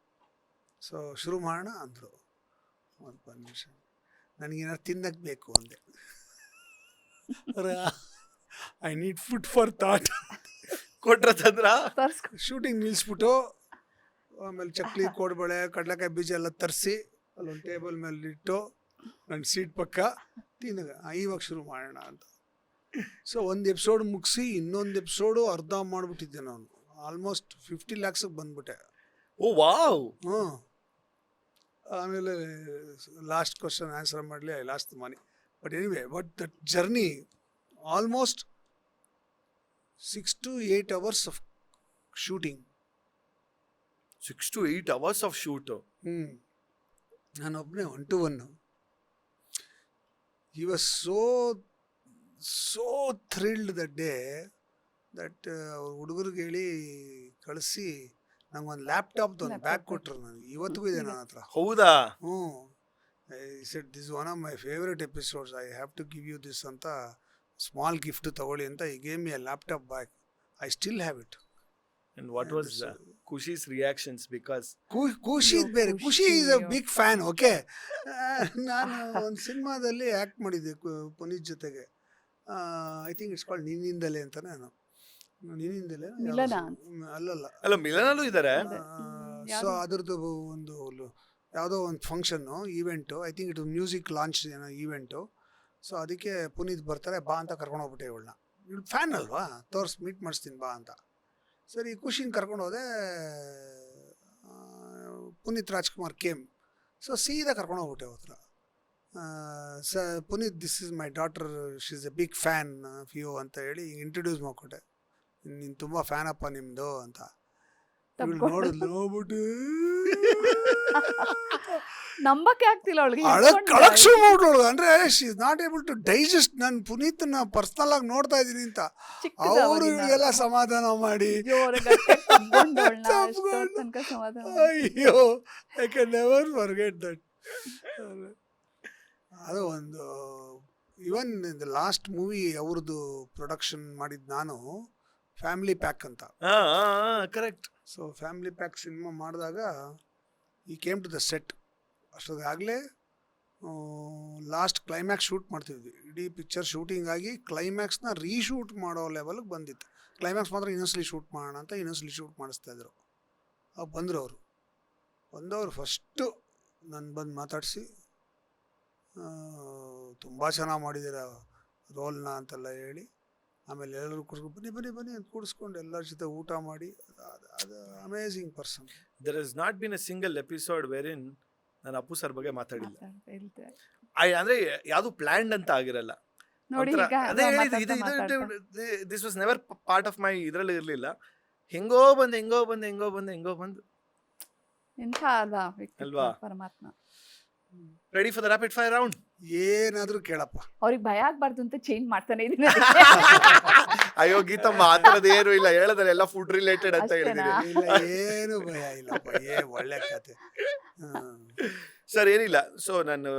So ಶುರು ಮಾಡೋಣ ಅಂದರು. ಒಂದು 10 ನಿಮಿಷ ನನಗೇನಾದ್ರು ತಿನ್ನಕ್ಕೆ ಬೇಕು ಅಂದೆ. I need food for thought ಕೊಟ್ರ ತಂದ್ರ ಶೂಟಿಂಗ್ ನಿಲ್ಲಿಸ್ಬಿಟ್ಟು ಆಮೇಲೆ ಚಕ್ಲಿ, ಕೋಡ್ಬಳೆ, ಕಡಲೆಕಾಯಿ ಬೀಜ ಎಲ್ಲ ತರಿಸಿ ಅಲ್ಲೊಂದು ಟೇಬಲ್ ಮೇಲೆ ಇಟ್ಟು ನನ್ನ ಸೀಟ್ ಪಕ್ಕ ತಿನ್ನಗ ಇವಾಗ ಶುರು ಮಾಡೋಣ ಅಂತ. ಸೊ ಒಂದು ಎಪಿಸೋಡ್ ಮುಗಿಸಿ ಇನ್ನೊಂದು ಎಪಿಸೋಡು ಅರ್ಧ ಮಾಡಿಬಿಟ್ಟಿದ್ದೆ ನಾನು. ಆಲ್ಮೋಸ್ಟ್ 50 lakhs ಬಂದ್ಬಿಟ್ಟೆ. ಓ ವಾವ್. ಆಮೇಲೆ ಲಾಸ್ಟ್ ಕ್ವಶನ್ ಆನ್ಸರ್ ಮಾಡಲಿ, I lost the money. But anyway, but that journey almost 6 to 8 hours of shooting. 6 to 8 hours of shoot. ನಾನೊಬ್ಬನೇ 1 to 1. He was so thrilled that day. That ಅವ್ರ ಹುಡುಗರಿಗೆ ಹೇಳಿ ಕಳಿಸಿ ನಂಗೊಂದು ಲ್ಯಾಪ್ಟಾಪ್ದು ಒಂದು ಬ್ಯಾಗ್ ಕೊಟ್ಟರು ನನಗೆ, ಇವತ್ತಿಗೂ ಇದೆ ನನ್ನ ಹತ್ರ. ಹೌದಾ? ಹ್ಞೂ. Set this one of my favourite episodes, I have to give you this ಅಂತ ಸ್ಮಾಲ್ ಗಿಫ್ಟ್ ತಗೊಳ್ಳಿ ಅಂತ ಈ game a laptop bag. I still have it. And what was Kushi's reactions? Because ಖುಷಿ ಬೇರೆ, ಖುಷಿ ಈಸ್ ಅ ಖುಷಿ. Big fan. Okay, ನಾನು ಒಂದು ಸಿನಿಮಾದಲ್ಲಿ ಆ್ಯಕ್ಟ್ ಮಾಡಿದ್ದೆ ಪುನೀತ್ ಜೊತೆಗೆ. ಐ ಥಿಂಕ್ ಇಟ್ಸ್ ಕಾಲ್ಡ್ ನಿನ್ನಿಂದಲೇ ಅಂತಾನೆ. ನಿನ್ನಿಂದಲೇ ಮಿಲನ ಅಲ್ಲಲ್ಲ, ಅಲ್ಲ ಮಿಲನಲ್ಲೂ ಇದ್ದಾರೆ. ಅದೇ. ಸೊ ಅದ್ರದ್ದು ಒಂದು ಯಾವುದೋ ಒಂದು function, event, I think it music launch ಏನೋ ಈವೆಂಟು. ಸೊ ಅದಕ್ಕೆ ಪುನೀತ್ ಬರ್ತಾರೆ, ಬಾ ಅಂತ ಕರ್ಕೊಂಡು ಹೋಗ್ಬಿಟ್ಟೆ ಇವಳನ್ನ. ಇವಳು ಫ್ಯಾನ್ ಅಲ್ವಾ, ಮೀಟ್ ಮಾಡಿಸ್ತೀನಿ ಬಾ ಅಂತ. ಸರಿ ಖುಷಿನ ಕರ್ಕೊಂಡು ಹೋದೆ. ಪುನೀತ್ ರಾಜ್ಕುಮಾರ್ ಕೇಮ್. ಸೊ ಸೀದಾ ಕರ್ಕೊಂಡು ಹೋಗ್ಬಿಟ್ಟೆ ಹತ್ರ. Puneeth, this is my daughter, she is a big fan of you ಅಂತ ಹೇಳಿ ಇಂಟ್ರೊಡ್ಯೂಸ್ ಮಾಡಿಕೊಟ್ಟೆ. ನೀನು ತುಂಬ ಫ್ಯಾನಪ್ಪ ನಿಮ್ಮದು ಅಂತ. ಇವಳು ನೋಡಿದ್ಲು, ನೋಡ್ಬಿಟ್ಟು ನಂಬಕ್ಕೆ ಆಗ್ತಿಲ್ಲ ಅವಳಿಗೆ. ಕಳಕ್ಷ ಮಾಡ್ಬಿಟ್ಳು. ಅಂದರೆ she is not able to digest. ನಾನು ಪುನೀತ್ನ ಪರ್ಸ್ನಲ್ ಆಗಿ ನೋಡ್ತಾ ಇದ್ದೀನಿ ಅಂತ ಅವರು ಇವರಿಗೆಲ್ಲ ಸಮಾಧಾನ ಮಾಡಿ, ಅಯ್ಯೋ I can never forget that. ಅದು ಒಂದು ಇವನ್ ದ ಲಾಸ್ಟ್ ಮೂವಿ ಅವ್ರದ್ದು ಪ್ರೊಡಕ್ಷನ್ ಮಾಡಿದ್ದು ನಾನು, ಫ್ಯಾಮಿಲಿ ಪ್ಯಾಕ್ ಅಂತ. Correct. So family pack cinema ಮಾಡಿದಾಗ he came to the set. ಅಷ್ಟೊತ್ತಾಗಲೇ ಲಾಸ್ಟ್ ಕ್ಲೈಮ್ಯಾಕ್ಸ್ ಶೂಟ್ ಮಾಡ್ತಿದ್ವಿ. ಇಡೀ ಪಿಕ್ಚರ್ ಶೂಟಿಂಗ್ ಆಗಿ ಕ್ಲೈಮ್ಯಾಕ್ಸ್ನ ರೀಶೂಟ್ ಮಾಡೋ ಲೆವೆಲ್ಗೆ ಬಂದಿತ್ತು. ಕ್ಲೈಮ್ಯಾಕ್ಸ್ ಮಾತ್ರ ಇನ್ನೊಂದ್ಸಲಿ ಶೂಟ್ ಮಾಡೋಣ ಅಂತ ಇನ್ನೊಂದ್ಸಲಿ ಶೂಟ್ ಮಾಡಿಸ್ತಾಯಿದ್ರು. ಅವಾಗ ಬಂದವರು ಫಸ್ಟು ನಾನು ಬಂದು ಮಾತಾಡಿಸಿ, ತುಂಬ ಚೆನ್ನಾಗಿ ಮಾಡಿದ್ದೀರ ರೋಲ್ನ ಅಂತೆಲ್ಲ ಹೇಳಿ, ಆಮೇಲೆ ಎಲ್ಲರೂ ಕೂರಿಸ್ಕೊಂಡು ಬನ್ನಿ ಅಂತ ಕೂಡಿಸ್ಕೊಂಡು ಎಲ್ಲರ ಜೊತೆ ಊಟ ಮಾಡಿ, ಅದು amazing person. There has not been a single episode wherein ನಾನು ಅಪ್ಪು ಸರ್ ಬಗ್ಗೆ ಮಾತಾಡಿಲ್ಲ. ಅಂದ್ರೆ ಯಾವುದು ಪ್ಲಾನ್ಡ್ ಅಂತ ಆಗಿರಲ್ಲ. This was never part of my ಇದ್ರಲ್ಲಿ ಇರಲಿಲ್ಲ. ಹೆಂಗೋ ಬಂದು ಎಂಥ ಅಲ್ವಾ ಅಲ್ವಾ? ಪರಮಾತ್ಮ. Ready for the rapid fire round? ಏನಾದರೂ ಕೇಳಪ್ಪ. ಅವ್ರಿಗೆ ಭಯ ಆಗ್ಬಾರ್ದು ಅಂತ ಚೇಂಜ್ ಮಾಡ್ತಾನೆ ಇದೀನಿ. ಅಯ್ಯೋ ಗೀತಮ್ಮ, ಆ ಥರದ್ದು ಏನು ಇಲ್ಲ, ಹೇಳೋದ್ರೆ ಎಲ್ಲ ಫುಡ್ ರಿಲೇಟೆಡ್ ಅಂತ ಹೇಳಿದಿರಿ. ಇಲ್ಲ, ಏನು ಭಯ ಇಲ್ಲಪ್ಪ, ಒಳ್ಳೆ ಕತೆ. ಸರ್ ಏನಿಲ್ಲ. ಸೊ ನಾನು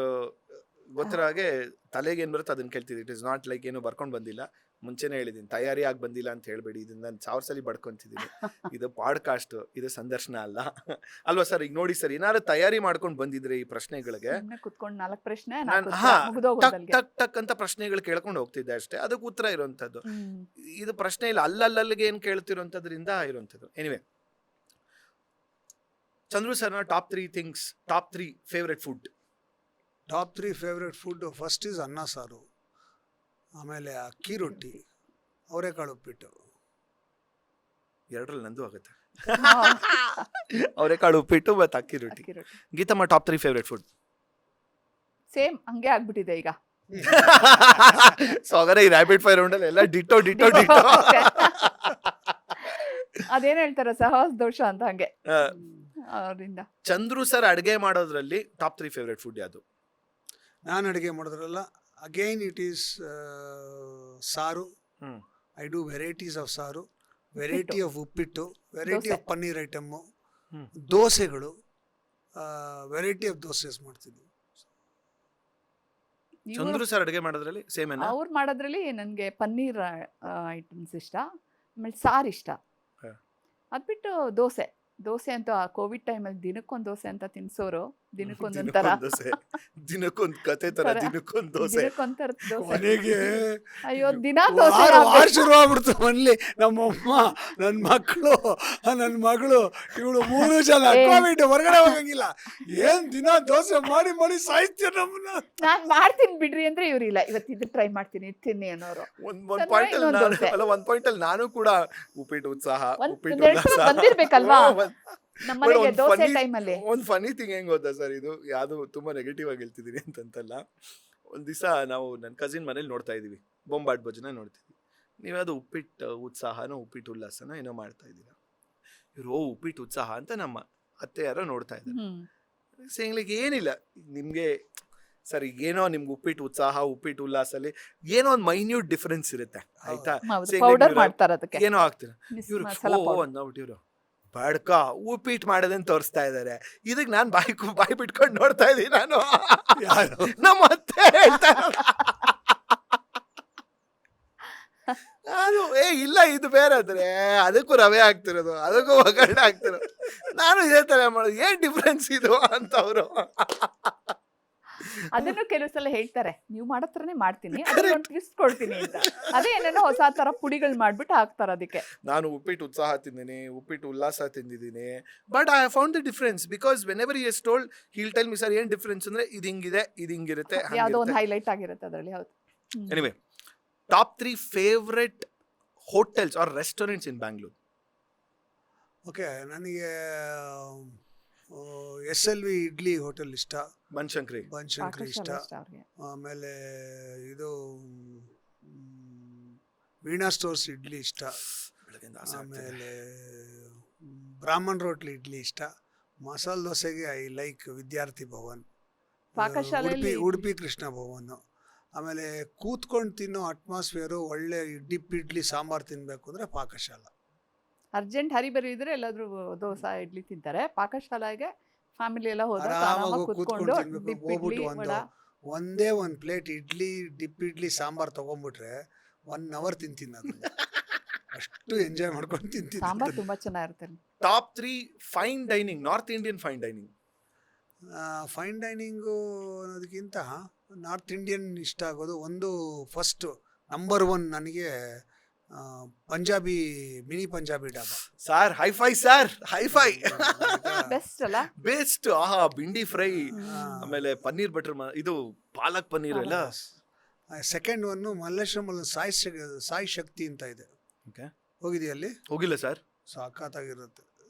ಗೊತ್ತಿರೋ ಹಾಗೆ ತಲೆಗೆ ಏನು ಬರುತ್ತೆ ಅದನ್ನ ಕೇಳ್ತಿದ್ದೆ. ಇಟ್ ಇಸ್ ನಾಟ್ ಲೈಕ್ ಏನು ಬರ್ಕೊಂಡು ಬಂದಿಲ್ಲ, ಮುಂಚೆನೇ ಹೇಳಿದ್ದೀನಿ. ತಯಾರಿ ಆಗಿ ಬಂದಿಲ್ಲ ಅಂತ ಹೇಳ್ಬೇಡಿ. ಇದನ್ನ ನಾನು 1000 ಸಲ ಬಡ್ಕೊಂತಿದ್ದೀನಿ. ಇದು ಪಾಡ್ಕಾಸ್ಟ್, ಇದು ಸಂದರ್ಶನ ಅಲ್ಲ ಅಲ್ವಾ ಸರ್? ಈಗ ನೋಡಿ ಸರ್, ಏನಾದ್ರು ತಯಾರಿ ಮಾಡ್ಕೊಂಡು ಬಂದಿದ್ರೆ ಈ ಪ್ರಶ್ನೆಗಳಿಗೆ ಕುತ್ಕೊಂಡು 4 ಪ್ರಶ್ನೆ ಟಕ್ ಟಕ್ ಅಂತ ಪ್ರಶ್ನೆಗಳು ಕೇಳ್ಕೊಂಡು ಹೋಗ್ತಿದ್ದೆ ಅಷ್ಟೇ. ಅದಕ್ಕೆ ಉತ್ತರ ಇರುವಂತದ್ದು. ಇದು ಪ್ರಶ್ನೆ ಇಲ್ಲ, ಅಲ್ಲಲ್ಲಿಗೆ ಏನ್ ಕೇಳ್ತಿರೋಂಥದ್ರಿಂದ ಇರುವಂಥದ್ದು. ಎನಿವೆ, ಚಂದ್ರು ಸರ್ನ top 3 favourite food. Top 3 favourite food first is anna saaru, ಆಮೇಲೆ ಅಕ್ಕಿ ರೊಟ್ಟಿ, ಅವರೆಕಾಳು ಉಪ್ಪಿಟ್ಟು. ಎರಡರಲ್ಲಿ ನಂದು ಆಗುತ್ತೆ. ಅವರೆಕಾಳು ಉಪ್ಪಿಟ್ಟು ಮತ್ತು ಅಕ್ಕಿ ರೊಟ್ಟಿ. Geethamma top 3 favourite food? Same ಹಂಗೆ ಆಗ್ಬಿಟ್ಟಿದೆ ಈಗ. ಸೊ ಹಾಗಾದ್ರೆ ಈ ರ್ಯಾಪಿಡ್ ಫೈರ್ ರೌಂಡ್ ಅಲ್ಲಿ ಎಲ್ಲ ಡಿಟೋ ಅದೇನ್ ಹೇಳ್ತಾರ, ಸಹವಾಸ ದೋಷ ಅಂತ, ಹಂಗೆ ಅವರಿಂದ. ಚಂದ್ರು ಸರ್ ಅಡುಗೆ ಮಾಡೋದ್ರಲ್ಲಿ ಟಾಪ್ 3 ಫೇವ್ರೆಟ್ ಫುಡ್ ಯಾವುದು? ನಾನು ಅಡುಗೆ ಮಾಡೋದ್ರಲ್ಲ, again it is saaru. I do varieties of saaru, variety of uppittu, variety of paneer item, ದೋಸೆಗಳು, ವೆರೈಟಿ ಆಫ್ ದೋಸೆಸ್ ಮಾಡ್ತಿದ್ವಿ. ಚಂದ್ರು ಸರ್ ಅಡುಗೆ ಮಾಡೋದ್ರಲ್ಲಿ ಸೇಮ್ ಏನಾ? ಅವ್ರು ಮಾಡೋದ್ರಲ್ಲಿ ನನಗೆ ಪನ್ನೀರ್ ಐಟಮ್ಸ್ ಇಷ್ಟ, ಆಮೇಲೆ ಸಾರು ಇಷ್ಟ. ಅದ್ಬಿಟ್ಟು ದೋಸೆ ಅಂತ ಕೋವಿಡ್ ಟೈಮಲ್ಲಿ ದಿನಕ್ಕೊಂದು ದೋಸೆ ಅಂತ ತಿನ್ಸೋರು. ದಿನಕ್ಕೊಂದೊಂಥರ, ದಿನಕ್ಕೊಂದು ಕತೆ ತರ, ದಿನಕ್ಕೊಂದು ದೋಸೆ. ಮನೆಗೆ ಅಯ್ಯೋ ದಿನ ದೋಸೆ ಶುರು ಆಗ್ಬಿಡ್ತು ಮನೇಲಿ. ನಮ್ಮಮ್ಮ, ನನ್ನ ಮಗಳು ಇವಳು 3 ಜನ ಕೋವಿಡ್, ಹೊರಗಡೆ ಹೋಗಂಗಿಲ್ಲ. ಏನ್ ದಿನ ದೋಸೆ ಮಾಡಿ ಸಾಯ್ತೀರ ನಮ್ಮನ್ನ. ನಾನ್ ಮಾಡ್ತೀನಿ ಬಿಡ್ರಿ ಅಂದ್ರೆ ಇವ್ರಿಲ್ಲ, ಇವತ್ತಿದ್ದು ಟ್ರೈ ಮಾಡ್ತೀನಿ ತಿನ್ನಿ ಅನ್ನೋರು. ಒಂದ್ ಪಾಯಿಂಟ್ ಅಲ್ಲಿ ನಾನು ಕೂಡ ಉಪ್ಪಿಟ್ಟು ಉತ್ಸಾಹ, ಬಂದಿರ್ಬೇಕಲ್ವಾ ನಮ್ಮನೆಗೆ ದೋಸೆ ಟೈಮಲ್ಲಿ. ಒಂದು ಫನಿ ಥಿಂಗ್ ಹೆಂಗ್ ಗೊತ್ತಾ ಸರ್, ಇದು ಯಾವುದು ತುಂಬಾ ನೆಗೆಟಿವ್ ಆಗಿ ಹೇಳ್ತಿದ್ದೀನಿ ಅಂತಲ್ಲ. ಒಂದ್ ದಿವಸ ನಾವು ನನ್ನ ಕಸಿನ್ ಮನೇಲಿ ನೋಡ್ತಾ ಇದೀವಿ, ಬೊಂಬಾಟ್ ಭೋಜನ ನೋಡ್ತಿದ್ವಿ. ನೀವ್ಯಾವುದು ಉಪ್ಪಿಟ್ಟು ಉತ್ಸಾಹನೋ ಉಪ್ಪಿಟ್ಟು ಉಲ್ಲಾಸನೋ ಏನೋ ಮಾಡ್ತಾ ಇದ್ದೀರಾ. ಇವ್ರು ಉಪ್ಪಿಟ್ಟು ಉತ್ಸಾಹ ಅಂತ ನಮ್ಮ ಅತ್ತೆ ಯಾರೋ ನೋಡ್ತಾ ಇದ್ದಾರೆ. ಸೇಂಗ್ಲಿಕ್ಕೆ ಏನಿಲ್ಲ, ನಿಮ್ಗೆ ಸರ್ ಏನೋ ನಿಮ್ಗೆ ಉಪ್ಪಿಟ್ಟು ಉತ್ಸಾಹ ಉಪ್ಪಿಟ್ಟು ಉಲ್ಲಾಸಲ್ಲಿ ಏನೋ ಒಂದು ಮೈನ್ಯೂಟ್ ಡಿಫರೆನ್ಸ್ ಇರುತ್ತೆ ಆಯ್ತಾ. ಪೌಡರ್ ಮಾಡ್ತಾರೆ ಅದಕ್ಕೆ, ಏನೋ ಹಾಕ್ತೀರ ಇವ್ರು ಮಸಾಲಾ powder. ಅಂದ್ಬಿಟ್ಟು ಇವ್ರು ಬಡ್ಕ ಉಪ್ಪಿಟ್ಟು ಮಾಡೋದನ್ನ ತೋರಿಸ್ತಾ ಇದಾರೆ. ಇದಕ್ಕೆ ನಾನು ಬಾಯಿ ಬಿಟ್ಕೊಂಡು ನೋಡ್ತಾ ಇದ್ದೀನಿ. ನಾನು ನಮ್ಮ ಅತ್ತೆ ಹೇಳ್ತಾ ಇರೋದು. ನಾನು ಇಲ್ಲ ಇದು ಬೇರೆ ಅಂದ್ರೆ ಅದಕ್ಕೂ ರವೆ ಹಾಕ್ತಿರೋದು, ಅದಕ್ಕೂ ಒಗ್ಗರಣೆ ಹಾಕ್ತಿರೋದು. ನಾನು ಇದೇ ತರ ಮಾಡೋದು, ಏನ್ ಡಿಫ್ರೆನ್ಸ್ ಇದು ಅಂತ ಅವರು. ಅದನ್ನು ಕೆಲವು ಸಲ ಹೇಳ್ತಾರೆ, ನೀವು ಮಾಡತ್ರನೇ ಮಾಡ್ತೀನಿ, ಒಂದು ಟ್ವಿಸ್ಟ್ ಕೊಡ್ತೀನಿ ಅಂತ. ಅದೇ ಏನೇನೋ ಹೊಸ ತರ ಪುಡಿಗಳು ಮಾಡ್ಬಿಟ್ಟು ಹಾಕ್ತಾರೆ ಅದಕ್ಕೆ. ನಾನು ಉಪ್ಪಿಟ್ಟು ಉತ್ಸಾಹ ತಿಂದಿನಿ, ಉಪ್ಪಿಟ್ಟು ಉಲ್ಲಾಸ ತಿಂದಿದ್ದೀನಿ, but I found the difference because whenever he has told he'll tell me sir ಏನ್ ಡಿಫ್ರೆನ್ಸ್ ಅಂದ್ರೆ ಇದು ಹಿಂಗಿದೆ, ಇದು ಹಿಂಗಿರುತ್ತೆ. ಯಾವ್ದೋ ಒಂದು ಹೈಲೈಟ್ ಆಗಿರುತ್ತೆ ಅದರಲ್ಲಿ. ಹೌದು. Anyway, top 3 favourite hotels or restaurants in Bangalore. Okay, ನನಗೆ SLV ಇಡ್ಲಿ ಹೋಟೆಲ್ ಇಷ್ಟ, ಬನಶಂಕರಿ ಇಷ್ಟ. ಆಮೇಲೆ ಇದು ವೀಣಾ ಸ್ಟೋರ್ಸ್ ಇಡ್ಲಿ ಇಷ್ಟ. ಆಮೇಲೆ ಬ್ರಾಹ್ಮಣ್ ರೋಟ್ಲಿ ಇಡ್ಲಿ ಇಷ್ಟ. ಮಸಾಲೆ ದೋಸೆಗೆ ಐ ಲೈಕ್ ವಿದ್ಯಾರ್ಥಿ ಭವನ್, ಉಡುಪಿ ಕೃಷ್ಣ ಭವನ್. ಆಮೇಲೆ ಕೂತ್ಕೊಂಡು ತಿನ್ನೋ ಅಟ್ಮಾಸ್ಫಿಯರು, ಒಳ್ಳೆ ಇಡ್ಲಿ ಸಾಂಬಾರು ತಿನ್ಬೇಕು ಅಂದ್ರೆ ಪಾಕಶಾಲಾ. ಅರ್ಜೆಂಟ್ ಹರಿಬರಿ ಇದ್ರೆ ಎಲ್ಲಾದ್ರೂ ದೋಸೆ ಇಡ್ಲಿ ತಿಂತಾರೆ. ಪಾಕಶಾಲೆಗೆ ಫ್ಯಾಮಿಲಿ ಎಲ್ಲ ಹೋದ್ರೆ ಒಂದೇ ಒಂದು ಪ್ಲೇಟ್ ಇಡ್ಲಿ ಇಡ್ಲಿ ಸಾಂಬಾರ್ ತಗೊಂಡ್ಬಿಟ್ರೆ 1 hour ತಿಂತೀನಿ. ಅಷ್ಟು ಎಂಜಾಯ್ ಮಾಡ್ಕೊಂಡು ತಿಂತೀನಿ. ಸಾಂಬಾರ್ ತುಂಬಾ ಚೆನ್ನಾಗಿರುತ್ತೆ. Top 3 fine dining, north Indian fine dining. Fine dining ಅನ್ನೋದಕ್ಕಿಂತ ನಾರ್ತ್ ಇಂಡಿಯನ್ ಇಷ್ಟ ಆಗೋದು. ಒಂದು ಫಸ್ಟ್ ನಂಬರ್ 1 ನನಗೆ Punjabi, mini Punjabi dhaba. Sir hifi, sir hifi best ಅಲ್ಲ, ಬೆಸ್ಟ್. ಬಿಂಡಿ ಫ್ರೈ, ಆಮೇಲೆ ಪನ್ನೀರ್ ಬಟರ್, ಇದು ಪಾಲಕ್ ಪನ್ನೀರ್ ಎಲ್ಲ. ಸೆಕೆಂಡ್ ಒನ್ ಮಲ್ಲೇಶ್ವರಂ ಸಾಯಿ ಶಕ್ತಿ ಅಂತ ಇದೆ. ಹೋಗಿದೆಯಾ ಅಲ್ಲಿ? ಹೋಗಿಲ್ಲ ಸರ್. ಸಾಕಾಗಿರುತ್ತೆ.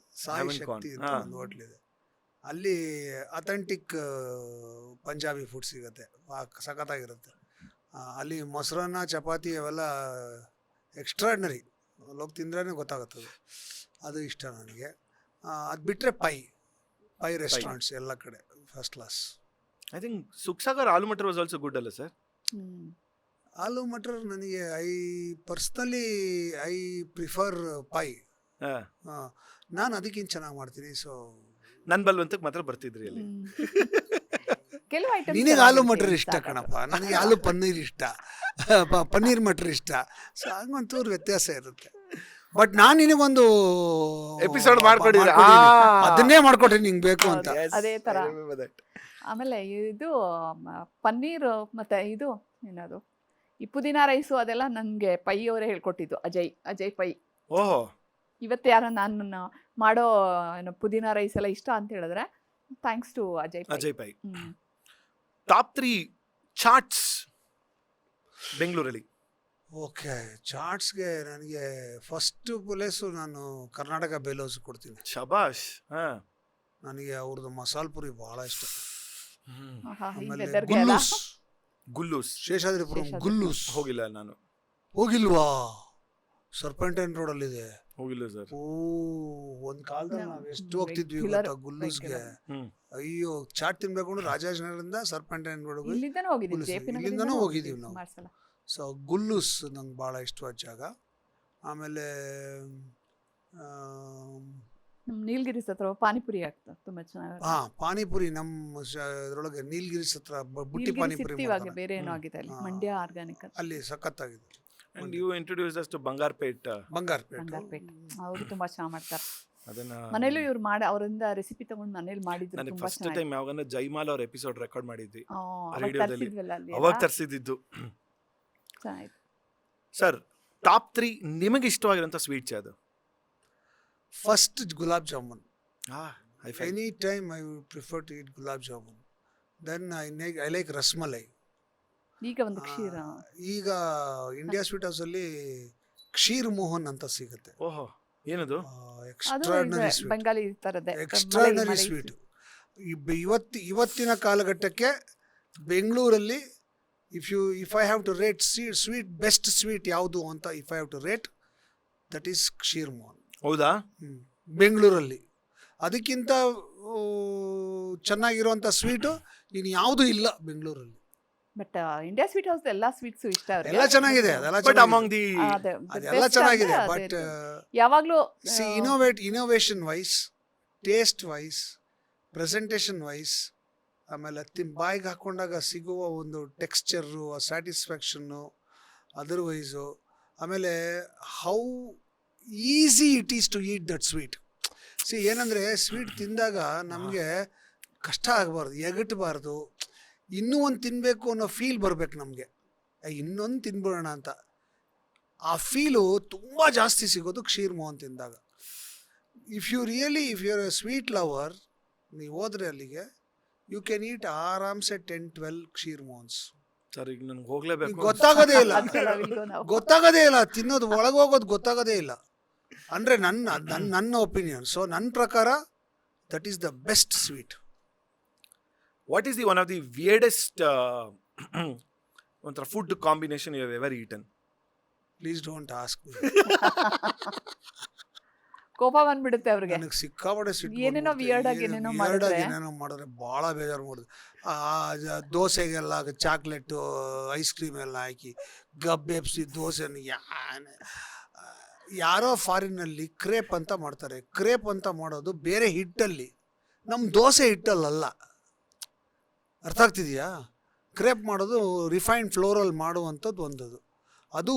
ಸಾಯಿ ಶಕ್ತಿ ಅಂತ ಒಂದು ಹೋಟ್ಲ್ ಇದೆ, ಅಲ್ಲಿ ಅಥೆಂಟಿಕ್ ಪಂಜಾಬಿ ಫುಡ್ ಸಿಗುತ್ತೆ, ಸಖತ್ತಾಗಿರುತ್ತೆ. ಅಲ್ಲಿ ಮೊಸರನ್ನ ಚಪಾತಿ ಅವೆಲ್ಲ ಎಕ್ಸ್ಟ್ರಾರ್ಡಿನರಿ, ಹೋಗಿ ತಿಂದ್ರೇ ಗೊತ್ತಾಗುತ್ತದೆ. ಅದು ಇಷ್ಟ ನನಗೆ. ಅದು ಬಿಟ್ಟರೆ ಪೈ ರೆಸ್ಟೋರೆಂಟ್ಸ್ ಎಲ್ಲ ಕಡೆ first class. I think Sukhsagar aloo matar was also good ಅಲ್ಲ ಸರ್? ಆಲೂ ಮಟರ್ ನನಗೆ ಪರ್ಸ್ನಲಿ ಐ ಪ್ರಿಫರ್ ಪೈ. ನಾನು ಅದಕ್ಕಿಂತ ಚೆನ್ನಾಗಿ ಮಾಡ್ತೀನಿ. ಸೊ ನನ್ನ ಬಲ್ವಂತಕ್ಕೆ ಮಾತ್ರ ಬರ್ತಿದ್ರಿ ಅಲ್ಲಿ. ನಿನಗೆ ಆಲೂ ಮಟರ್ ಇಷ್ಟ ಕಣಪ್ಪ, ನನಗೆ ಆಲೂ ಪನ್ನೀರ್ ಇಷ್ಟ, ಪನ್ನೀರ್ ಮಟರ್ ಇಷ್ಟ. ಸೊ ಹಂಗೊಂಚೂರು ವ್ಯತ್ಯಾಸ ಇರುತ್ತೆ. ಬಟ್ ನಾನು ನಿನಗೊಂದು ಎಪಿಸೋಡ್ ಮಾಡ್ಕೊಡಿದ್ರೆ ಅದನ್ನೇ ಮಾಡ್ಕೊಟ್ರಿ ನಿಂಗೆ ಬೇಕು ಅಂತ. ಅದೇ ತರ. ಆಮೇಲೆ ಇದು ಪನ್ನೀರ್ ಮತ್ತೆ ಇದು ಏನದು ಈ ಪುದೀನಾ ರೈಸು ಅದೆಲ್ಲ ನನಗೆ ಪೈ ಅವರೇ ಹೇಳ್ಕೊಟ್ಟಿದ್ದು, ಅಜಯ್ ಪೈ. ಓಹೋ, ಇವತ್ತು ಯಾರೋ ನಾನು ಮಾಡೋ ಪುದೀನಾ ರೈಸ್ ಎಲ್ಲ ಇಷ್ಟ ಅಂತ ಹೇಳಿದ್ರೆ thanks to Ajay Pai. Top 3 chats ಬೆಂಗಳೂರಲ್ಲಿ. ಓಕೆ, ಚಾಟ್ಸ್ಗೆ ನನಗೆ ಫಸ್ಟ್ ಪ್ಲೇಸು ನಾನು ಕರ್ನಾಟಕ ಬೇಲೋಸ್ ಕೊಡ್ತೀನಿ. ಶಬಾಷ್. ನನಗೆ ಅವ್ರದ್ದು ಮಸಾಲೆ ಪುರಿ ಭಾಳ ಇಷ್ಟ. ಗುಲ್ಲೂಸ್, ಶೇಷಾದ್ರಿಪುರಂ ಗುಲ್ಲೂಸ್. ಹೋಗಿಲ್ಲ ನಾನು. ಹೋಗಿಲ್ವಾ? ಸರ್ಪೆಂಟೈನ್ ರೋಡಲ್ಲಿದೆ. ಹೋಗಿಲ್ಲ ಸರ್. ಒಂದ್ ಕಾಲದಲ್ಲಿ ನಾವು ಎಷ್ಟು ಹೋಗ್ತಿದ್ವಿ ಗೊತ್ತಾ ಗುಲ್ಲೂಸ್ಗೆ. ಅಯ್ಯೋ, ಚಾಟ್ ತಿನ್ಬೇಕು ಅಂದ್ರೆ ರಾಜಾಜಿನಗರದಿಂದ ಸರ್ಪೆಂಟೈನ್ ರೋಡ್ ಇಲ್ಲಿಂದನೂ ಹೋಗಿದ್ದೀವಿ ನಾವು. ಸೊ ಗುಲ್ಲೂಸ್ ನಂಗೆ ಭಾಳ ಇಷ್ಟವಾದ ಜಾಗ. ಆಮೇಲೆ ನೀಲಗಿರಿಸ್ ಹತ್ರ ಪಾನಿಪುರಿ ಆಗ್ತದೆ ತುಂಬಾ ಚೆನ್ನಾಗಿ. ಪಾನಿಪುರಿ ನಮ್ಮ ಇದ್ರೊಳಗೆ ನೀಲಗಿರಿಸ್ ಹತ್ರ ಬುಟ್ಟಿ ಪಾನಿಪುರಿ ಬೇರೆ ಏನೋ ಆಗಿದೆ ಅಲ್ಲಿ, ಮಂಡ್ಯ ಆರ್ಗಾನಿಕ್ ಅಲ್ಲಿ ಸಖತ್ತಾಗಿದೆ. And you introduced us to Bangarapet. ಅವರು ತುಂಬಾ ಚೆನ್ನಾಗಿ ಮಾಡ್ತಾರೆ. ಮನೇಲೂ ಇವ್ರು ಅವರಿಂದ ರೆಸಿಪಿ ತಗೊಂಡು ಮನೇಲಿ ಮಾಡಿದ್ರು. ನಾನು ಫಸ್ಟ್ ಟೈಮ್ ಯಾವಾಗ ಜೈಮಾಲ್ ಅವ್ರ ಎಪಿಸೋಡ್ ರೆಕಾರ್ಡ್ ಮಾಡಿದ್ವಿ ರೇಡಿಯೋದಲ್ಲಿ, ಅವಾಗ ತರಿಸಿದ್ದು. ಸರ್, ಟಾಪ್ 3 ನಿಮಗೆ ಇಷ್ಟವಾಗಿರುವಂತ ಸ್ವೀಟ್ಸ್ ಯಾವುದು? First gulab jamun. Any time I would prefer to eat gulab jamun. Then I like rasmalai. ಈಗ ಇಂಡಿಯಾ ಸ್ವೀಟ್ ಹೌಸ್ ಅಲ್ಲಿ ಕ್ಷೀರ್ ಮೋಹನ್ ಅಂತ ಸಿಗುತ್ತೆ. ಓಹೋ, ಏನದು? Extraordinary sweet. ಇವತ್ತಿನ ಕಾಲಘಟ್ಟಕ್ಕೆ ಬೆಂಗಳೂರಲ್ಲಿ if I have to rate sweet best sweet ಯಾವುದು ಅಂತ, if I have to rate, that is Ksheer Mohan. ಹೌದಾ? ಬೆಂಗಳೂರಲ್ಲಿ ಅದಕ್ಕಿಂತ ಚೆನ್ನಾಗಿರುವಂಥ ಸ್ವೀಟು ಇನ್ನು ಯಾವುದೂ ಇಲ್ಲ ಬೆಂಗಳೂರಲ್ಲಿ. ಬಟ್ ಇಂಡಿಯಾ ಸ್ವೀಟ್ ಹೌಸ್ ಎಲ್ಲ ಸ್ವೀಟ್ಸು ಇಷ್ಟ ಅವ್ರಿಗೆ. ಎಲ್ಲ ಚೆನ್ನಾಗಿದೆ, ಅದೆಲ್ಲ ಬಟ್ ಅಮಾಂಗ್ ದಿ ಅದೆಲ್ಲ ಚೆನ್ನಾಗಿದೆ. ಬಟ್ ಯಾವಾಗ್ಲೂ see innovation wise, taste wise, presentation wise, ಆಮೇಲೆ ಬಾಯಿಗೆ ಹಾಕೊಂಡಾಗ ಸಿಗುವ ಒಂದು ಟೆಕ್ಸ್ಚರು, ಸ್ಯಾಟಿಸ್ಫ್ಯಾಕ್ಷನ್ನು ಅದರ್ವೈಸು, ಆಮೇಲೆ how easy it is to eat that sweet. See ಏನಂದರೆ ಸ್ವೀಟ್ ತಿಂದಾಗ ನಮಗೆ ಕಷ್ಟ ಆಗಬಾರ್ದು, ಎಗಟಬಾರ್ದು, ಇನ್ನೂ ಒಂದು ತಿನ್ನಬೇಕು ಅನ್ನೋ ಫೀಲ್ ಬರಬೇಕು ನಮಗೆ, ಇನ್ನೊಂದು ತಿನ್ಬಿಡೋಣ ಅಂತ. ಆ ಫೀಲು ತುಂಬ ಜಾಸ್ತಿ ಸಿಗೋದು ಕ್ಷೀರ್ ಮೋಹನ್ ತಿಂದಾಗ. If you are a sweet lover, ನೀವು ಹೋದ್ರೆ ಅಲ್ಲಿಗೆ, ಯು ಕ್ಯಾನ್ ಈಟ್ ಆರಾಮ್ಸೆ 10-12 ಕ್ಷೀರ್ ಮೋಹನ್ಸ್. ಸರ್ ಈಗ ನನಗೆ ಹೋಗ್ಲೇಬೇಕು, ಗೊತ್ತಾಗೋದೇ ಇಲ್ಲ, ನಾವು ಗೊತ್ತಾಗೋದೇ ಇಲ್ಲ, ತಿನ್ನೋದು ಒಳಗೆ ಹೋಗೋದು ಗೊತ್ತಾಗೋದೇ ಇಲ್ಲ. ಅಂದರೆ ನನ್ನ ಒಪಿನಿಯನ್. ಸೊ ನನ್ನ ಪ್ರಕಾರ that is the best sweet. What is the one of the weirdest ಒಂಥರ food combination you have ever eaten? Please don't ask me. ಕೋಪ ಬಂದ್ಬಿಡುತ್ತೆ ಅವ್ರಿಗೆ. ನನಗೆ ಸಿಕ್ಕಾಪಟ್ಟೆ ಸಿಟ್ಟು ಏನೇನೋ weird ಆಗಿ ಏನೇನೋ ಮಾಡಿದ್ರೆ. ಏನೇನೋ ಮಾಡಿದ್ರೆ ಭಾಳ ಬೇಜಾರು ಮಾಡೋದು. ದೋಸೆಗೆಲ್ಲ ಚಾಕ್ಲೇಟು ಐಸ್ ಕ್ರೀಮ್ ಎಲ್ಲ ಹಾಕಿ ಗಬ್ಬೆಪ್ಸಿ ದೋಸೆನ ಯಾರೋ ಫಾರಿನಲ್ಲಿ ಕ್ರೇಪ್ ಅಂತ ಮಾಡ್ತಾರೆ. ಕ್ರೇಪ್ ಅಂತ ಮಾಡೋದು ಬೇರೆ ಹಿಟ್ಟಲ್ಲಿ, ನಮ್ಮ ದೋಸೆ ಹಿಟ್ಟಲ್ಲ. ಅರ್ಥ ಆಗ್ತಿದೆಯಾ? ಕ್ರೇಪ್ ಮಾಡೋದು ರಿಫೈನ್ಡ್ ಫ್ಲೋರಲ್ಲಿ ಮಾಡುವಂಥದ್ದು ಒಂದದು. ಅದು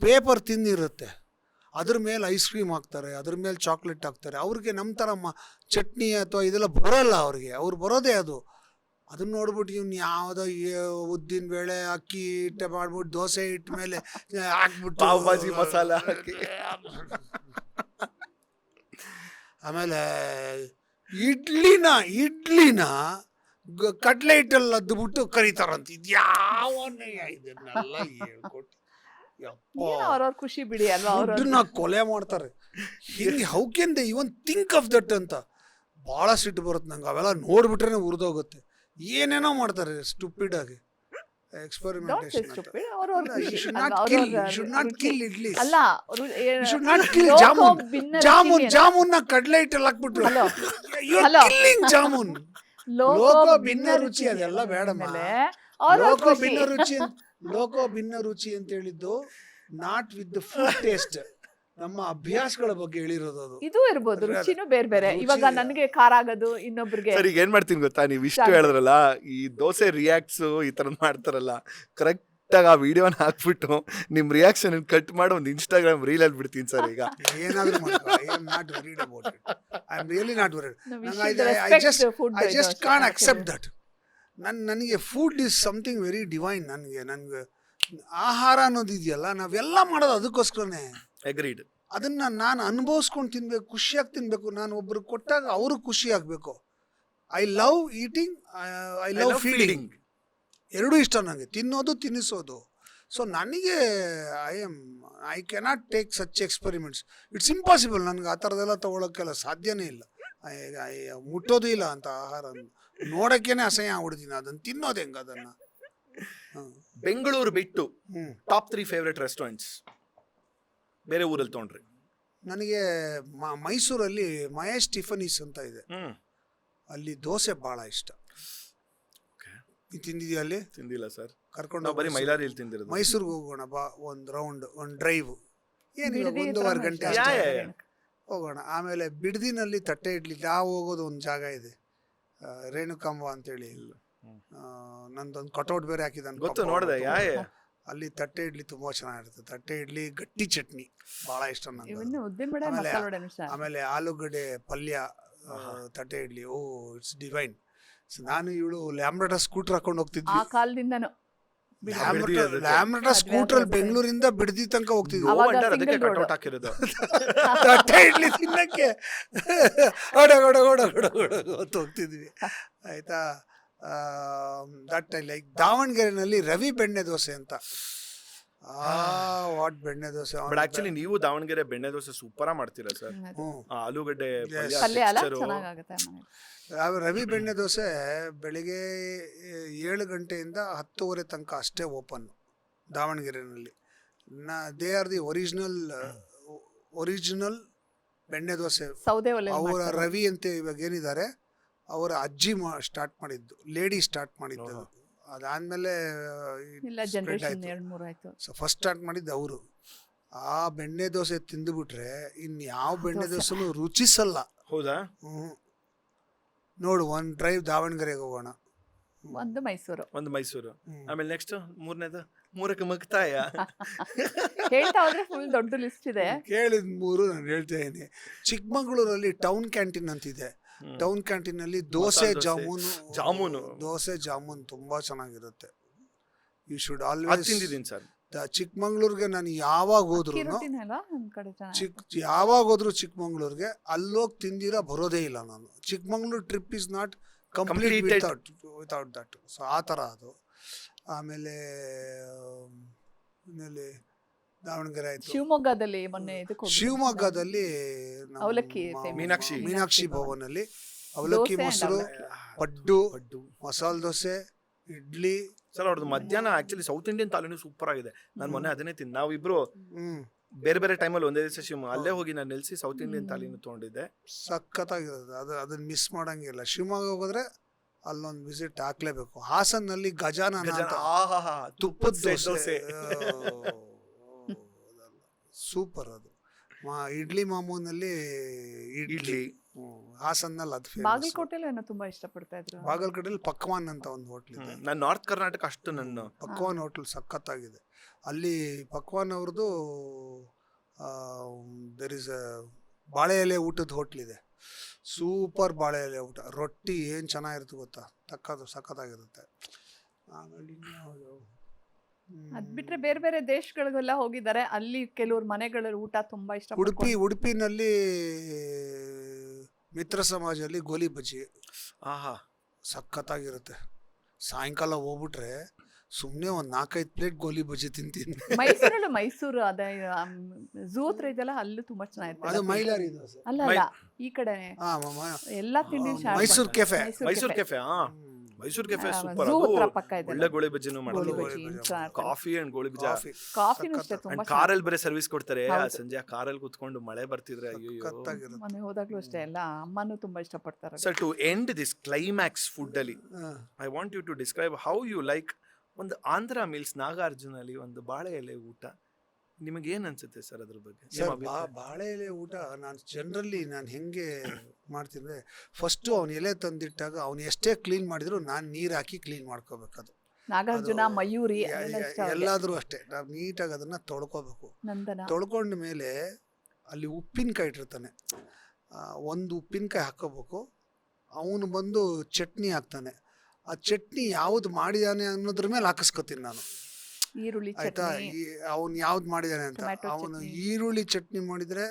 ಪೇಪರ್ ತಿಂದಿರುತ್ತೆ, ಅದ್ರ ಮೇಲೆ ಐಸ್ ಕ್ರೀಮ್ ಹಾಕ್ತಾರೆ, ಅದ್ರ ಮೇಲೆ ಚಾಕ್ಲೇಟ್ ಹಾಕ್ತಾರೆ. ಅವ್ರಿಗೆ ನಮ್ಮ ಥರ ಚಟ್ನಿ ಅಥವಾ ಇದೆಲ್ಲ ಬರೋಲ್ಲ ಅವ್ರಿಗೆ, ಅವ್ರು ಬರೋದೇ ಅದು. ಅದನ್ನ ನೋಡ್ಬಿಟ್ಟು ಇವ್ನು ಯಾವುದೋ ಉದ್ದಿನ ಬೇಳೆ ಅಕ್ಕಿ ಹಿಟ್ಟೆ ಮಾಡ್ಬಿಟ್ಟು ದೋಸೆ ಹಿಟ್ಟ ಮೇಲೆ ಹಾಕ್ಬಿಟ್ಟು ಪಾವ್ ಭಾಜಿ ಮಸಾಲ ಹಾಕಿ. ಆಮೇಲೆ ಇಡ್ಲಿನ ಕಡ್ಲೆ ಹಿಟ್ಟಲ್ಲಿ ಅದ್ಬಿಟ್ಟು ಕರೀತಾರಂತ. ಇದು ಯಾವನೇ ಇದನ್ನೆಲ್ಲ ಹೇಳ್ಕೊಟ್ಟು ಅವ್ರವ್ರ ಖುಷಿ ಬಿಡಿ ಅಲ್ವಾ, ದುಡ್ಡನ್ನ ಕೊಲೆ ಮಾಡ್ತಾರೆ. ಹಿಂಗೆ how can they even think of that ಅಂತ ಭಾಳ ಸಿಟ್ಟು ಬರುತ್ತೆ ನಂಗೆ. ಅವೆಲ್ಲ ನೋಡ್ಬಿಟ್ರೆ ಉರಿದೋಗುತ್ತೆ. ಏನೇನೋ ಮಾಡ್ತಾರೆ ಸ್ಟುಪಿಡ್ ಆಗಿ ಎಕ್ಸ್ಪೆರಿಮೆಂಟೇಷನ್. ಜಾಮೂನ್ ಕಡ್ಲೆ ಹಿಟ್ಟಲ್ಲಿ ಹಾಕ್ಬಿಟ್ರು ಜಾಮೂನ್. ಲೋಕೋ ಭಿನ್ನ ರುಚಿ ಅದೆಲ್ಲ ಬೇಡಮ್ಮ. ಲೋಕೋ ಭಿನ್ನ ರುಚಿ ಅಂತ ಹೇಳಿದ್ದು not with the food taste, ನಮ್ಮ ಅಭ್ಯಾಸಗಳ ಬಗ್ಗೆ ಹೇಳಿರೋದು ಅದು. ಇದು ಇರ್ಬೋದು, ರುಚಿನೂ ಬೇರೆ ಬೇರೆ. ಇವಾಗ ನನಗೆ ಖಾರ ಆಗೋದು, ಇನ್ನೊಬ್ರಿಗೆ. ಸರ್ ಈಗ ಏನ್ ಮಾಡ್ತೀನಿ ಗೊತ್ತಾ, ನೀವು ಇಷ್ಟು ಹೇಳಿದ್ರಲ್ಲ, ಈ ದೋಸೆ ರಿಯಾಕ್ಟ್ಸ್ ಈ ತರ ಮಾಡ್ತಾರಲ್ಲ, ಕರೆಕ್ಟ್ ಆಗಿ ಆ ವಿಡಿಯೋನ ಹಾಕ್ಬಿಟ್ಟು ನಿಮ್ ರಿಯಾಕ್ಷನ್ ಕಟ್ ಮಾಡಿ ಒಂದು ಇನ್ಸ್ಟಾಗ್ರಾಮ್ ರೀಲ್ ಅಲ್ಲಿ ಬಿಡ್ತೀನಿ ಸರ್. ಈಗ ಏನಾದ್ರೂ I am not worried about it. I am really not worried. I just can't accept that. ನನಗೆ food is something very divine. ನನಗೆ ಆಹಾರ ಅನ್ನೋದು ಇದೆಯಲ್ಲ, ನಾವೆಲ್ಲ ಮಾಡೋದು ಅದಕ್ಕೋಸ್ಕರನೇ. ಅಗ್ರೀಡ್. ಅದನ್ನ ನಾನು ಅನುಭವಿಸ್ಕೊಂಡು ತಿನ್ಬೇಕು, ಖುಷಿಯಾಗಿ ತಿನ್ಬೇಕು. ನಾನು ಒಬ್ರು ಕೊಟ್ಟಾಗ ಅವರು ಖುಷಿ ಆಗಬೇಕು. I love eating, I love feeding. ಎರಡೂ ಇಷ್ಟ ನನಗೆ, ತಿನ್ನೋದು ತಿನ್ನಿಸೋದು. ಸೊ ನನಗೆ I cannot take such experiments. It's impossible. ನನಗೆ ಆ ಥರದ್ದೆಲ್ಲ ತೊಗೊಳಕ್ಕೆಲ್ಲ ಸಾಧ್ಯನೇ ಇಲ್ಲ. ಮುಟ್ಟೋದು ಇಲ್ಲ ಅಂತ ಆಹಾರ. ನೋಡೋಕ್ಕೇನೆ ಅಸಹ್ಯ ಆಗ್ಬಿಡ್ತೀನಿ, ಅದನ್ನು ತಿನ್ನೋದು ಹೆಂಗೆ ಅದನ್ನು. ಬೆಂಗಳೂರು ಬಿಟ್ಟು ಟಾಪ್ 3 ಫೇವ್ರೆಟ್ ರೆಸ್ಟೋರೆಂಟ್ಸ್ ಬೇರೆ ಊರಲ್ಲಿ ತೊಗೊಂಡ್ರಿ? ನನಗೆ ಮೈಸೂರಲ್ಲಿ ಮಹೇಶ್ ಟಿಫನೀಸ್ ಅಂತ ಇದೆ, ಅಲ್ಲಿ ದೋಸೆ ಭಾಳ ಇಷ್ಟ. ತಿಂದಿದ್ಯಾ ಅಲ್ಲಿ? ತಿಂದಿಲ್ಲ ಸರ್, ಕರ್ಕೊಂಡು ಬರೀ ಮೈಲಾರಿಯಲ್ಲಿ ತಿಂದಿರೋದು. ಮೈಸೂರಿಗೆ ಹೋಗೋಣ ಬಾ, ಒಂದು ರೌಂಡ್, ಒಂದು ಡ್ರೈವ್. ಏನು 1.5 ಗಂಟೆ ಅಷ್ಟೇ ಹೋಗೋಣ. ಆಮೇಲೆ ಬಿಡದಿನಲ್ಲಿ ತಟ್ಟೆ ಇಡ್ಲಿ ನಾವು ಹೋಗೋದು ಒಂದು ಜಾಗ ಇದೆ, ರೇಣುಕಾಂಬ ಅಂತೇಳಿ. ನಂದೊಂದು ಕಟೌಟ್ ಬೇರೆ ಹಾಕಿದ್ದಾನೆ, ಗೊತ್ತು, ನೋಡಿದೆ. ಅಲ್ಲಿ ತಟ್ಟೆ ಇಡ್ಲಿ ತುಂಬಾ ಚೆನ್ನಾಗಿರುತ್ತೆ. ತಟ್ಟೆ ಇಡ್ಲಿ, ಗಟ್ಟಿ ಚಟ್ನಿ ಭಾಳ ಇಷ್ಟ ನನಗೆ. ಆಮೇಲೆ ಆಲೂಗಡ್ಡೆ ಪಲ್ಯ, ತಟ್ಟೆ ಇಡ್ಲಿ, ಓ ಇಟ್ಸ್ ಡಿವೈನ್. ನಾನು ಇವಳು ಲ್ಯಾಂಬ್ರೆಟಾ ಸ್ಕೂಟರ್ ಹಾಕೊಂಡು ಹೋಗ್ತಿದ್ವಿ. ಆ ಕಾಲದಿಂದನೂ ಲ್ಯಾಂಬ್ರೆಟಾ ಸ್ಕೂಟರ್ ಬೆಂಗಳೂರಿಂದ ಬಿಡದಿ ತನಕ ಹೋಗ್ತಿದ್ವಿ. ತಟ್ಟೆ ಇಡ್ಲಿ ತಿನ್ನಕ್ಕೆ ಹೋಗ್ತಿದ್ವಿ. ಆಯ್ತಾ? That I like. ದಾವಣಗೆರೆನಲ್ಲಿ ರವಿ ಬೆಣ್ಣೆ ದೋಸೆ ಅಂತ. ವಾಟ್ ಬೆಣ್ಣೆ ದೋಸೆ. ಬಟ್ ಆಕ್ಚುಲಿ ನೀವು ದಾವಣಗೆರೆ ಬೆಣ್ಣೆ ದೋಸೆ ಸೂಪರ್ ಮಾಡ್ತೀರಾ ಸರ್. ಆಲೂಗಡ್ಡೆ ರವಿ ಬೆಣ್ಣೆ ದೋಸೆ ಬೆಳಿಗ್ಗೆ 7 ಗಂಟೆಯಿಂದ 10:30 ತನಕ ಅಷ್ಟೇ ಓಪನ್ ದಾವಣಗೆರೆನಲ್ಲಿ. ದೇ ಆರ್ ದಿ ಒರಿಜಿನಲ್ ಬೆಣ್ಣೆ ದೋಸೆ. ಅವರ ರವಿ ಅಂತ ಇವಾಗ ಏನಿದ್ದಾರೆ ಅವರ ಅಜ್ಜಿ ಸ್ಟಾರ್ಟ್ ಮಾಡಿದ್ದು, ಲೇಡಿ ಸ್ಟಾರ್ಟ್ ಮಾಡಿದ್ದು. ಓಹೋ. ಅದಾದಮೇಲೆ ಇಲ್ಲ ಜನರೇಷನ್ 2-3 ಆಯ್ತು. ಸೊ ಫಸ್ಟ್ ಸ್ಟಾರ್ಟ್ ಮಾಡಿದ್ದು ಅವರು. ಆ ಬೆಣ್ಣೆ ದೋಸೆ ತಿಂದುಬಿಟ್ರೆ ಇನ್ಯಾವ ಬೆಣ್ಣೆ ದೋಸೆನೂ ರುಚಿಸಲ್ಲ. ಹೌದಾ? ನೋಡು, ಒಂದು ಡ್ರೈವ್ ದಾವಣಗೆರೆಗೆ ಹೋಗೋಣ. ಒಂದು ಮೈಸೂರು. ಒಂದು ಮೈಸೂರು. ಆಮೇಲೆ ನೆಕ್ಸ್ಟ್ ಮೂರನೇದು ಮೂರಕ್ಕೆ ಮಗ್ತಾಯ. ಹೇಳ್ತಾ ಹೋದ್ರೆ ಫುಲ್ ದೊಡ್ಡ ಲಿಸ್ಟ್ ಇದೆ. ಕೇಳಿದ 3 ನಾನು ಹೇಳ್ತಾ ಇದ್ದೀನಿ. ಚಿಕ್ಕಮಗಳೂರಲ್ಲಿ ಟೌನ್ ಕ್ಯಾಂಟೀನ್ ಅಂತಿದೆ. ಟೌನ್ ಕ್ಯಾಂಟೀನ್ ಅಲ್ಲಿ ದೋಸೆ ಜಾಮೂನು ದೋಸೆ ಜಾಮೂನ್ ತುಂಬಾ ಚೆನ್ನಾಗಿರುತ್ತೆ. You should always. ತಿಂದಿದ್ದೀನಿ ಸರ್. ಚಿಕ್ಕಮಂಗ್ಳೂರ್ಗೆ ನಾನು ಯಾವಾಗ ಹೋದ್ರು ಚಿಕ್ಕಮಂಗ್ಳೂರ್ಗೆ ಅಲ್ಲೋಗಿ ತಿಂದಿರ ಬರೋದೇ ಇಲ್ಲ ನಾನು. Chikmagalur trip is not complete without that. So ಆ ಥರ ಅದು. ಆಮೇಲೆ ದಾವಣಗೆರೆ ಆಯ್ತು. ಶಿವಮೊಗ್ಗದಲ್ಲಿ ಮೊನ್ನೆ ಶಿವಮೊಗ್ಗದಲ್ಲಿ ಅವಲಕ್ಕಿ ಮೀನಾಕ್ಷಿ ಭವನಲ್ಲಿ ಅವಲಕ್ಕಿ ಮೊಸರು, ಪಡ್ಡು, ಮಸಾಲೆ ದೋಸೆ, ಇಡ್ಲಿ. ಸರ್ ಅವ್ರದ್ದು ಮಧ್ಯಾಹ್ನ ಆಕ್ಚುಲಿ ಸೌತ್ ಇಂಡಿಯನ್ ತಾಲೀನು ಸೂಪರ್ ಆಗಿದೆ. ನಾನು ಮೊನ್ನೆ ಅದನ್ನೇ ತಿಂದು, ನಾವಿಬ್ರು ಬೇರೆ ಬೇರೆ ಟೈಮಲ್ಲಿ ಒಂದೇ ದಿವಸ ಶಿವಮೊಗ್ಗ ಅಲ್ಲೇ ಹೋಗಿ ನಾನು ನಿಲ್ಸಿ ಸೌತ್ ಇಂಡಿಯನ್ ತಾಲೀನು ತೊಗೊಂಡಿದ್ದೆ. ಸಖತ್ತಾಗಿರೋದು ಅದು. ಅದನ್ನ ಮಿಸ್ ಮಾಡಂಗಿಲ್ಲ. ಶಿವಮೊಗ್ಗ ಹೋದ್ರೆ ಅಲ್ಲೊಂದು ವಿಸಿಟ್ ಹಾಕ್ಲೇಬೇಕು. ಹಾಸನ್ನಲ್ಲಿ ಗಜಾನನ ತುಪ್ಪದ ದೋಸೆ ಸೂಪರ್ ಅದು. ಇಡ್ಲಿ ಮಾಮೂನಲ್ಲಿ ಇಡ್ಲಿ. ಹಾಸನ್ನಲ್ಲಿ ಅದು ಫೇಮಸ್. ಬಾಗಲಕೋಟೆಯಲ್ಲಿ ಏನೋ ತುಂಬಾ ಇಷ್ಟಪಡ್ತಾ ಇದ್ರು. ಬಾಗಲಕೋಟೆಯಲ್ಲಿ ಪಕ್ವಾನ್ ಅಂತ ಒಂದು ಹೋಟ್ಲ್ ಇದೆ. ನಾನು ನಾರ್ತ್ ಕರ್ನಾಟಕ ಅಷ್ಟು ನನ್ನ ಪಕ್ವಾನ್ ಹೋಟ್ಲ್ ಸಖತ್ತಾಗಿದೆ. ಅಲ್ಲಿ ಪಕ್ವಾನ್ ಅವ್ರದ್ದು ದರ್ ಇಸ್ ಬಾಳೆ ಎಲೆ ಊಟದ ಹೋಟ್ಲ್ ಇದೆ. ಸೂಪರ್ ಬಾಳೆ ಎಲೆ ಊಟ. ರೊಟ್ಟಿ ಏನು ಚೆನ್ನಾಗಿರುತ್ತೆ ಗೊತ್ತಾ, ಸಖತ್ತಾಗಿರುತ್ತೆ. ಆಮೇಲೆ ಅದ್ ಬಿಟ್ರೆ ಬೇರೆ ಬೇರೆ ದೇಶಗಳಿಗೆಲ್ಲ ಹೋಗಿದ್ದಾರೆ. ಅಲ್ಲಿ ಕೆಲವ್ರ ಮನೆಗಳ ಊಟ ತುಂಬಾ ಇಷ್ಟ. ಉಡುಪಿನಲ್ಲಿ ಮಿತ್ರ ಸಮಾಜದಲ್ಲಿ ಗೋಲಿ ಬಜ್ಜಿ ಸಖತ್ತಾಗಿರುತ್ತೆ. ಸಾಯಂಕಾಲ ಹೋಗ್ಬಿಟ್ರೆ ಸುಮ್ಮನೆ ಒಂದು 4-5 ಪ್ಲೇಟ್ ಗೋಲಿ ಬಜ್ಜಿ ತಿಂತೀನಿ. ಮೈಸೂರು ಅದೇ ಝೂ ಹತ್ರ ಇದೆಲ್ಲ, ಅಲ್ಲೂ ತುಂಬಾ ಚೆನ್ನಾಗಿರುತ್ತೆ. ಅದು ಮೈಲಾರಿ ಅಲ್ಲ ಈ ಕಡೆ ಎಲ್ಲಾ ತಿಂಡಿ Mysuru cafe. Mysuru cafe super. Zoo ಹತ್ರ ಪಕ್ಕ ಇದೆ. ಒಳ್ಳೆ ಗೋಳಿ ಬಜ್ಜಿನೂ ಮಾಡ್ತಾರೆ. ಕಾಫಿ ಅಂಡ್ ಗೋಳಿ ಬಜ್ಜಿ. ಕಾಫಿನೂ ಅಷ್ಟೇ ತುಂಬಾ. ಕಾರಲ್ಲಿ ಬೇರೆ ಸರ್ವಿಸ್ ಕೊಡ್ತಾರೆ. ಸಂಜೆ ಕಾರಲ್ಲಿ ಕುತ್ಕೊಂಡು ಮಳೆ ಬರ್ತಿದ್ರೆ ಅಯ್ಯೋ. ಮೊನ್ನೆ ಹೋದಾಗ್ಲೂ ಅಷ್ಟೇ ಎಲ್ಲ ಅಮ್ಮನೂ ತುಂಬಾ ಇಷ್ಟಪಡ್ತಾರೆ. Sir, to end this climax food ಅಲ್ಲಿ I want you to describe how you like ಒಂದು ಆಂಧ್ರ ಮೀಲ್ಸ್ ನಾಗಾರ್ಜುನ ಅಲ್ಲಿ ಒಂದು ಬಾಳೆ ಎಲೆ ಊಟ. ನಿಮಗೆ ಏನ್ ಅನ್ಸುತ್ತೆ ಸರ್ ಅದ್ರ ಬಗ್ಗೆ? ಬಾಳೆ ಎಲೆ ಊಟ ನಾನು ಹೆಂಗೆ ಮಾಡ್ತೀನಿ, ಫಸ್ಟ್ ಅವ್ನ ಎಲೆ ತಂದಿಟ್ಟಾಗ ಅವ್ನು ಎಷ್ಟೇ ಕ್ಲೀನ್ ಮಾಡಿದ್ರು ನಾನು ನೀರು ಹಾಕಿ ಕ್ಲೀನ್ ಮಾಡ್ಕೋಬೇಕದು. ನಾಗಾರ್ಜುನ, ಮಯೂರಿ ಎಲ್ಲಾದ್ರೂ ಅಷ್ಟೇ ನಾವು ನೀಟಾಗಿ ಅದನ್ನ ತೊಳ್ಕೊಬೇಕು. ತೊಳ್ಕೊಂಡ ಮೇಲೆ ಅಲ್ಲಿ ಉಪ್ಪಿನಕಾಯಿ ಇಟ್ಟಿರ್ತಾನೆ, ಒಂದು ಉಪ್ಪಿನಕಾಯಿ ಹಾಕೋಬೇಕು. ಅವನು ಬಂದು ಚಟ್ನಿ ಹಾಕ್ತಾನೆ. ಆ ಚಟ್ನಿ ಯಾವ್ದು ಮಾಡಿದಾನೆ ಅನ್ನೋದ್ರ ಮೇಲೆ ಹಾಕಿಸ್ಕೊತೀನಿ ನಾನು. ಆಯ್ತಾ, ಅವನು ಯಾವ್ದು ಮಾಡಿದಾನೆ ಅಂತ. ಅವನು ಈರುಳ್ಳಿ ಚಟ್ನಿ ಮಾಡಿದ್ರೆ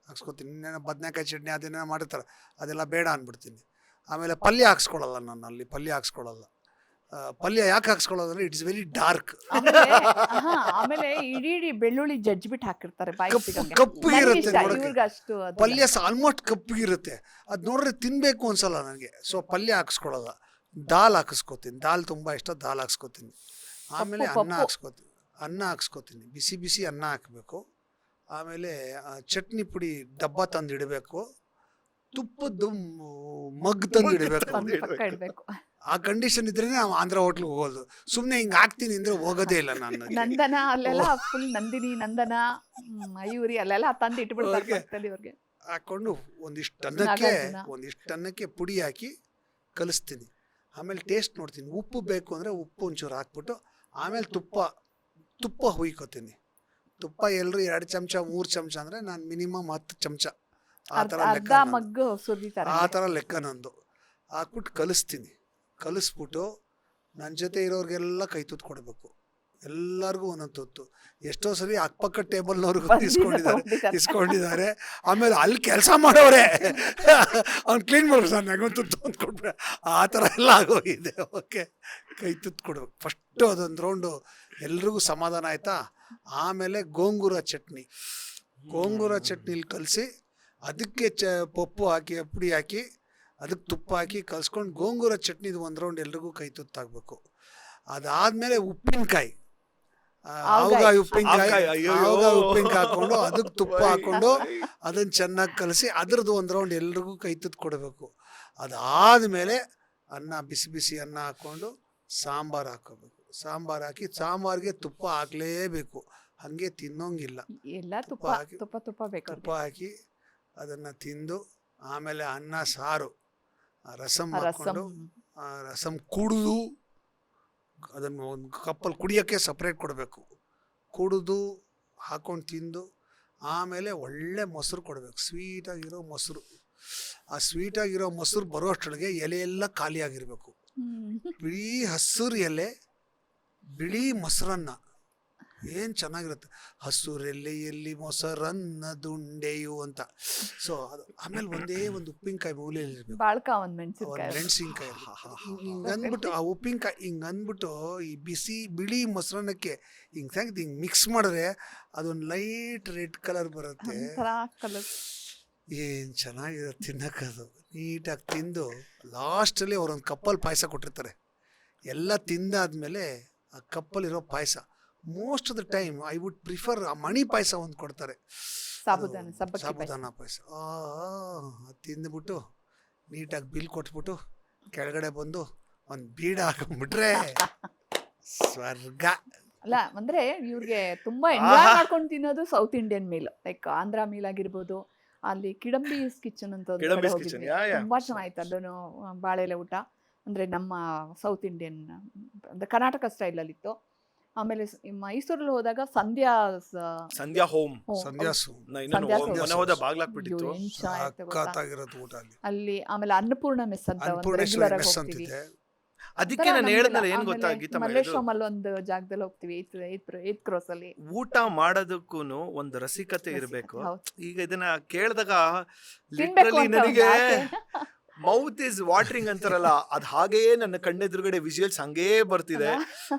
ಹಾಕ್ಸ್ಕೊತೀನಿ. ಬದನೆಕಾಯಿ ಚಟ್ನಿ ಅದನ್ನ ಮಾಡಿರ್ತಾರೆ, ಅದೆಲ್ಲ ಬೇಡ ಅಂದ್ಬಿಡ್ತೀನಿ. ಆಮೇಲೆ ಪಲ್ಯ ಹಾಕ್ಸ್ಕೊಳಲ್ಲ ನಾನು, ಅಲ್ಲಿ ಪಲ್ಯ ಹಾಕ್ಸ್ಕೊಳಲ್ಲ. ಪಲ್ಯ ಯಾಕೆ ಹಾಕ್ಸ್ಕೊಳ್ಳೋದು ಅಂದ್ರೆ ಇಟ್ಸ್ ವೆರಿ ಡಾರ್ಕ್. ಆಮೇಲೆ ಇಡೀ ಬೆಳ್ಳುಳ್ಳಿ ಜಜ್ಬಿಟ್ಟು ಹಾಕಿರ್ತಾರೆ. ಕಪ್ಪಗಿರುತ್ತೆ ಪಲ್ಯ, ಆಲ್ಮೋಸ್ಟ್ ಕಪ್ಪಗಿರುತ್ತೆ. ಅದ್ ನೋಡ್ರೆ ತಿನ್ಬೇಕು ಅನ್ಸಲ್ಲ ನನಗೆ. ಸೊ ಪಲ್ಯ ಹಾಕ್ಸ್ಕೊಳಲ್ಲ. ದಾಲ್ ಹಾಕಿಸ್ಕೊತೀನಿ. ದಾಲ್ ತುಂಬಾ ಇಷ್ಟ, ದಾಲ್ ಹಾಕ್ಸ್ಕೊತೀನಿ. ಆಮೇಲೆ ಅನ್ನ ಹಾಕ್ಸ್ಕೊತೀನಿ. ಬಿಸಿ ಬಿಸಿ ಅನ್ನ ಹಾಕಬೇಕು. ಆಮೇಲೆ ಚಟ್ನಿ ಪುಡಿ ಡಬ್ಬ ತಂದು ಇಡಬೇಕು. ತುಪ್ಪದ್ದು ಮಗ್ ತಂದು ಇಡಬೇಕು. ಆ ಕಂಡೀಷನ್ ಇದ್ರೆ ನಾವು ಆಂಧ್ರ ಹೋಟ್ಲ್ ಹೋಗೋದು. ಸುಮ್ನೆ ಹಿಂಗ್ ಹಾಕ್ತೀನಿ ಅಂದ್ರೆ ಹೋಗೋದೇ ಇಲ್ಲ ನಾನು. ನಂದನ ಅಲ್ಲೆಲ್ಲ ಫುಲ್ ನಂದಿನಿ, ನಂದನ, ಮಯೂರಿ ಅಲ್ಲೆಲ್ಲ ತಂದು ಇಟ್ಬಿಡ್ತಾರೆ. ಹಾಕೊಂಡು ಒಂದಿಷ್ಟು ಅನ್ನಕ್ಕೆ ಪುಡಿ ಹಾಕಿ ಕಲಿಸ್ತೀನಿ. ಆಮೇಲೆ ಟೇಸ್ಟ್ ನೋಡ್ತೀನಿ. ಉಪ್ಪು ಬೇಕು ಅಂದರೆ ಉಪ್ಪು ಒಂಚೂರು ಹಾಕ್ಬಿಟ್ಟು ಆಮೇಲೆ ತುಪ್ಪ ಹುಯ್ಕೋತೀನಿ. ತುಪ್ಪ ಎಲ್ಲರೂ 2 ಚಮಚ 3 ಚಮಚ ಅಂದರೆ ನಾನು ಮಿನಿಮಮ್ 10 ಚಮಚ ಆ ಥರ ಲೆಕ್ಕ ನಂದು. ಹಾಕ್ಬಿಟ್ಟು ಕಲಿಸ್ಬಿಟ್ಟು ನನ್ನ ಜೊತೆ ಇರೋರಿಗೆಲ್ಲ ಕೈ ತುತ್ತು ಕೊಡಬೇಕು. ಎಲ್ಲರಿಗೂ ಒಂದೊಂದು ತುತ್ತು. ಎಷ್ಟೋ ಸರಿ ಅಕ್ಕಪಕ್ಕ ಟೇಬಲ್ನವ್ರಿಗೂ ಇಸ್ಕೊಂಡಿದ್ದಾರೆ. ಆಮೇಲೆ ಅಲ್ಲಿ ಕೆಲಸ ಮಾಡೋರೆ ಅವ್ನು ಕ್ಲೀನ್ ಮಾಡ್ಬಿಟ್ಟು ಸರ್ ನನಗೊಂದು ತುತ್ತು ಅಂತ ಕೊಟ್ಬಿಡ, ಆ ಥರ ಎಲ್ಲ ಆಗೋಗಿದೆ. ಓಕೆ, ಕೈ ತುತ್ತು ಕೊಡ್ಬೇಕು ಫಸ್ಟು. ಅದೊಂದು ರೌಂಡು ಎಲ್ರಿಗೂ ಸಮಾಧಾನ ಆಯ್ತಾ. ಆಮೇಲೆ ಗೋಂಗೂರ ಚಟ್ನಿಲಿ ಕಲಸಿ ಅದಕ್ಕೆ ಪಪ್ಪು ಹಾಕಿ ಪುಡಿ ಹಾಕಿ ಅದಕ್ಕೆ ತುಪ್ಪ ಹಾಕಿ ಕಲ್ಸ್ಕೊಂಡು ಗೋಂಗೂರ ಚಟ್ನಿದು ಒಂದು ರೌಂಡ್ ಎಲ್ರಿಗೂ ಕೈ ತುತ್ತಾಗಬೇಕು. ಅದಾದಮೇಲೆ ಉಪ್ಪಿನಕಾಯಿ ಉಪ್ಪಿನಕಾಯಿ ಹಾಕೊಂಡು ಅದಕ್ಕೆ ತುಪ್ಪ ಹಾಕೊಂಡು ಅದನ್ನು ಚೆನ್ನಾಗಿ ಕಲಸಿ ಅದ್ರದ್ದು ಒಂದು ರೌಂಡ್ ಎಲ್ರಿಗೂ ಕೈ ತುತ್ತು ಕೊಡಬೇಕು. ಅದಾದಮೇಲೆ ಅನ್ನ ಬಿಸಿ ಬಿಸಿ ಅನ್ನ ಹಾಕ್ಕೊಂಡು ಸಾಂಬಾರು ಹಾಕೋಬೇಕು. ಸಾಂಬಾರು ಹಾಕಿ ಸಾಂಬಾರಿಗೆ ತುಪ್ಪ ಹಾಕಲೇಬೇಕು, ಹಾಗೆ ತಿನ್ನೋಂಗಿಲ್ಲ. ಎಲ್ಲ ತುಪ್ಪ ಹಾಕಿ ತುಪ್ಪ ತುಪ್ಪ ಬೇಕು ತುಪ್ಪ ಹಾಕಿ ಅದನ್ನು ತಿಂದು ಆಮೇಲೆ ಅನ್ನ ಸಾರು ರಸಮ್ ರಸಂ ಹಾಕ್ಕೊಂಡು ರಸಮ್ ಕುಡಿದು ಅದನ್ನು ಒಂದು ಕಪ್ಪಲ್ಲಿ ಕುಡಿಯೋಕ್ಕೆ ಸಪ್ರೇಟ್ ಕೊಡಬೇಕು. ಕುಡಿದು ಹಾಕೊಂಡು ತಿಂದು ಆಮೇಲೆ ಒಳ್ಳೆ ಮೊಸರು ಕೊಡಬೇಕು, ಸ್ವೀಟಾಗಿರೋ ಮೊಸರು. ಆ ಸ್ವೀಟಾಗಿರೋ ಮೊಸರು ಬರೋಷ್ಟೊಳಗೆ ಎಲೆ ಎಲ್ಲ ಖಾಲಿಯಾಗಿರಬೇಕು. ಬಿಳಿ ಹಸಿರು ಎಲೆ, ಬಿಳಿ ಮೊಸರನ್ನ, ಏನು ಚೆನ್ನಾಗಿರುತ್ತೆ. ಹಸುರು ಎಲೆಯಲ್ಲಿ ಮೊಸರನ್ನದುಂಡೆಯು ಅಂತ. ಸೊ ಅದು ಆಮೇಲೆ ಒಂದೇ ಒಂದು ಉಪ್ಪಿನಕಾಯಿ ಮೂಲೆಯಲ್ಲಿ ಇರಬೇಕು, ಬಾಳ್ಕ ಒಂದ್ ಒಂದು ಮೆಣಸಿನ್ಕಾಯಿ ಮೆಣಸಿನ್ಕಾಯಿ. ಹಿಂಗೆ ಅಂದ್ಬಿಟ್ಟು ಆ ಉಪ್ಪಿನಕಾಯಿ ಹಿಂಗೆ ಅಂದ್ಬಿಟ್ಟು ಈ ಬಿಸಿ ಬಿಳಿ ಮೊಸರನ್ನಕ್ಕೆ ಹಿಂಗೆ ತೆಗೆದು ಹಿಂಗೆ ಮಿಕ್ಸ್ ಮಾಡಿದ್ರೆ ಅದೊಂದು ಲೈಟ್ ರೆಡ್ ಕಲರ್ ಬರುತ್ತೆ. ಒಂಥರ ಕಲರ್. ಏನು ಚೆನ್ನಾಗಿರುತ್ತೆ ತಿನ್ನಕ್ಕದು. ನೀಟಾಗಿ ತಿಂದು ಲಾಸ್ಟಲ್ಲಿ ಅವರೊಂದು ಕಪ್ಪಲ್ಲಿ ಪಾಯಸ ಕೊಟ್ಟಿರ್ತಾರೆ. ಎಲ್ಲ ತಿಂದಾದ್ಮೇಲೆ ಆ ಕಪ್ಪಲ್ಲಿರೋ ಪಾಯಸ most of the time I would prefer ಆ ಮಣಿ ಪಾಯಸ ಒಂದು ಕೊಡ್ತಾರೆ, ಸಾಬುದಾನ ಸಬ್ಬಕ್ಕಿ ಪಾಯಸ. ಸಾಬುದಾನ ಪಾಯಸ. ಅದು ತಿಂದ್ಬಿಟ್ಟು ನೀಟಾಗಿ ಬಿಲ್ ಕೊಟ್ಬಿಟ್ಟು ಕೆಳಗಡೆ ಬಂದು ಒಂದು ಬೀಡ ಹಾಕೊಂಡ್ಬಿಟ್ರೆ ಸ್ವರ್ಗ. ಅಲ್ಲ ಅಂದ್ರೆ ಇವ್ರಿಗೆ ತುಂಬಾ ಎಂಜಾಯ್ ಮಾಡ್ಕೊಂಡು ತಿನ್ನೋದು south Indian meal, like Andhra meal ಆಗಿರ್ಬೋದು. ಅಲ್ಲಿ ಕಿಡಂಬೀಸ್ ಕಿಚನ್ ಅಂತ ಒಂದು ಕಡೆ ಕಿಡಂಬೀಸ್ ಹೋಗಿದ್ವಿ, ಕಿಚನ್, ಯಾ ತುಂಬಾ ಚೆನ್ನಾಗಿತ್ತು. ಅಲ್ಲೂ ಬಾಳೆಲೆ ಊಟ ಅಂದ್ರೆ ನಮ್ಮ ಸೌತ್ ಇಂಡಿಯನ್ ಅಂದ್ರೆ ಕರ್ನಾಟಕ ಸ್ಟೈಲಲ್ಲಿ ಇತ್ತು. ಆಮೇಲೆ ಮೈಸೂರಲ್ಲಿ ಹೋದಾಗ ಸಂಧ್ಯಾ ಸಂಧ್ಯಾ ಹೋಮ್ ಸಂಧ್ಯಾಸು ಸಂಧ್ಯಾ ಮನೆ ಹೋದ ಬಾಗ್ಲಾಕ್ಬಿಟ್ಟಿತ್ತು. ಏನ್ ಚೆನ್ನಾಗಿತ್ತು ಗೊತ್ತಾ? ಸಖತ್ತಾಗಿರೋದು ಊಟ ಅಲ್ಲಿ. ಅಲ್ಲಿ ಆಮೇಲೆ ಅನ್ನಪೂರ್ಣ ಮೆಸ್ ಅಂತ ಒಂದು ಅನ್ನಪೂರ್ಣೇಶ್ವರಿ ರೆಗ್ಯುಲರ್ ಆಗಿ ಮೆಸ್ ಹೋಗ್ತೀವಿ. ಅಂತಿದೆ. ಅದಕ್ಕೆ ನಾನು ಹೇಳಿದ್ನಲ್ಲ ಏನ್ ಗೊತ್ತಾ ಗೀತಮ್ಮ, ಇದು ಮಲ್ಲೇಶ್ವರಂ ಅಲ್ಲಿ ಒಂದು ಜಾಗದಲ್ಲಿ ಹೋಗ್ತೀವಿ, ಏತ್ ಕ್ರಾಸ್ ಅಲ್ಲಿ. ಊಟ ಮಾಡೋದಕ್ಕೂ ಒಂದು ರಸಿಕತೆ ಇರಬೇಕು. ಹೌದು. ಈಗ ಇದನ್ನ ಕೇಳಿದಾಗ ತಿನ್ಬೇಕು ಲಿಟ್ರಲಿ ಅಂತ ನನಗೆ ಒಂದು ಆಸೆ. ಮೌತ್ ಇಸ್ ವಾಟರಿಂಗ್ ಅಂತಾರಲ್ಲ, ಅದ್ ಹಾಗೇ ನನ್ನ ಕಣ್ಣೆದುರುಗಡೆ ವಿಜುವಲ್ಸ್ ಹಂಗೇ ಬರ್ತಿದೆ.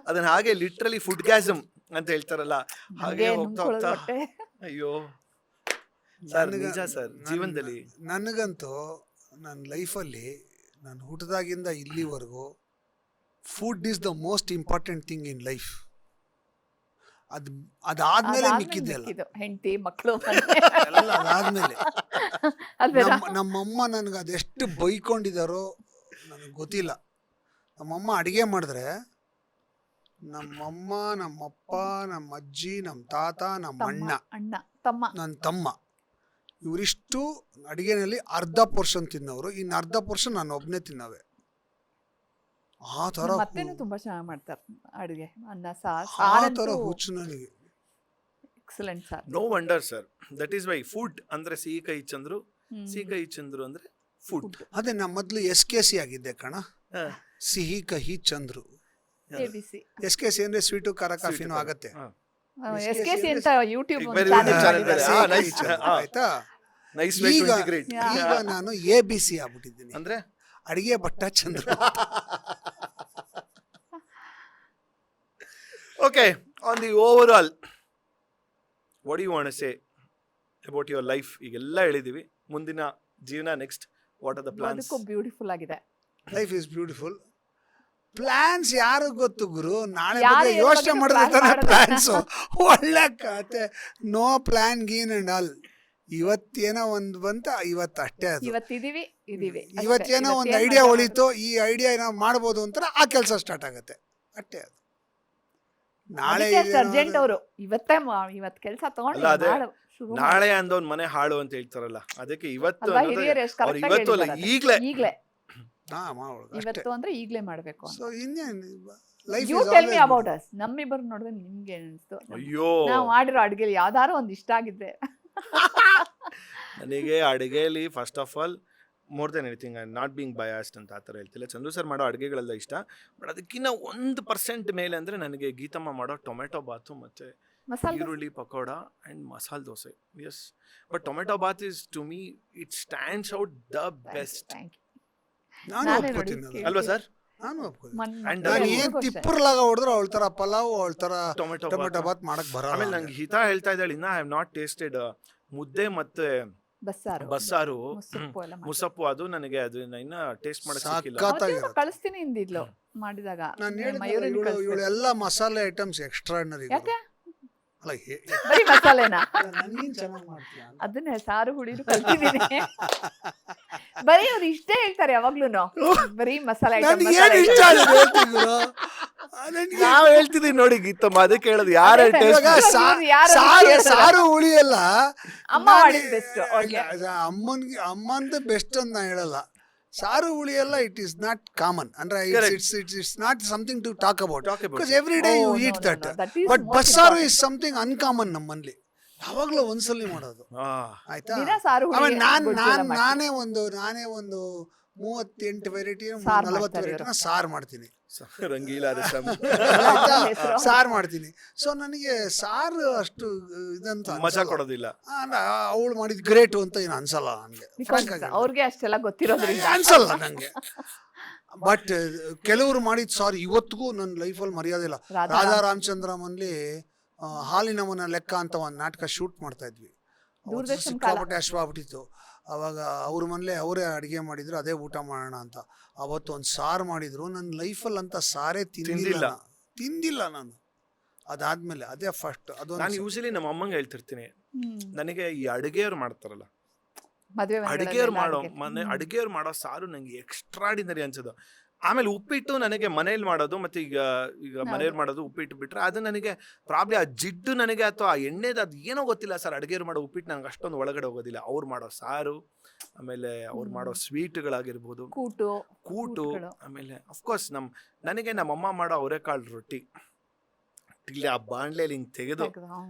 ಅದನ್ನ ಹಾಗೆ ಲಿಟ್ರಲಿ ಫುಡ್ ಗ್ಯಾಸಮ್ ಅಂತ ಹೇಳ್ತಾರಲ್ಲ, ಹಾಗೆ ಹಂಗೆ ಹೋಗ್ತಾ ನುಂಗ್ಕೊಳ್ಳೋದು ಹೋಗ್ತಾ ಹೊಟ್ಟೆ. ಅಯ್ಯೋ ಸರ್, ನನಗ- ನಿಜ ಸರ್, ಜೀವನದಲ್ಲಿ ನನಗಂತೂ ನನ್ನ ಲೈಫಲ್ಲಿ ನಾನು ಹುಟ್ಟಿದಾಗಿಂದ ಇಲ್ಲಿವರೆಗೂ food is the most important thing in life. ಅದಾದ್ಮೇಲೆ ಮಿಕ್ಕಿದ್ದೆಲ್ಲ ಮಿಕ್ಕಿದ್ದು ಹೆಂಡತಿ ಮಕ್ಕಳು ಎಲ್ಲ ಅದಾದ್ಮೇಲೆ. ಅಲ್ವೇನಾ? ನಮ್ಮಮ್ಮ ನನಗೆ ಅದೆಷ್ಟು ಬೈಕೊಂಡಿದ್ದಾರೋ ನನಗೆ ಗೊತ್ತಿಲ್ಲ. ನಮ್ಮಮ್ಮ ಅಡುಗೆ ಮಾಡಿದ್ರೆ ನಮ್ಮಮ್ಮ, ನಮ್ಮಪ್ಪ, ನಮ್ಮ ಅಜ್ಜಿ, ನಮ್ಮ ತಾತ, ನಮ್ಮ ತಮ್ಮ, ಅಣ್ಣ, ಅಣ್ಣ ತಮ್ಮ, ನನ್ನ ತಮ್ಮ, ಇವರಿಷ್ಟು ಅಡುಗೆನಲ್ಲಿ ಅರ್ಧ ಪೋರ್ಷನ್ ತಿನ್ನೋರು, ಇನ್ನು ಅರ್ಧ ಪೋರ್ಷನ್ ನಾನು ಒಬ್ಬನೇ ತಿನ್ನವೆ. ಆ ಥರ ಮತ್ತೇನು ತುಂಬಾ ಚೆನ್ನಾಗಿ ಮಾಡ್ತಾರೆ ಅಡುಗೆ. ಅನ್ನ ಆ ಥರ ಸಾರಂತೂ ಹುಚ್ಚು ನನಗೆ. Excellent sir. No wonder sir, that is why food ಅಂದ್ರೆ ಸಿಹಿ ಕೈ ಚಂದ್ರು, ಸಿಹಿ ಕೈ ಚಂದ್ರು ಅಂದ್ರೆ ಫುಡ್. ಅದೇ ನಾ ಮೊದಲು SKC ಆಗಿದ್ದೆ ಕಣ, ಹಾ. ಸಿಹಿ ಕಹಿ ಚಂದ್ರು. ABC SKC ಅಂದ್ರೆ ಸ್ವೀಟು ಖಾರ ಕಾಫಿನೂ ಆಗತ್ತೆ. SKC ಅಂತ ಯೂಟ್ಯೂಬ್ ಈಗ very good channel ಇದೆ. ಸಿಹಿ ಕಹಿ nice. ಚಂದ್ರು, ಆಯ್ತಾ? ನೈಸ್ ವೇ ಟು ಈಗ ಇಂಟಿಗ್ರೇಟ್. ಈಗ ನಾನು ABC ಆಗ್ಬಿಟ್ಟಿದ್ದೀನಿ, ಅಂದ್ರೆ ಅಡಿಗೆ Bhatta Chandru. okay, on the overall, what do you want to say about your life? ಈಗೆಲ್ಲ ಹೇಳಿದೀವಿ, ಮುಂದಿನ ಜೀವನ next, what are the plans? ಬದುಕು ಬ್ಯೂಟಿಫುಲ್ ಆಗಿದೆ. Life is beautiful. ಪ್ಲಾನ್ಸ್ ಯಾರು ಗೊತ್ತು ಗುರು, ನಾಳೆ ಯಾರು ಬಗ್ಗೆ ಏನ್ ಯೋಚನೆ ಬಗ್ಗೆ ಮಾಡಿದ್ರೆ plan ತಾನೇ ಮಾಡೋದು? ಪ್ಲಾನ್ಸ್. ಒಳ್ಳೆ ಕತೆ. ನೋ ಪ್ಲಾನ್ ಗೀನ್ ಅಂಡ್ ಆಲ್. ಇವತ್ತೇನೋ ಒಂದು ಬಂತ, ಇವತ್ತು ಅಷ್ಟೇ. ಅದು ಇವತ್ತಿದೀವಿ ಇದೀವಿ ಅಷ್ಟೇ. ಇವತ್ತೇನೋ ಒಂದು ಇವತ್ತೇನ್ ಐಡಿಯಾ ಮಾಡ್ತಾ ಹೊಳಿತು, ಈ ಐಡಿಯಾ ನಾವು ಮಾಡ್ಬೋದು ಅಂತಾರೆ, ಆ ಕೆಲಸ ಸ್ಟಾರ್ಟ್ ಆಗುತ್ತೆ ಅಷ್ಟೇ. ಅದು ನಾಳೆ ಅದಕ್ಕೆ ಅರ್ಜೆಂಟ್ ಅವರು ಇವತ್ತು ಕೆಲಸ ತಗೊಂಡು ಅಲ್ಲ, ಅದೇ ಮಾಡು, ಶುರು ಮಾಡು. ನಾಳೆ ಅಂದವನ್ ಮನೆ ಹಾಳು ಅಂತ ಹೇಳ್ತಾರಲ್ಲ, ಅದಕ್ಕೆ ಇವತ್ತು ಅಲ್ವಾ, ಅನ್ನೋದು ಹಿರಿಯರು ಎಷ್ಟು ಅವ್ರು correct ಆಗಿ ಇವತ್ತು ಅಲ್ಲ, ಹೇಳಿದ್ದಾರೆ. ಈಗ್ಲೇ ಈಗ್ಲೇ ಅಷ್ಟೇ. ಇವತ್ತು ಅಂದ್ರೆ ಈಗ್ಲೇ ಮಾಡ್ಬೇಕು. ಸೊ ಇನ್ನೇನು life you tell me about us. ನಮ್ಮಿಬ್ಬರು ನೋಡಿದ್ರೆ ನಿಮ್ಗೆ ಅನಿಸ್ತು? ಅಯ್ಯೋ, ನಾವು ಮಾಡಿರೋ ಅಡ್ಗೆಲಿ ಯಾವ್ದಾರು ಒಂದು ಇಷ್ಟ ಆಗಿದ್ರೆ. ನನಗೆ ಅಡುಗೆಯಲ್ಲಿ first of all more than anything, I not being biased ಅಂತ ಆ ಥರ ಹೇಳ್ತಿಲ್ಲ. ಚಂದ್ರು ಸರ್ ಮಾಡೋ ಅಡುಗೆಗಳೆಲ್ಲ ಇಷ್ಟ, ಬಟ್ ಅದಕ್ಕಿಂತ 1% ಮೇಲೆ ಅಂದರೆ ನನಗೆ ಗೀತಮ್ಮ ಮಾಡೋ ಟೊಮೆಟೊ ಬಾತು ಮತ್ತು ಮಸಾಲೆ ಈರುಳ್ಳಿ pakoda and masala dosa. Yes, but tomato bath is to me it stands out the best. Thank you. ನಾನು ನಾನೇ ಒಪ್ಕೋತೀನಿ ನೋಡಿ, ಅದು. ಅಲ್ವಾ ಸರ್? ನಾನು ಒಪ್ಕೋತೀನಿ. And ನಾನು ಅದು- ಏನ್ ತಿಪ್ಪರ್ಲಾಗ ಹೊಡೆದ್ರು ಅವಳ ತರ ಪಲಾವ್, ಅವಳ ತರ ಟೊಮೆಟೊ ಟೊಮೆಟೊ ಬಾತ್. ಬಾತ್ ಮಾಡಕ್ ಬರಲ್ಲ. ಆಮೇಲೆ ನಂಗೆ ಹಿತಾ ಹೇಳ್ತಾ ಇದ್ದಾಳೆ, ಇನ್ನ ಐ ಹ್ಯಾವ್ ನಾಟ್ ಟೇಸ್ಟೆಡ್ ಮುದ್ದೆ ಮತ್ತೆ ಬಸ್ಸಾರು ಬಸ್ಸಾರು, ಮುಸುಪ್ಪು ಎಲ್ಲ ಮಾಡಿ. ಮುಸಪ್ಪು. ಅದು ನನಗೆ ಅದನ್ನ ಇನ್ನ ಟೇಸ್ಟ್ ಮಾಡಕ್ ಸಿಕ್ಕಿಲ್ಲ. ಸಾಕಾತ್- ಅವತ್ತೇನೋ ಕಳಿಸ್ತೀನಿ ಇಂದಿದ್ಲು ಮಾಡಿದಾಗ. ನಾನು ಮಯೂರಿನ ಕಳಿಸ್ದೆ. ಇವಳೆಲ್ಲ ಮಸಾಲೆ ಐಟಮ್ಸ್ ಎಕ್ಸ್ಟ್ರಾರ್ಡಿನರಿ. ಯಾಕೆ ಅಲ್ಲ ಬರೀ ಮಸಾಲೆನಾ? ನನ್ಗೇನ್ ಚೆನ್ನಾಗಿ ಮಾಡ್ತೀಯ ಅಂತ. ಅದನ್ನೇ ಸಾರು ಹುಡಿದು ಕಲ್ತಿದ್ದೀನಿ. ಬರೀ ಅವ್ರು ಇಷ್ಟೇ ಹೇಳ್ತಾರೆ ಯಾವಾಗ್ಲೂನು, ಬರೀ ಮಸಾಲೆ ಐಟಮ್ ನನ್ಗೆ ಏನ್ ಇಷ್ಟ ಆಗಿದೆ ಹೇಳ್ತಿದ್ರು. ನನ್ಗೆ ನಾವ್ ಹೇಳ್ತಿದೀವಿ ನೋಡಿ ಗೀತಮ್ಮ, ಅದಕ್ಕೆ ಹೇಳೋದು ಯಾರ ಅದೇ ತಾನೇ. ಟೇಸ್ಟ್ ಇವಾಗ ಇವ್ರು ಯಾರು ಸಾರು ಹೇಳ್ತಾರೆ? ಸಾರು ಉಳಿಯಲ್ಲ. ಅಮ್ಮ ಮಾಡಿದ್ best, okay. ಅಮ್ಮಂದು ಬೆಸ್ಟ್ ಅಂತ ನಾ ಹೇಳಲ್ಲ. ಸಾರು ಉಳಿಯಲ್ಲ, ಇಟ್ ಈಸ್ ನಾಟ್ ಕಾಮನ್. ಅಂದ್ರೆ Correct. It's not something to talk about, Talk about because it. Every day you Oh, eat no, that. no, that is but most bassaru important. Is something uncommon ನಮ್ಮಲ್ಲಿ. ಯಾವಾಗ್ಲೂ ಒಂದ್ಸಲಿ ಮಾಡೋದು, ಆಯ್ತಾ? ದಿನ ಸಾರು ಹುಳಿ ಆಮೇಲೆ ಗೊಜ್ಜು ಎಲ್ಲ ಮಾಡ್ತೀನಿ. ನಾನೇ ಒಂದು 38 ವೆರೈಟಿ ಸಾರ್ 40 ಮಾಡ್ತಾರೆ ವೆರೈಟಿನ ಸಾರು ಮಾಡ್ತೀನಿ. ರಂಗೀಲಾ ರಸಂ. ಆಯ್ತಾ? ಹೆಸ್ರು? ಸಾರು ಮಾಡ್ತೀನಿ. ಸೊ ನನಗೆ ಸಾರು ಅಷ್ಟು ಇದಂತ ಮಜಾ ಕೊಡೋದಿಲ್ಲ. ಅವಳು ಮಾಡಿದ್ ಗ್ರೇಟು ಅಂತ ಏನು ಅನ್ಸಲ್ಲ ನನಗೆ. Because ಅವ್ರಿಗೆ ಅಷ್ಟೆಲ್ಲ ಗೊತ್ತಿರೋದ್ರಿಂದ ಅನ್ಸಲ್ಲ ನಂಗೆ. ಬಟ್ ಕೆಲವರು ಮಾಡಿದ ಸಾರಿ ಇವತ್ತಿಗೂ ನನ್ನ ಲೈಫಲ್ಲಿ ಮರ್ಯಾದಿಲ್ಲ. ರಾಧಾ ರಾಮಚಂದ್ರಮಲ್ಲಿ ಹಾಲಿನ ಮನ ಲೆಕ್ಕ ಅಂತ ಒಂದು ನಾಟಕ ಶೂಟ್ ಮಾಡ್ತಾ ಇದ್ವಿ. ದೂರದರ್ಶನ ಸಿಕ್ಕಾಪಟ್ಟೆ ಅಶ್ವಾಗ್ಬಿಟ್ಟಿತ್ತು. ಅವಾಗ ಅವ್ರ ಮನೇಲೆ ಅವರೇ ಅಡುಗೆ ಮಾಡಿದ್ರು, ಅದೇ ಊಟ ಮಾಡೋಣ ಅಂತ. ಅವತ್ತು ಒಂದು ಸಾರು ಮಾಡಿದ್ರು. ನನ್ನ ಲೈಫಲ್ಲಿ ಅಂತ ಸಾರೇ ತಿಂದಿಲ್ಲ ನಾನು. ಅದಾದ್ಮೇಲೆ ಅದೇ ಫಸ್ಟ್. ನಾನು ಅದೊಂದು ಯೂಶಲಿ ನಮ್ಮ ಅಮ್ಮಂಗೆ ಹೇಳ್ತಿರ್ತೀನಿ, ನನಗೆ ಈ ಅಡುಗೆಯವ್ರು ಮಾಡ್ತಾರಲ್ಲ, ಮದುವೆ ಅಡುಗೆಯವ್ರು ಮಾಡೋ ಸಾರು ನಂಗೆ ಎಕ್ಸ್ಟ್ರಾಡಿನರಿ ಅನ್ಸೋದು. ಆಮೇಲೆ ಉಪ್ಪಿಟ್ಟು ನನಗೆ ಮನೇಲಿ ಮಾಡೋದು, ಮತ್ತೆ ಈಗ ಮನೇಲಿ ಮಾಡೋದು ಉಪ್ಪಿಟ್ಟು ಬಿಟ್ರೆ ಅದು ನನಗೆ ಪ್ರಾಬ್ಲಿ ಆ ಜಿಡ್ಡು ನನಗೆ ಅಥವಾ ಆ ಎಣ್ಣೆದು ಅದು ಏನೋ ಗೊತ್ತಿಲ್ಲ ಸರ್. ಅಡುಗೆಯವ್ರು ಮಾಡೋ ಉಪ್ಪಿಟ್ಟು ನಂಗೆ ಅಷ್ಟೊಂದು ಒಳಗಡೆ ಹೋಗೋದಿಲ್ಲ. ಅವ್ರು ಮಾಡೋ ಸಾರು, ಆಮೇಲೆ ಅವ್ರು ಮಾಡೋ ಸ್ವೀಟ್ಗಳಾಗಿರ್ಬೋದು, ಕೂಟು, ಆಮೇಲೆ ಅಫ್ಕೋರ್ಸ್ ನನಗೆ ನಮ್ಮಮ್ಮ ಮಾಡೋ ಅವರೆಕಾಳು ರೊಟ್ಟಿ ಇಲ್ಲಿ ಆ ಬಾಣ್ಲೆಯಲ್ಲಿ ಹಿಂಗೆ ತೆಗೆದು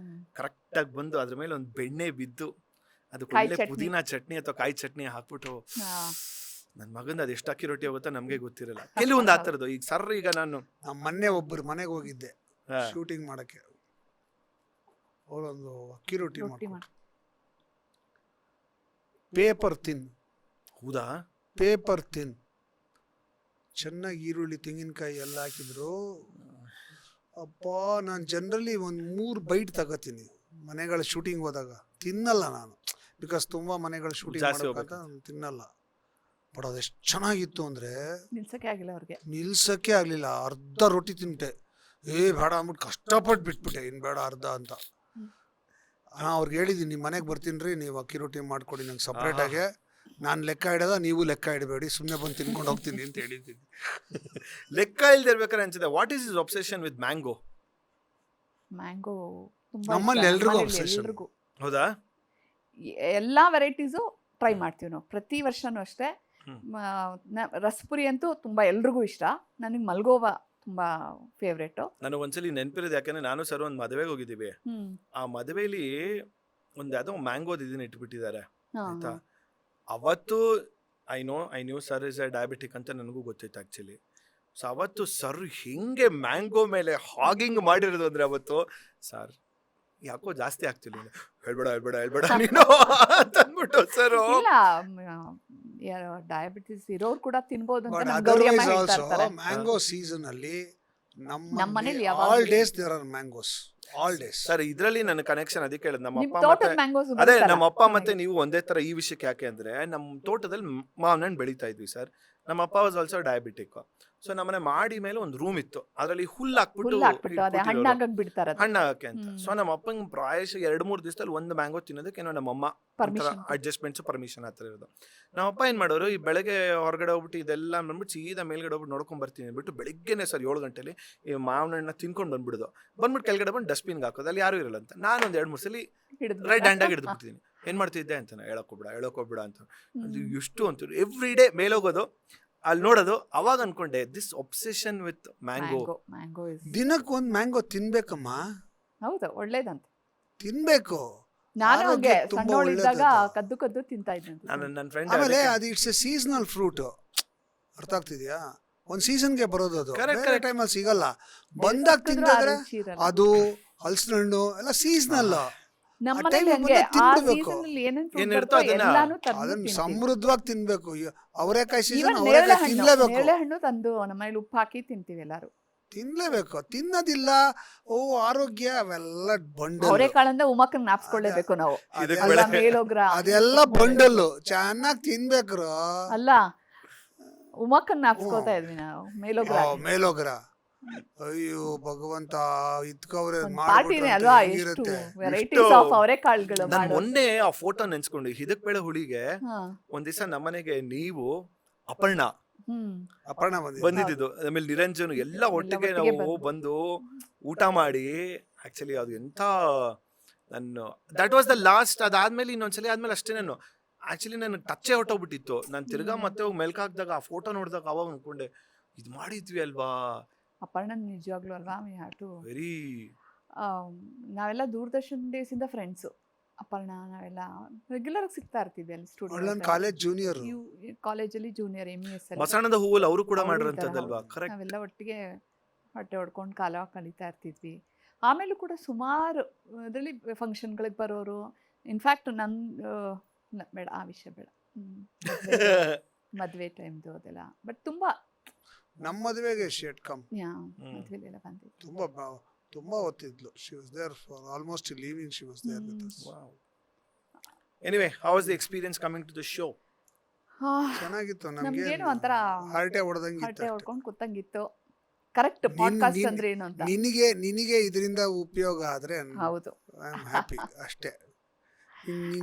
ಕರೆಕ್ಟಾಗಿ ಬಂದು ಅದ್ರ ಮೇಲೆ ಒಂದು ಬೆಣ್ಣೆ ಬಿದ್ದು ಅದಕ್ಕೆ ಒಳ್ಳೆ ಪುದೀನಾ ಚಟ್ನಿ ಅಥವಾ ಕಾಯಿ ಚಟ್ನಿ ಹಾಕ್ಬಿಟ್ಟು, ನನ್ನ ಮಗಂದು ಅದು ಎಷ್ಟು ಅಕ್ಕಿ ರೊಟ್ಟಿ ಹೋಗುತ್ತೋ ನಮಗೆ ಗೊತ್ತಿರಲ್ಲ. ಕೆಲವೊಂದು ಆ ಥರದ್ದು. ಈಗ ಸರ್ ಈಗ ನಾನು ಮೊನ್ನೆ ಒಬ್ಬರು ಮನೆಗೆ ಹೋಗಿದ್ದೆ ಶೂಟಿಂಗ್ ಮಾಡಕ್ಕೆ. ಅವರೊಂದು ಅಕ್ಕಿ ರೊಟ್ಟಿ ಮಾಡ್ಕೊಂಡು ಪೇಪರ್ ತಿನ್. ಹೌದಾ? ಪೇಪರ್ ತಿನ್ ಚೆನ್ನಾಗಿ ಈರುಳ್ಳಿ ತೆಂಗಿನಕಾಯಿ ಎಲ್ಲ ಹಾಕಿದ್ರು. ಅಪ್ಪ ನಾನು ಜನರಲಿ ಒಂದು 3 ಬೈಟ್ ತಗೋತೀನಿ ಮನೆಗಳ ಶೂಟಿಂಗ್ ಹೋದಾಗ. ತಿನ್ನಲ್ಲ ನಾನು, ಬಿಕಾಸ್ ತುಂಬ ಮನೆಗಳ ಶೂಟಿಂಗ್ ಮಾಡೋಕ್ಕಂತ ತಿನ್ನಲ್ಲ. ಬಟ್ ಅದೆಷ್ಟು ಚೆನ್ನಾಗಿತ್ತು ಅಂದರೆ ನಿಲ್ಸಕ್ಕೆ ಆಗಲಿಲ್ಲ. ಅರ್ಧ ರೊಟ್ಟಿ ತಿಂತೆ. ಬೇಡ ಅಂದ್ಬಿಟ್ಟು ಕಷ್ಟಪಟ್ಟು ಬಿಟ್ಬಿಟ್ಟೆ, ಇನ್ನು ಬೇಡ ಅರ್ಧ ಅಂತ. ಅವ್ರಿಗೆ ಹೇಳಿದ್ದೀನಿ, ನಿಮ್ಮ ಮನೆಗೆ ಬರ್ತೀನಿ ರೀ, ನೀವು ಅಕ್ಕಿ ರೊಟ್ಟಿ ಮಾಡಿಕೊಡಿ ನಂಗೆ ಸಪ್ರೇಟಾಗೆ. ನಾನು ಲೆಕ್ಕ ಇಡೋದ, ನೀವು ಲೆಕ್ಕ ಇಡಬೇಡಿ, ಸುಮ್ಮನೆ ಬಂದು ತಿನ್ಕೊಂಡು ಹೋಗ್ತೀನಿ ಅಂತ ಹೇಳಿದ್ದೀನಿ. ಲೆಕ್ಕ ಇಲ್ದಿರ್ಬೇಕಾದ್ರೆ ಅನ್ಸಿದೆ, what is is obsession with mango? ನಮ್ಮಲ್ಲಿ ಎಲ್ರಿಗೂ ಒಬ್ಸೆಷನ್. ಹೌದಾ? ಎಲ್ಲಾ ವೆರೈಟೀಸು ಟ್ರೈ ಮಾಡ್ತೀವಿ ನಾವು ಪ್ರತಿ ವರ್ಷನೂ ಅಷ್ಟೇ. ರಸಪುರಿ ಅಂತೂ ತುಂಬಾ ಎಲ್ರಿಗೂ ಇಷ್ಟ. ನನಗೆ ಮಲ್ಗೋವಾ ತುಂಬಾ ಫೇವ್ರೇಟು. ನನಗೆ ಒಂದ್ಸಲಿ ನೆನಪಿರೋದು, ಯಾಕಂದ್ರೆ ನಾನು ಸರ್ ಒಂದು ಮದುವೆಗೆ ಹೋಗಿದ್ದೀವಿ. ಆ ಮದುವೆಲಿ ಒಂದು ಯಾವುದೋ ಮ್ಯಾಂಗೋದು ಇದನ್ನ ಇಟ್ಬಿಟ್ಟಿದ್ದಾರೆ ಆಯ್ತಾ. ಅವತ್ತು I knew sir is A diabetic ಅಂತ ನನಗೂ ಗೊತ್ತಿತ್ತು ಆ್ಯಕ್ಚುಲಿ. ಸೊ ಅವತ್ತು ಸರ್ ಹಿಂಗೆ ಮ್ಯಾಂಗೋ ಮೇಲೆ ಹಾಗಿಂಗ್ ಮಾಡಿರೋದು ಅಂದರೆ ಅವತ್ತು ಸರ್ ಯಾಕೋ ಜಾಸ್ತಿ ಆಗ್ತಿಲ್ಲ, ಹೇಳ್ಬೇಡ ನೀನು ಅಂತಂದ್ಬಿಟ್ಟು ಸರ್. ಇಲ್ಲ, ಡಯಾಬಿಟಿಸ್ ಇರೋರು ಕೂಡ ತಿನ್ಬೋದು ಅಂತ But ನಮ್ ಗೌರಿಯಮ್ಮ otherwise ಹೇಳ್ತಾ also, ಇರ್ತಾರೆ. mango season ಅಲ್ಲಿ ನಮ್ಮ ಮನೇಲಿ all days there are mangoes. All days. Sir ಇದರಲ್ಲಿ ನನ್ನ ಕನೆಕ್ಷನ್ ಅದಕ್ಕೆ ಹೇಳೋದು. ನಮ್ಮ ನಿಮ್ ಅಪ್ಪ ತೋಟದ ಮತ್ತೆ ಮ್ಯಾಂಗೋಸ್ ಅದೇ ನಮ್ಮ ಅಪ್ಪ ಮತ್ತೆ ನೀವು ಒಂದೇ ತರ ಈ ವಿಷಯಕ್ಕೆ ಯಾಕೆ ಅಂದ್ರೆ, ನಮ್ಮ ತೋಟದಲ್ಲಿ ಮಾವಿನ ಹಣ್ಣು ಬೆಳೀತಾ ಇದ್ವಿ ಸರ್. ನಮ್ಮ ಅಪ್ಪ ವಾಸ್ ಆಲ್ಸೋ ಡಯಾಬಿಟಿಕ್. ಸೊ ನಮ್ಮನೆ ಮಾಡಿ ಮೇಲೆ ಒಂದು ರೂಮ್ ಇತ್ತು, ಅದರಲ್ಲಿ ಹುಲ್ಲು ಹಾಕ್ಬಿಟ್ಟು ಅದೇ ಹಣ್ಣಾಗಕ್ ಬಿಡ್ತಾರ ಹಣ್ಣಾಗಕ್ಕೆ ಅಂತ. ಸೊ ನಮ್ಮ ಅಪ್ಪಂಗೆ ಪ್ರಾಯಶಃ 2-3 ದಿವಸದಲ್ಲಿ ಒಂದು ಮ್ಯಾಂಗೋ ತಿನ್ನೋದಕ್ಕೆ ನಮ್ಮಮ್ಮ ಅಡ್ಜಸ್ಟ್ಮೆಂಟ್ಸ್ ಪರ್ಮಿಷನ್ ಹತ್ರ ಇರೋದು. ನಮ್ಮಪ್ಪ ಏನ್ ಮಾಡೋರು, ಈ ಬೆಳಗ್ಗೆ ಹೊರಗಡೆ ಹೋಗ್ಬಿಟ್ಟು ಇದೆಲ್ಲ ಬಂದ್ಬಿಟ್ಟು ಸೀದಾ ಮೇಲ್ಗಡೆ ಹೋಗ್ಬಿಟ್ಟು ನೋಡ್ಕೊಂಡ್ ಬರ್ತೀನಿ ಅಂದ್ಬಿಟ್ಟು ಬೆಳಿಗ್ಗೆನೆ ಸರ್ 7 ಗಂಟೆಲಿ ಈ ಮಾವಿನ ಹಣ್ಣನ್ನ ತಿನ್ಕೊಂಡು ಬಂದ್ಬಿಡೋದು. ಬಂದ್ಬಿಟ್ಟು ಕೆಳಗಡೆ ಬಂದು ಡಸ್ಟ್ಬಿನ್ಗೆ ಹಾಕೋದು, ಅಲ್ಲಿ ಯಾರು ಇರಲ್ಲ ಅಂತ. ನಾನು ಒಂದು 2-3 ಸಲ ರೈಟ್ ಹ್ಯಾಂಡಾಗಿ ಹಿಡಿದು ಬಿಡ್ತೀನಿ. ಏನ್ ಮಾಡ್ತಿದ್ದೆ ಅಂತ, ಹೇಳೋಕೋಗ್ಬಿಡ ಅಂತ. ಅದು ಎಷ್ಟು ಅಂತ ಎವ್ರಿ ಡೇ ಮೇಲೋಗೋದು, ಅಲ್ಲಿ ನೋಡೋದು. ಅವಾಗ ಅನ್ಕೊಂಡೆ ದಿಸ್ ಒಬ್ಸೆಷನ್ ವಿತ್ ಮ್ಯಾಂಗೋ. ದಿನಕ್ಕೆ ಒಂದು ಮ್ಯಾಂಗೋ ತಿನ್ಬೇಕಮ್ಮ. ಹೌದು, ಒಳ್ಳೇದಂತ ತಿನ್ಬೇಕು. ನಾನು ಹಂಗೆ ಸಣ್ಣವಳಿದ್ದಾಗ ಕದ್ದು ತಿಂತಾ ಇದ್ದೆ. ನನ್ನ ಫ್ರೆಂಡ್ ಆಮೇಲೆ ಅದು ಇಟ್ಸ್ ಎ ಸೀಸನಲ್ ಫ್ರೂಟ್. ಅರ್ಥ ಆಗ್ತಿದ್ಯಾ? ಒಂದು ಸೀಸನ್ಗೆ ಬರೋದು, ಅದು ಬೇರೆ ಟೈಮಲ್ಲಿ ಸಿಗಲ್ಲ. ಬಂದಾಗ ತಿಂದಾದ್ರೆ ಅದು ಹಲಸಿನ ಹಣ್ಣು ಎಲ್ಲ ಸೀಸನಲ್. ಸಮೃದ್ಧವಾಗಿ ತಿನ್ಬೇಕು. ಅವರೆಕಾಯಿ ಸೀಸನ್ ಅವರೆಕಾಯಿ ತಿನ್ಲೇಬೇಕು. ಹಣ್ಣು ತಂದು ನಮ್ಮನೇಲಿ ಉಪ್ಪು ಹಾಕಿ ತಿಂತೀವಿ ಎಲ್ಲಾರು. ತಿನ್ಲೇಬೇಕು. ತಿನ್ನೋದಿಲ್ಲ ಓ ಆರೋಗ್ಯ ಅವೆಲ್ಲ ಬಂಡಲ್. ಅವರೆಕಾಳಂದ್ರೆ ಉಮಕ್ಕನ್ ನಾಪ್ಸ್ಕೊಳ್ಳೇಬೇಕು ನಾವು. ಅದೆಲ್ಲ ಬಂಡಲ್ಲು ಚೆನ್ನಾಗಿ ತಿನ್ಬೇಕ್ರು. ಅಲ್ಲ, ಉಮಕ್ಕನ್ ನಾಪ್ಸ್ಕೋತಾ ಇದ್ವಿ ನಾವು. ಮೇಲೋಗ್ರ ಅಯ್ಯೋ ಭಗವಂತ ಇದ್ಕವ್ರೆ ಪಾರ್ಟಿನೇ ಅಲ್ವಾ, ಎಷ್ಟು ವೆರೈಟೀಸ್ ಆಫ್ ಅವರೆಕಾಳುಗಳು ನಾನು ಮಾಡೋದು. ಮೊನ್ನೆ ಆ ಫೋಟೋ ನೆನ್ಸ್ಕೊಂಡು ಹಿದಕ್ ಬೇಳೆ ಹುಳಿಗೆ ಹಾ. ಒಂದ್ ದಿವಸ ನಮ್ಮನೆಗೆ ನೀವು ಅಪರ್ಣ ಅಪರ್ಣ ಬಂದಿದ್ದು, ಆಮೇಲೆ ನಿರಂಜನ್ ಎಲ್ಲ ಒಟ್ಟಿಗೆ ಒಟ್ಟಿಗೆ ನಾವು ಬಂದು ಊಟ ಮಾಡಿ, ಆಕ್ಚುಲಿ ಅದು ಎಂತ ನಾನು ದಟ್ ವಾಸ್ ದ ಲಾಸ್ಟ್. ಅದಾದ್ಮೇಲೆ ಇನ್ನೊಂದ್ಸಲಿ ಆದ್ಮೇಲೆ ಅಷ್ಟೇ ನಾನು ಆಕ್ಚುಲಿ ನನಗೆ ಟಚ್ಚೇ ಹೊಟ್ಟೋಗ್ಬಿಟ್ಟಿತ್ತು. ನಾನು ತಿರ್ಗಾ ಮತ್ತೆ ಹೋಗಿ ಮೆಲ್ಕಾಕ್ದಾಗ ಆ ಫೋಟೋ ನೋಡಿದಾಗ ಅವಾಗ ಅನ್ಕೊಂಡೆ ಇದು ಮಾಡಿದ್ವಿ ಅಲ್ವಾ. ಅಪರ್ಣ ನಿಜವಾಗ್ಲೂ ಅಲ್ವಾ, ವಿ ಹ್ಯಾವ್ ಟು. ವೆರಿ ನಾವೆಲ್ಲ ದೂರದರ್ಶನ್ ಡೇಸ್ ಇಂದ ಫ್ರೆಂಡ್ಸು. ಅಪರ್ಣ ನಾವೆಲ್ಲ ರೆಗ್ಯುಲರ್ ಆಗಿ ಸಿಗ್ತಾ ಇರ್ತೀವಿ ಅಲ್ಲಿ ಸ್ಟುಡಿಯೋ, ಕಾಲೇಜ್ ಜೂನಿಯರ್, ಕಾಲೇಜಲ್ಲಿ ಜೂನಿಯರ್ MES ಅಲ್ಲಿ. ಮಸಾಣದ ಹೂವಲ್ಲಿ ಅವರು ಕೂಡ ಅವ್ರು ಮಾಡಿರೋಂಥದ್ದಲ್ವಾ. ಹೌದು. ಕರೆಕ್ಟ್. ನಾವೆಲ್ಲ ಒಟ್ಟಿಗೆ ಹೊಟ್ಟೆ ಹೊಡ್ಕೊಂಡು ಕಾಲ ಕಳೀತಾ ಇರ್ತಿದ್ವಿ. ಆಮೇಲೂ ಕೂಡ ಸುಮಾರು ಅದರಲ್ಲಿ ಫಂಕ್ಷನ್ಗಳಿಗೆ ಬರೋರು. ಇನ್ಫ್ಯಾಕ್ಟ್ ಬೇಡ ಆ ವಿಷಯ ಬೇಡ, ಮದುವೆ ಟೈಮ್ದು ಅದೆಲ್ಲ. ಬಟ್ ತುಂಬಾ ನಮ್ಮ ಮದುವೆಗೆ ಶೇಟ್ ಕಮ್ ಮದುವೆಲೆಲ್ಲ ಬಂದಿತ್ತು. ತುಂಬಾ ಹೊತ್ತಿದ್ಲು. She was there for almost leaving. She was there with us. Anyway, how was the experience coming to the show? ಚೆನ್ನಾಗಿತ್ತು. ನಮ್ಗೇನು ಒಂಥರ ಹರಟೆ ಹೊಡೆದಂಗಿತ್ತು. ಹೊಟ್ಟೆ ಹೊಡ್ಕೊಂಡು ಕೂತಂಗಿತ್ತು. ಕರೆಕ್ಟ್ ಪಾಡ್ಕಾಸ್ಟ್ ಅಂದ್ರೆ ಏನು ಅಂತ. ನಿನಗೆ ಇದರಿಂದ ಉಪಯೋಗ ಆದ್ರೆ ಹೌದು, ಐ ಆಮ್ ಹ್ಯಾಪಿ ಅಷ್ಟೇ.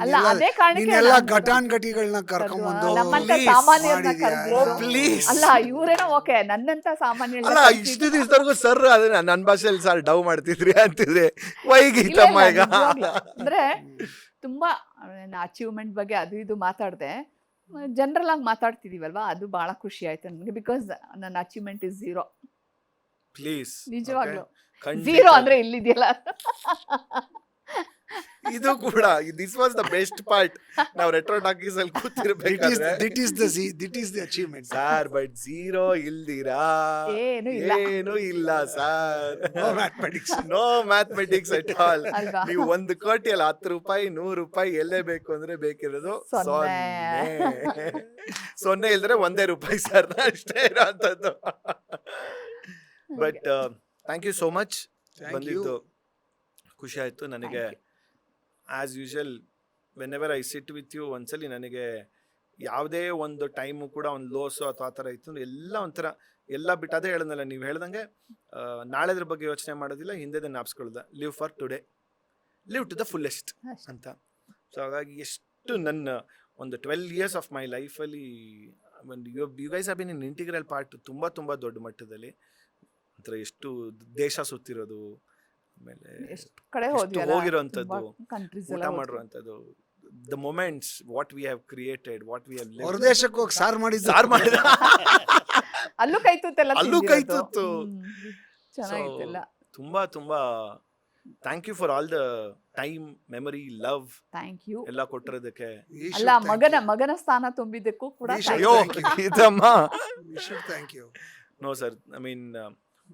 ಅಲ್ಲ ಅದೇ ಕಾರಣಕ್ಕೆ ನೀನೆಲ್ಲ ಘಟಾನ್ಘಟಿಗಳನ್ನ ಕರ್ಕೊಂಡ್ಬಂದು ನಮ್ಮಂತ ಸಾಮಾನ್ಯರನ್ನ ಕರೆದಿದ್ದು. ಪ್ಲೀಸ್. ಅಲ್ಲ ಇವ್ರೇನೋ ಓಕೆ, ನನ್ನಂತ ಸಾಮಾನ್ಯ ಅಲ್ಲ, ಇಷ್ಟು ದಿವಸದವರೆಗೂ ಸರ್ ಅದನ್ನ ನನ್ನ ಭಾಷೆಯಲ್ಲಿ ಸರ್ ಡವ್ ಮಾಡ್ತಿದ್ರಿ ಅಂತಿದ್ರೆ ವೈಗೀತಮ್ಮ ಈಗ. ಅಂದ್ರೆ ತುಂಬಾ ಅಚೀವ್ಮೆಂಟ್ ಬಗ್ಗೆ ಅದು ಇದು ಮಾತಾಡ್ದೆ, ಜನರಲ್ ಆಗಿ ಮಾತಾಡ್ತಿದೀವಲ್ವಾ, ಅದು ಬಹಳ ಖುಷಿ ಆಯ್ತು ನನಗೆ. ಬಿಕಾಸ್ ನನ್ನ ಅಚೀವ್ಮೆಂಟ್ ಇಸ್ ಝೀರೋ. ಪ್ಲೀಸ್, ನಿಜವಾಗ್ಲು ಝೀರೋ ಅಂದ್ರೆ ಇಲ್ಲಿದೆಯಲ್ಲ. ಇದು ಕೂಡ this was the best part. ನಾವು ರೆಟ್ರೋ ಟಾಕೀಸ್ ಅಲ್ಲಿ ಕೂತಿರ್ಬೇಕಾದ್ರೆ that is the achievement sir. But zero ಇಲ್ದಿರಾ ಏನು ಇಲ್ಲ sir. No mathematics at all. ಅಲ್ವಾ? ನೀವು 1 ಕೋಟಿಯಲ್ಲಿ 10 ರೂಪಾಯಿ 100 ರೂಪಾಯಿ ಎಲ್ಲೇ ಬೇಕು ಅಂದ್ರೆ ಬೇಕಿರೋದು ಸೊನ್ನೆ ಇಲ್ದ್ರೆ 1 ರೂಪಾಯಿ ಸರ್, ಅಷ್ಟೇ ಇರೋಂಥದ್ದು. But thank you so much. ಬಂದಿದ್ದು ಖುಷಿ ಆಯ್ತು ನನಗೆ. As usual whenever I sit with you, ಒಂದ್ಸಲಿ ನನಗೆ ಯಾವುದೇ ಒಂದು ಟೈಮು ಕೂಡ ಒಂದು ಲೋಸು ಅಥವಾ ಆ ಥರ ಇತ್ತು ಎಲ್ಲ ಒಂಥರ ಎಲ್ಲ ಬಿಟ್ಟು, ಅದೇ ಹೇಳಿದ್ನಲ್ಲ ನೀವು ಹೇಳ್ದಂಗೆ, ನಾಳೆದ್ರ ಬಗ್ಗೆ ಯೋಚನೆ ಮಾಡೋದಿಲ್ಲ, ಹಿಂದೆ ಜ್ಞಾಪಿಸ್ಕೊಳ್ಳೋದ. Live for today, live to the fullest ಅಂತ. ಸೊ ಹಾಗಾಗಿ ಎಷ್ಟು ನನ್ನ ಒಂದು 12 years ಆಫ್ ಮೈ ಲೈಫಲ್ಲಿ you guys have been in integral part. ತುಂಬ ತುಂಬ ದೊಡ್ಡ ಮಟ್ಟದಲ್ಲಿ ಒಂಥರ ಎಷ್ಟು ದೇಶ ಸುತ್ತಿರೋದು, ಆಮೇಲೆ ಹೋಗಿರೋಂಥದ್ದು, ಊಟ ಮಾಡಿರೋಂಥದ್ದು, the moments, what we have created, what we have lived. ಹೊರದೇಶಕ್ಕೆ ಹೋಗಿ ಸಾರ್ ಮಾಡಿದ ಅಲ್ಲೂ ಕೈ ತುತ್ತೆಲ್ಲ ಅಲ್ಲೂ ಕೈ ತುತ್ತು. ಚೆನ್ನಾಗಿತ್ತಲ್ಲ. ತುಂಬಾ ತುಂಬಾ thank you for all the time, memory, love, thank you ಎಲ್ಲ ಕೊಟ್ಟಿರೋದಕ್ಕೆ. ಅಲ್ಲ, ಮಗನ ಸ್ಥಾನ ತುಂಬಿದ್ದಕ್ಕೂ ಕೂಡ ಅಯ್ಯೋ Geethamma, thank you. No sir, I mean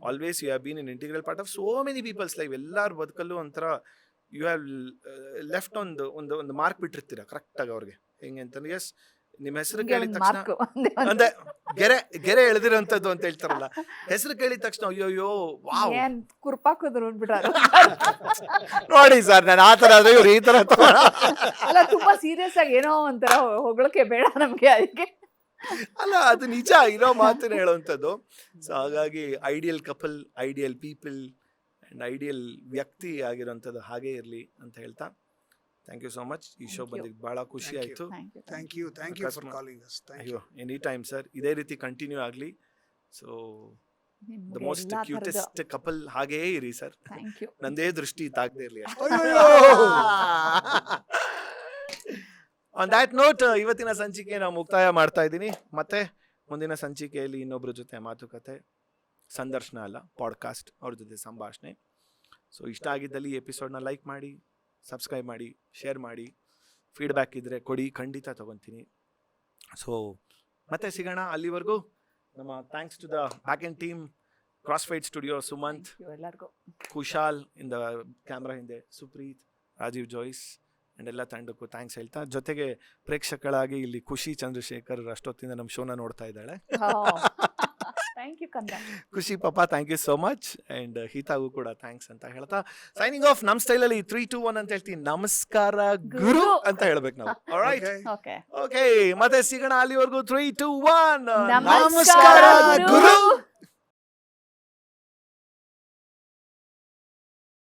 always you have been an integral part of so many people's life. ಎಲ್ಲಾರ ಬದುಕಲ್ಲೂ ಒಂಥರ ಯು ಹ್ಯಾವ್ ಲೆಫ್ಟ್ ಒಂದು ಮಾರ್ಕ್ ಬಿಟ್ಟಿರ್ತೀರ ಕರೆಕ್ಟ್ ಆಗಿ ಅವ್ರಿಗೆ. ಹೆಂಗೆ ಅಂತಂದ್ರೆ, ಎಸ್ ನಿಮ್ಮ ಹೆಸರು ಕೇಳಿದ ತಕ್ಷಣ ಅಂದ್ರೆ ಗೆರೆ ಎಳೆದಿರೋಂಥದ್ದು ಅಂತ ಹೇಳ್ತಾರಲ್ಲ, ಹೆಸರು ಕೇಳಿದ ತಕ್ಷಣ ಅಯ್ಯೋಯ್ಯೋ ವಾವ್ ಕುರ್ಪಾಕೋದ್ರು ಅಂದ್ಬಿಟ್ಟಾರ. ನೋಡಿ ಸರ್, ನಾನು ಆ ಥರ ಆದ್ರೆ ಇವ್ರು ಈ ಥರ ಅಲ್ಲ, ತುಂಬಾ ಸೀರಿಯಸ್ ಆಗಿ ಏನೋ ಒಂಥರ ಹೊಗಳಕ್ಕೆ ಬೇಡ ನಮ್ಗೆ, ಅದಕ್ಕೆ ಅಲ್ಲ, ಅದು ನಿಜ ಇರೋ ಮಾತನ್ನ ಹೇಳುವಂಥದ್ದು. ಸೊ ಹಾಗಾಗಿ ideal couple, ideal people and ideal ವ್ಯಕ್ತಿ ಆಗಿರೋಂಥದ್ದು ಹಾಗೇ ಇರಲಿ ಅಂತ ಹೇಳ್ತಾ ಥ್ಯಾಂಕ್ ಯು ಸೋ ಮಚ್. ಈ ಶೋ ಬಂದಿದ್ದು ಬಹಳ ಖುಷಿ ಆಯ್ತು. Thank you for calling us. ಅಯ್ಯೋ, ಎನಿ ಟೈಮ್ ಸರ್, ಇದೇ ರೀತಿ ಕಂಟಿನ್ಯೂ ಆಗಲಿ. So the most cutest couple ಹಾಗೇ ಇರಿ ಸರ್. ನಂದೇ ದೃಷ್ಟಿ ತಾಗದೇ ಇರಲಿ. ಆನ್ ದ್ಯಾಟ್ ನೋಟ್, ಇವತ್ತಿನ ಸಂಚಿಕೆ ನಾವು ಮುಕ್ತಾಯ ಮಾಡ್ತಾ ಇದ್ದೀನಿ. ಮತ್ತೆ ಮುಂದಿನ ಸಂಚಿಕೆಯಲ್ಲಿ ಇನ್ನೊಬ್ಬರ ಜೊತೆ ಮಾತುಕತೆ, ಸಂದರ್ಶನ ಅಲ್ಲ, ಪಾಡ್ಕಾಸ್ಟ್, ಅವ್ರ ಜೊತೆ ಸಂಭಾಷಣೆ. ಸೊ ಇಷ್ಟ ಆಗಿದ್ದಲ್ಲಿ ಈ ಎಪಿಸೋಡ್ನ ಲೈಕ್ ಮಾಡಿ, ಸಬ್ಸ್ಕ್ರೈಬ್ ಮಾಡಿ, ಶೇರ್ ಮಾಡಿ. ಫೀಡ್ಬ್ಯಾಕ್ ಇದ್ದರೆ ಕೊಡಿ, ಖಂಡಿತ ತೊಗೊತೀನಿ. ಸೊ ಮತ್ತೆ ಸಿಗೋಣ. ಅಲ್ಲಿವರೆಗೂ ನಮ್ಮ thanks to the back end team, crossfight studio, Sumanth, Kushal in the camera ಹಿಂದೆ, ಸುಪ್ರೀತ್, ರಾಜೀವ್ ಜೋಯ್ಸ್ ಆ್ಯಂಡ್ ಎಲ್ಲ ತಂಡಕ್ಕೂ ಥ್ಯಾಂಕ್ಸ್ ಹೇಳ್ತಾ, ಜೊತೆಗೆ ಪ್ರೇಕ್ಷಕಳಾಗಿ ಇಲ್ಲಿ ಖುಷಿ ಚಂದ್ರಶೇಖರ್ ಅಷ್ಟೊತ್ತಿಂದ ನಮ್ಮ ಶೋನ ನೋಡ್ತಾ ಇದ್ದಾಳೆ. ಖುಷಿ ಪಾಪ, thank you so much. And ಹಿತಾಗೂ ಕೂಡ ಥ್ಯಾಂಕ್ಸ್ ಅಂತ ಹೇಳ್ತಾ ಸೈನಿಂಗ್ ಆಫ್. ನಮ್ಮ ಸ್ಟೈಲಲ್ಲಿ 3, 2, 1 ಅಂತ ಹೇಳ್ತೀನಿ. ನಮಸ್ಕಾರ ಗುರು ಅಂತ ಹೇಳ್ಬೇಕು ನಾವು. ಆಲ್ರೈಟ್, ಓಕೆ, ಮತ್ತೆ ಸಿಗೋಣ. ಅಲ್ಲಿವರೆಗೂ 3, 2, 1 ನಮಸ್ಕಾರ ಗುರು.